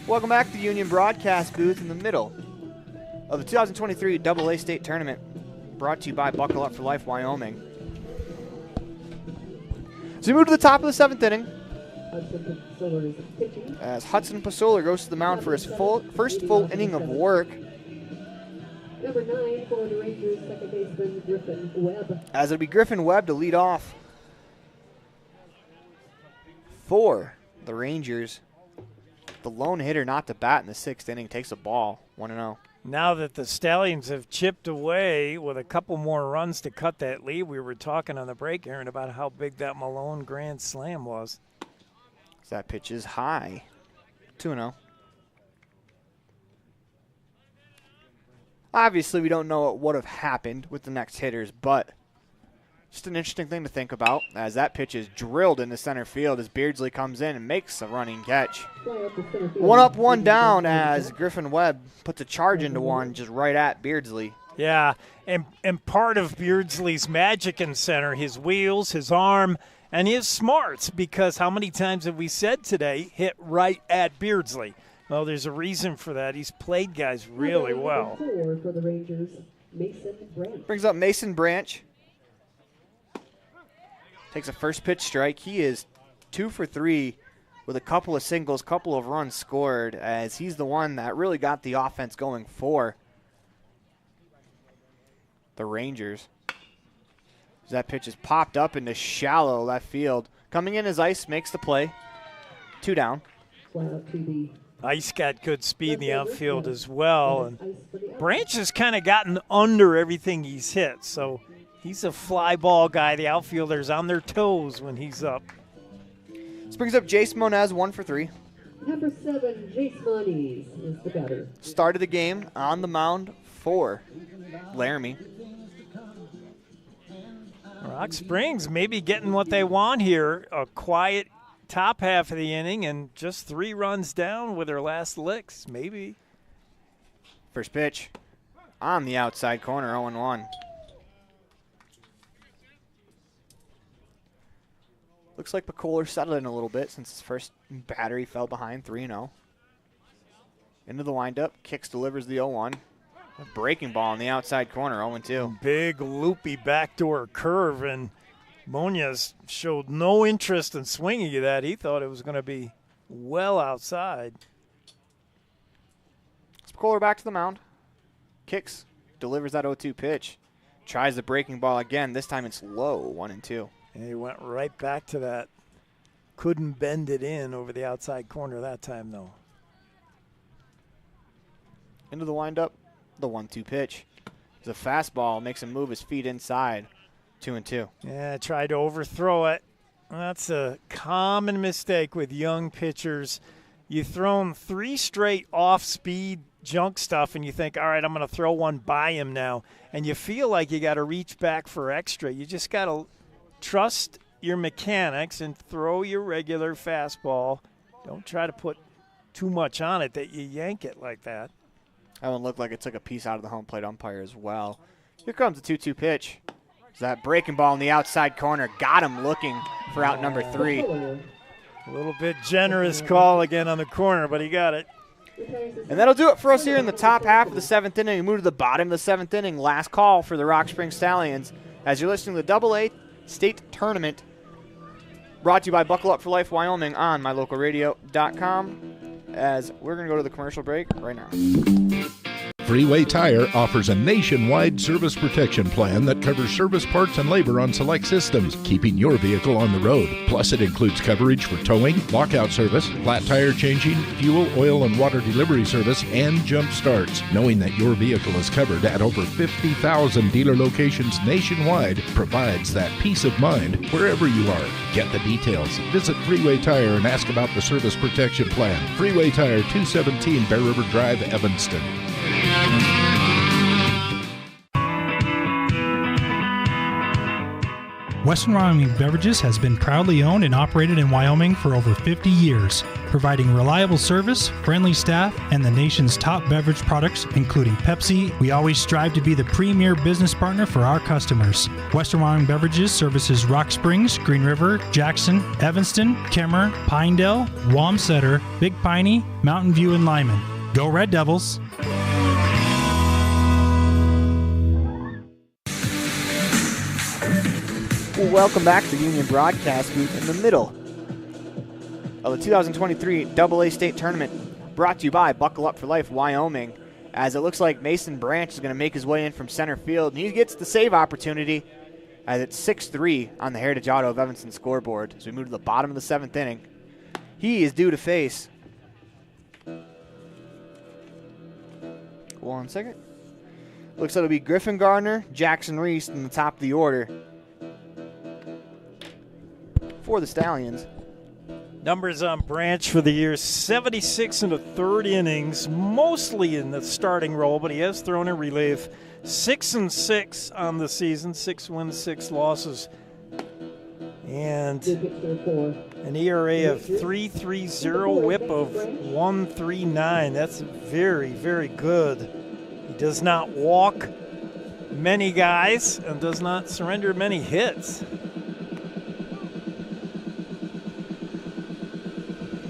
Welcome back to the Union Broadcast booth in the middle of the 2023 AA State Tournament, brought to you by Buckle Up for Life Wyoming. So we move to the top of the 7th inning as Hudson Pasola goes to the mound for his first full inning of work. Number 9 for the Rangers, second baseman Griffin Webb. As it'll be Griffin Webb to lead off for the Rangers. The lone hitter not to bat in the 6th inning takes a ball, 1-0. Now that the Stallions have chipped away with a couple more runs to cut that lead, we were talking on the break, Aaron, about how big that Malone grand slam was. That pitch is high, 2-0. Obviously, we don't know what would have happened with the next hitters, but just an interesting thing to think about as that pitch is drilled into center field as Beardsley comes in and makes a running catch. 1 up, 1 down as Griffin Webb puts a charge into one just right at Beardsley. Yeah, and part of Beardsley's magic in center, his wheels, his arm, and his smarts, because how many times have we said today, hit right at Beardsley? Well, there's a reason for that. He's played guys really well. For the Rangers, Mason Branch. Brings up Mason Branch. Takes a first pitch strike. He is 2 for 3 with a couple of singles, couple of runs scored, as he's the one that really got the offense going for the Rangers. That pitch is popped up into shallow left field. Coming in as Ice makes the play. 2 down. Ice got good speed in the outfield as well. And Branch has kind of gotten under everything he's hit, so he's a fly ball guy. The outfielders on their toes when he's up. This brings up Jace Moniz, 1 for 3. Number 7, Jace Moniz is the batter. Started the game on the mound for Laramie. Rock Springs maybe getting what they want here. A quiet top half of the inning and just 3 runs down with their last licks, maybe. First pitch on the outside corner, 0-1. Looks like McCuller settled in a little bit since his first batter he fell behind, 3-0. Into the windup, kicks, delivers the 0-1. A breaking ball on the outside corner, 0-2. Big loopy backdoor curve, and Moniz showed no interest in swinging that. He thought it was going to be well outside. McCuller back to the mound. Kicks, delivers that 0-2 pitch. Tries the breaking ball again. This time it's low, 1-2. And he went right back to that. Couldn't bend it in over the outside corner that time, though. Into the windup, the 1-2 pitch. It's a fastball, makes him move his feet inside, 2-2. Yeah, tried to overthrow it. That's a common mistake with young pitchers. You throw them 3 straight off-speed junk stuff, and you think, all right, I'm going to throw one by him now. And you feel like you got to reach back for extra. You just got to trust your mechanics and throw your regular fastball. Don't try to put too much on it that you yank it like that. That one looked like it took a piece out of the home plate umpire as well. Here comes the 2-2 pitch. That breaking ball in the outside corner got him looking for out number 3. A little bit generous call again on the corner, but he got it. And that'll do it for us here in the top half of the 7th inning. We move to the bottom of the 7th inning. Last call for the Rock Springs Stallions as you're listening to the AA State Tournament, brought to you by Buckle Up for Life Wyoming on mylocalradio.com, as we're going to go to the commercial break right now. Freeway Tire offers a nationwide service protection plan that covers service parts and labor on select systems, keeping your vehicle on the road. Plus, it includes coverage for towing, lockout service, flat tire changing, fuel, oil, and water delivery service, and jump starts. Knowing that your vehicle is covered at over 50,000 dealer locations nationwide provides that peace of mind wherever you are. Get the details. Visit Freeway Tire and ask about the service protection plan. Freeway Tire, 217 Bear River Drive, Evanston. Western Wyoming Beverages has been proudly owned and operated in Wyoming for over 50 years, providing reliable service, friendly staff, and the nation's top beverage products, including Pepsi. We always strive to be the premier business partner for our customers. Western Wyoming Beverages services Rock Springs, Green River, Jackson, Evanston, Kemmer, Pinedale, Wamsutter, Big Piney, Mountain View, and Lyman. Go Red Devils! Welcome back to the Union Broadcast Booth in the middle of the 2023 AA State Tournament, brought to you by Buckle Up for Life Wyoming, as it looks like Mason Branch is going to make his way in from center field, and he gets the save opportunity as it's 6-3 on the Heritage Auto of Evanston scoreboard as we move to the bottom of the 7th inning. He is due to face, one second, looks like it'll be Griffin Gardner, Jackson Reese in the top of the order for the Stallions. Numbers on Branch for the year: 76 and a third innings, mostly in the starting role, but he has thrown in relief. 6-6 on the season, 6 wins, 6 losses, and an ERA of 3.30, WHIP of 1.39. That's very, very good. He does not walk many guys and does not surrender many hits.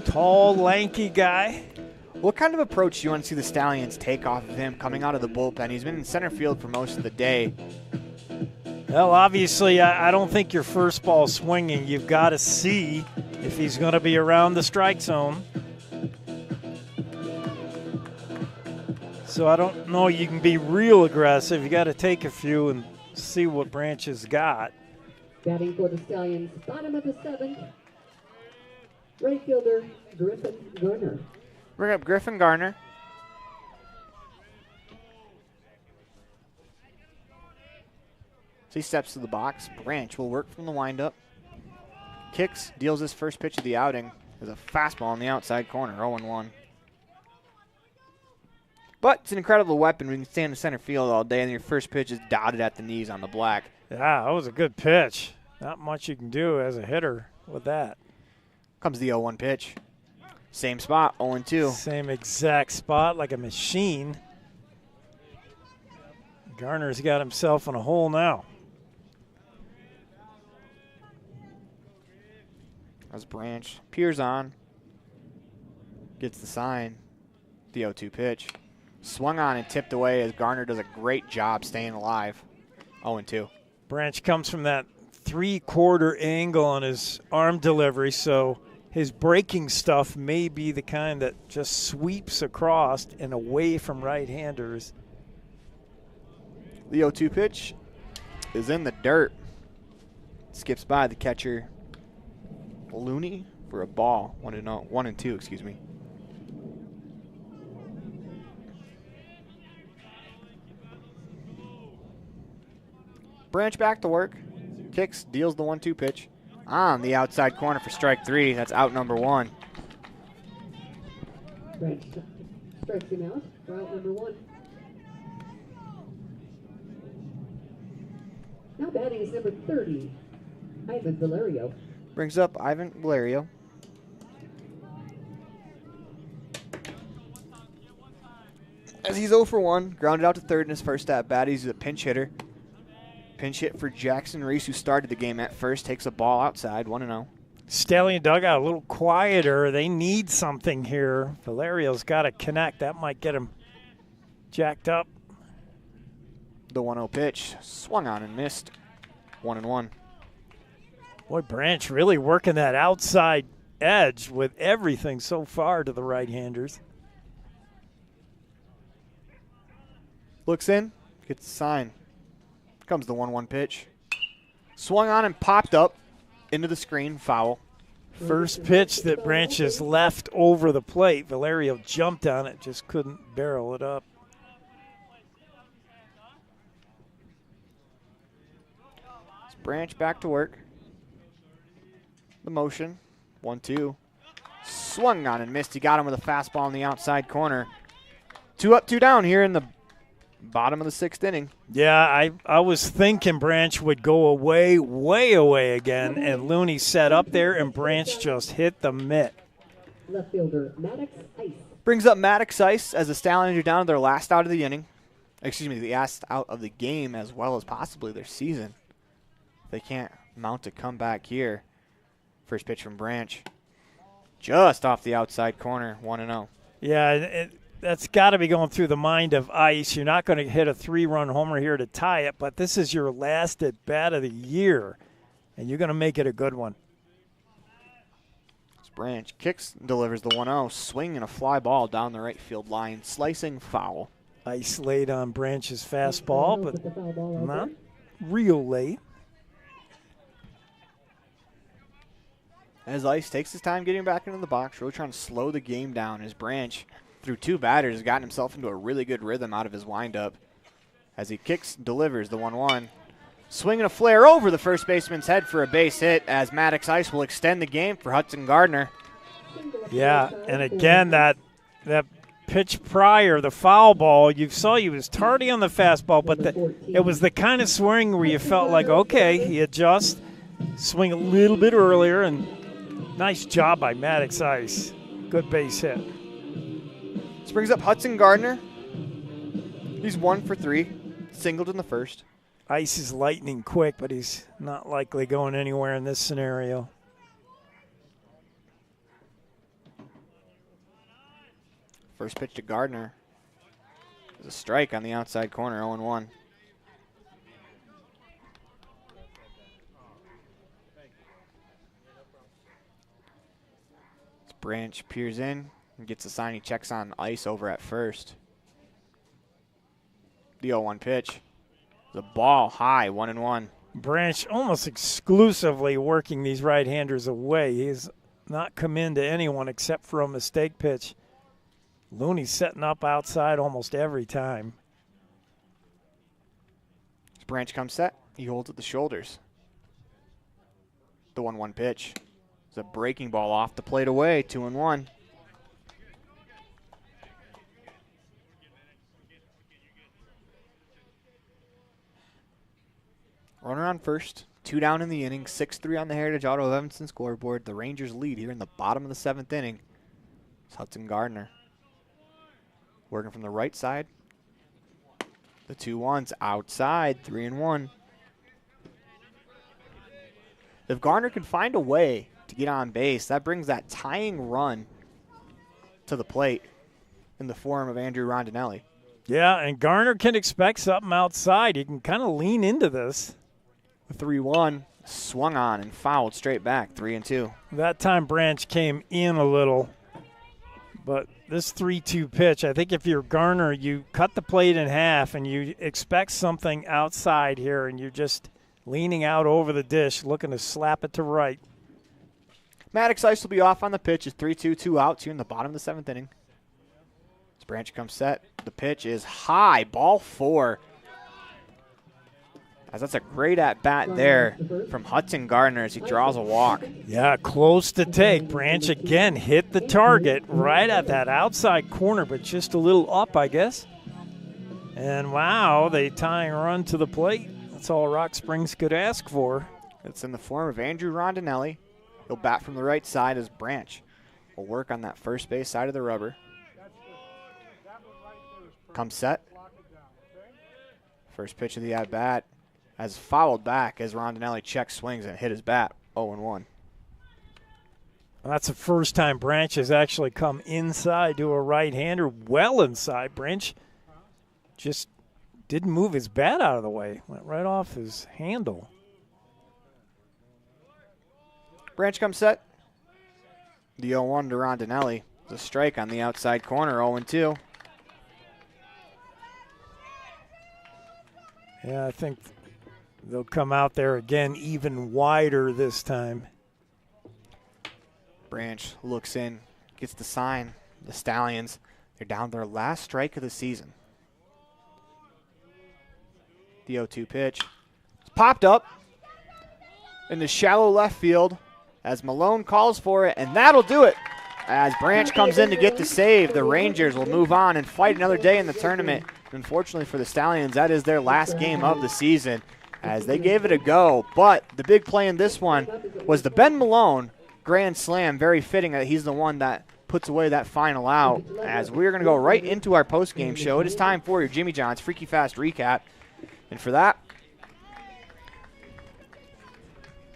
Tall, lanky guy. What kind of approach do you want to see the Stallions take off of him coming out of the bullpen? He's been in center field for most of the day. Well, obviously, I don't think your first ball swinging. You've got to see if he's going to be around the strike zone. So I don't know you can be real aggressive. You got to take a few and see what Branch has got. Batting for the Stallions, bottom of the 7th, right fielder Griffin Garner. Bring up Griffin Garner. So he steps to the box. Branch will work from the windup. Kicks, deals his first pitch of the outing. There's a fastball in the outside corner, 0-1. But it's an incredible weapon when you can stand in center field all day and your first pitch is dotted at the knees on the black. Yeah, that was a good pitch. Not much you can do as a hitter with that. Comes the 0-1 pitch. Same spot, 0-2. Same exact spot, like a machine. Garner's got himself in a hole now. As Branch peers on. Gets the sign. The 0-2 pitch. Swung on and tipped away as Garner does a great job staying alive. 0-2. Branch comes from that 3/4 angle on his arm delivery, so his breaking stuff may be the kind that just sweeps across and away from right-handers. The 0-2 pitch is in the dirt. Skips by the catcher, Looney, for a ball. 1-2, excuse me. Branch back to work. Kicks, deals the 1-2 pitch. On the outside corner for strike 3. That's out number 1. Branch strikes him out for out number 1. Now batting is number 30, Ivan Valerio. Brings up Ivan Valerio. As he's 0 for 1, grounded out to third in his first at bat. He's a pinch hitter. Pinch hit for Jackson Reese, who started the game at first. Takes a ball outside, 1-0. Stallion dugout a little quieter. They need something here. Valerio's got to connect. That might get him jacked up. The 1-0 pitch. Swung on and missed. 1-1. Boy, Branch really working that outside edge with everything so far to the right-handers. Looks in, gets the sign. Comes the 1-1 pitch. Swung on and popped up into the screen, foul. First pitch that Branch has left over the plate. Valerio jumped on it, just couldn't barrel it up. Branch back to work. The motion, 1-2. Swung on and missed. He got him with a fastball in the outside corner. 2 up, 2 down here in the bottom of the 6th inning. Yeah, I was thinking Branch would go away, way away again, and Looney set up there, and Branch just hit the mitt. Left fielder, Maddox Ice. Brings up Maddox Ice as the Stallions are down to their last out of the inning. Excuse me, the last out of the game as well as possibly their season. They can't mount a comeback here. First pitch from Branch. Just off the outside corner, 1-0. Yeah, that's got to be going through the mind of Ice. You're not going to hit a 3-run homer here to tie it, but this is your last at-bat of the year, and you're going to make it a good one. Branch kicks, delivers the 1-0. Swing and a fly ball down the right field line. Slicing foul. Ice laid on Branch's fastball, but not real late. As Ice takes his time getting back into the box, really trying to slow the game down as Branch, through 2 batters, has gotten himself into a really good rhythm out of his windup. As he kicks, delivers the 1-1. Swinging a flare over the first baseman's head for a base hit as Maddox Ice will extend the game for Hudson Gardner. Yeah, and again, that pitch prior, the foul ball, you saw he was tardy on the fastball, but it was the kind of swing where you felt like, okay, he adjusts, swing a little bit earlier, and nice job by Maddox Ice. Good base hit. This brings up Hudson Gardner. He's 1 for 3, singled in the first. Ice is lightning quick, but he's not likely going anywhere in this scenario. First pitch to Gardner. There's a strike on the outside corner, 0-1. Branch peers in and gets a sign. He checks on Ice over at first. The 0-1 pitch. The ball high, 1-1. Branch almost exclusively working these right-handers away. He's not come into anyone except for a mistake pitch. Looney's setting up outside almost every time. As Branch comes set, he holds at the shoulders. The 1-1 pitch. It's a breaking ball off the plate away, 2-1. Runner on first, 2 down in the inning, 6-3 on the Heritage Auto of Evanston scoreboard. The Rangers lead here in the bottom of the 7th inning. It's Hudson Gardner. Working from the right side. The 2-1's outside, 3-1. If Gardner can find a way to get on base, that brings that tying run to the plate in the form of Andrew Rondinelli. Yeah, and Garner can expect something outside. He can kind of lean into this. 3-1, swung on and fouled straight back, 3-2. That time Branch came in a little, but this 3-2 pitch, I think if you're Garner, you cut the plate in half and you expect something outside here, and you're just leaning out over the dish, looking to slap it to right. Maddox Ice will be off on the pitch. It's 3-2, 2 outs here in the bottom of the 7th inning. As Branch comes set, the pitch is high, ball 4. As that's a great at-bat there from Hudson Gardner as he draws a walk. Yeah, close to take. Branch again hit the target right at that outside corner, but just a little up, I guess. And wow, they tying run to the plate. That's all Rock Springs could ask for. It's in the form of Andrew Rondinelli. He'll bat from the right side as Branch will work on that first base side of the rubber. Comes set. First pitch of the at-bat as fouled back as Rondinelli checks swings and hit his bat, 0-1. That's the first time Branch has actually come inside to a right-hander, well inside. Branch just didn't move his bat out of the way. Went right off his handle. Branch comes set. The 0-1 to Rondinelli. The strike on the outside corner, 0-2. Yeah, I think they'll come out there again even wider this time. Branch looks in, gets the sign. The Stallions, they're down their last strike of the season. The 0-2 pitch. It's popped up in the shallow left field as Malone calls for it, and that'll do it. As Branch comes in to get the save, the Rangers will move on and fight another day in the tournament. Unfortunately for the Stallions, that is their last game of the season as they gave it a go. But the big play in this one was the Ben Malone grand slam. Very fitting that he's the one that puts away that final out, as we're going to go right into our post-game show. It is time for your Jimmy John's Freaky Fast recap. And for that,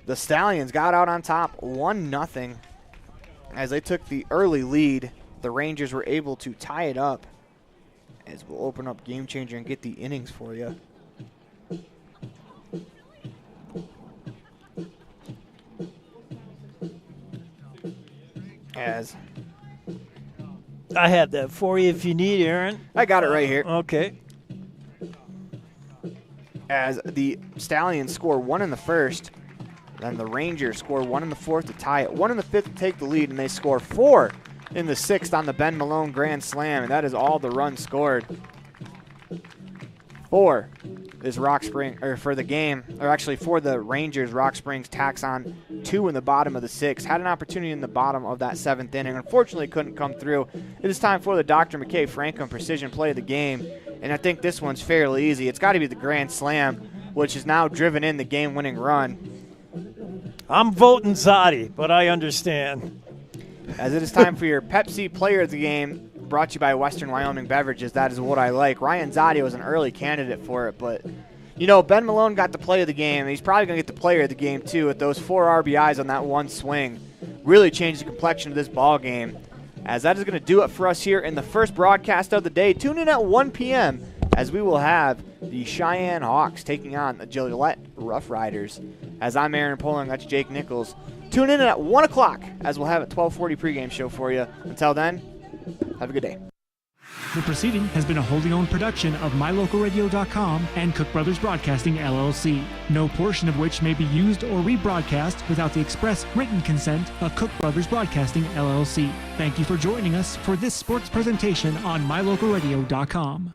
the Stallions got out on top 1-0 as they took the early lead. The Rangers were able to tie it up, as we'll open up Game Changer and get the innings for you. As I have that for you if you need, Aaron. I got it right here. Okay. As the Stallions score 1 in the first, then the Rangers score 1 in the fourth to tie it, 1 in the fifth to take the lead, and they score 4 in the sixth on the Ben Malone grand slam, and that is all the runs scored. 4 is Rock Spring, or for the game, or actually for the Rangers, Rock Springs tacks on 2 in the bottom of the sixth. Had an opportunity in the bottom of that 7th inning. Unfortunately, couldn't come through. It is time for the Dr. McKay Franklin Precision Play of the game, and I think this one's fairly easy. It's got to be the grand slam, which has now driven in the game-winning run. I'm voting Zotti, but I understand. As it is time for your Pepsi Player of the Game, brought to you by Western Wyoming Beverages. That is what I like. Ryan Zotti was an early candidate for it, but, you know, Ben Malone got the play of the game. He's probably going to get the player of the game, too, with those 4 RBIs on that one swing. Really changed the complexion of this ball game. As that is going to do it for us here in the first broadcast of the day. Tune in at 1 p.m. as we will have the Cheyenne Hawks taking on the Gillette Rough Riders. As I'm Aaron Poling, that's Jake Nichols. Tune in at 1 o'clock as we'll have a 12:40 pregame show for you. Until then, have a good day. The proceeding has been a wholly owned production of MyLocalRadio.com and Cook Brothers Broadcasting, LLC. No portion of which may be used or rebroadcast without the express written consent of Cook Brothers Broadcasting, LLC. Thank you for joining us for this sports presentation on MyLocalRadio.com.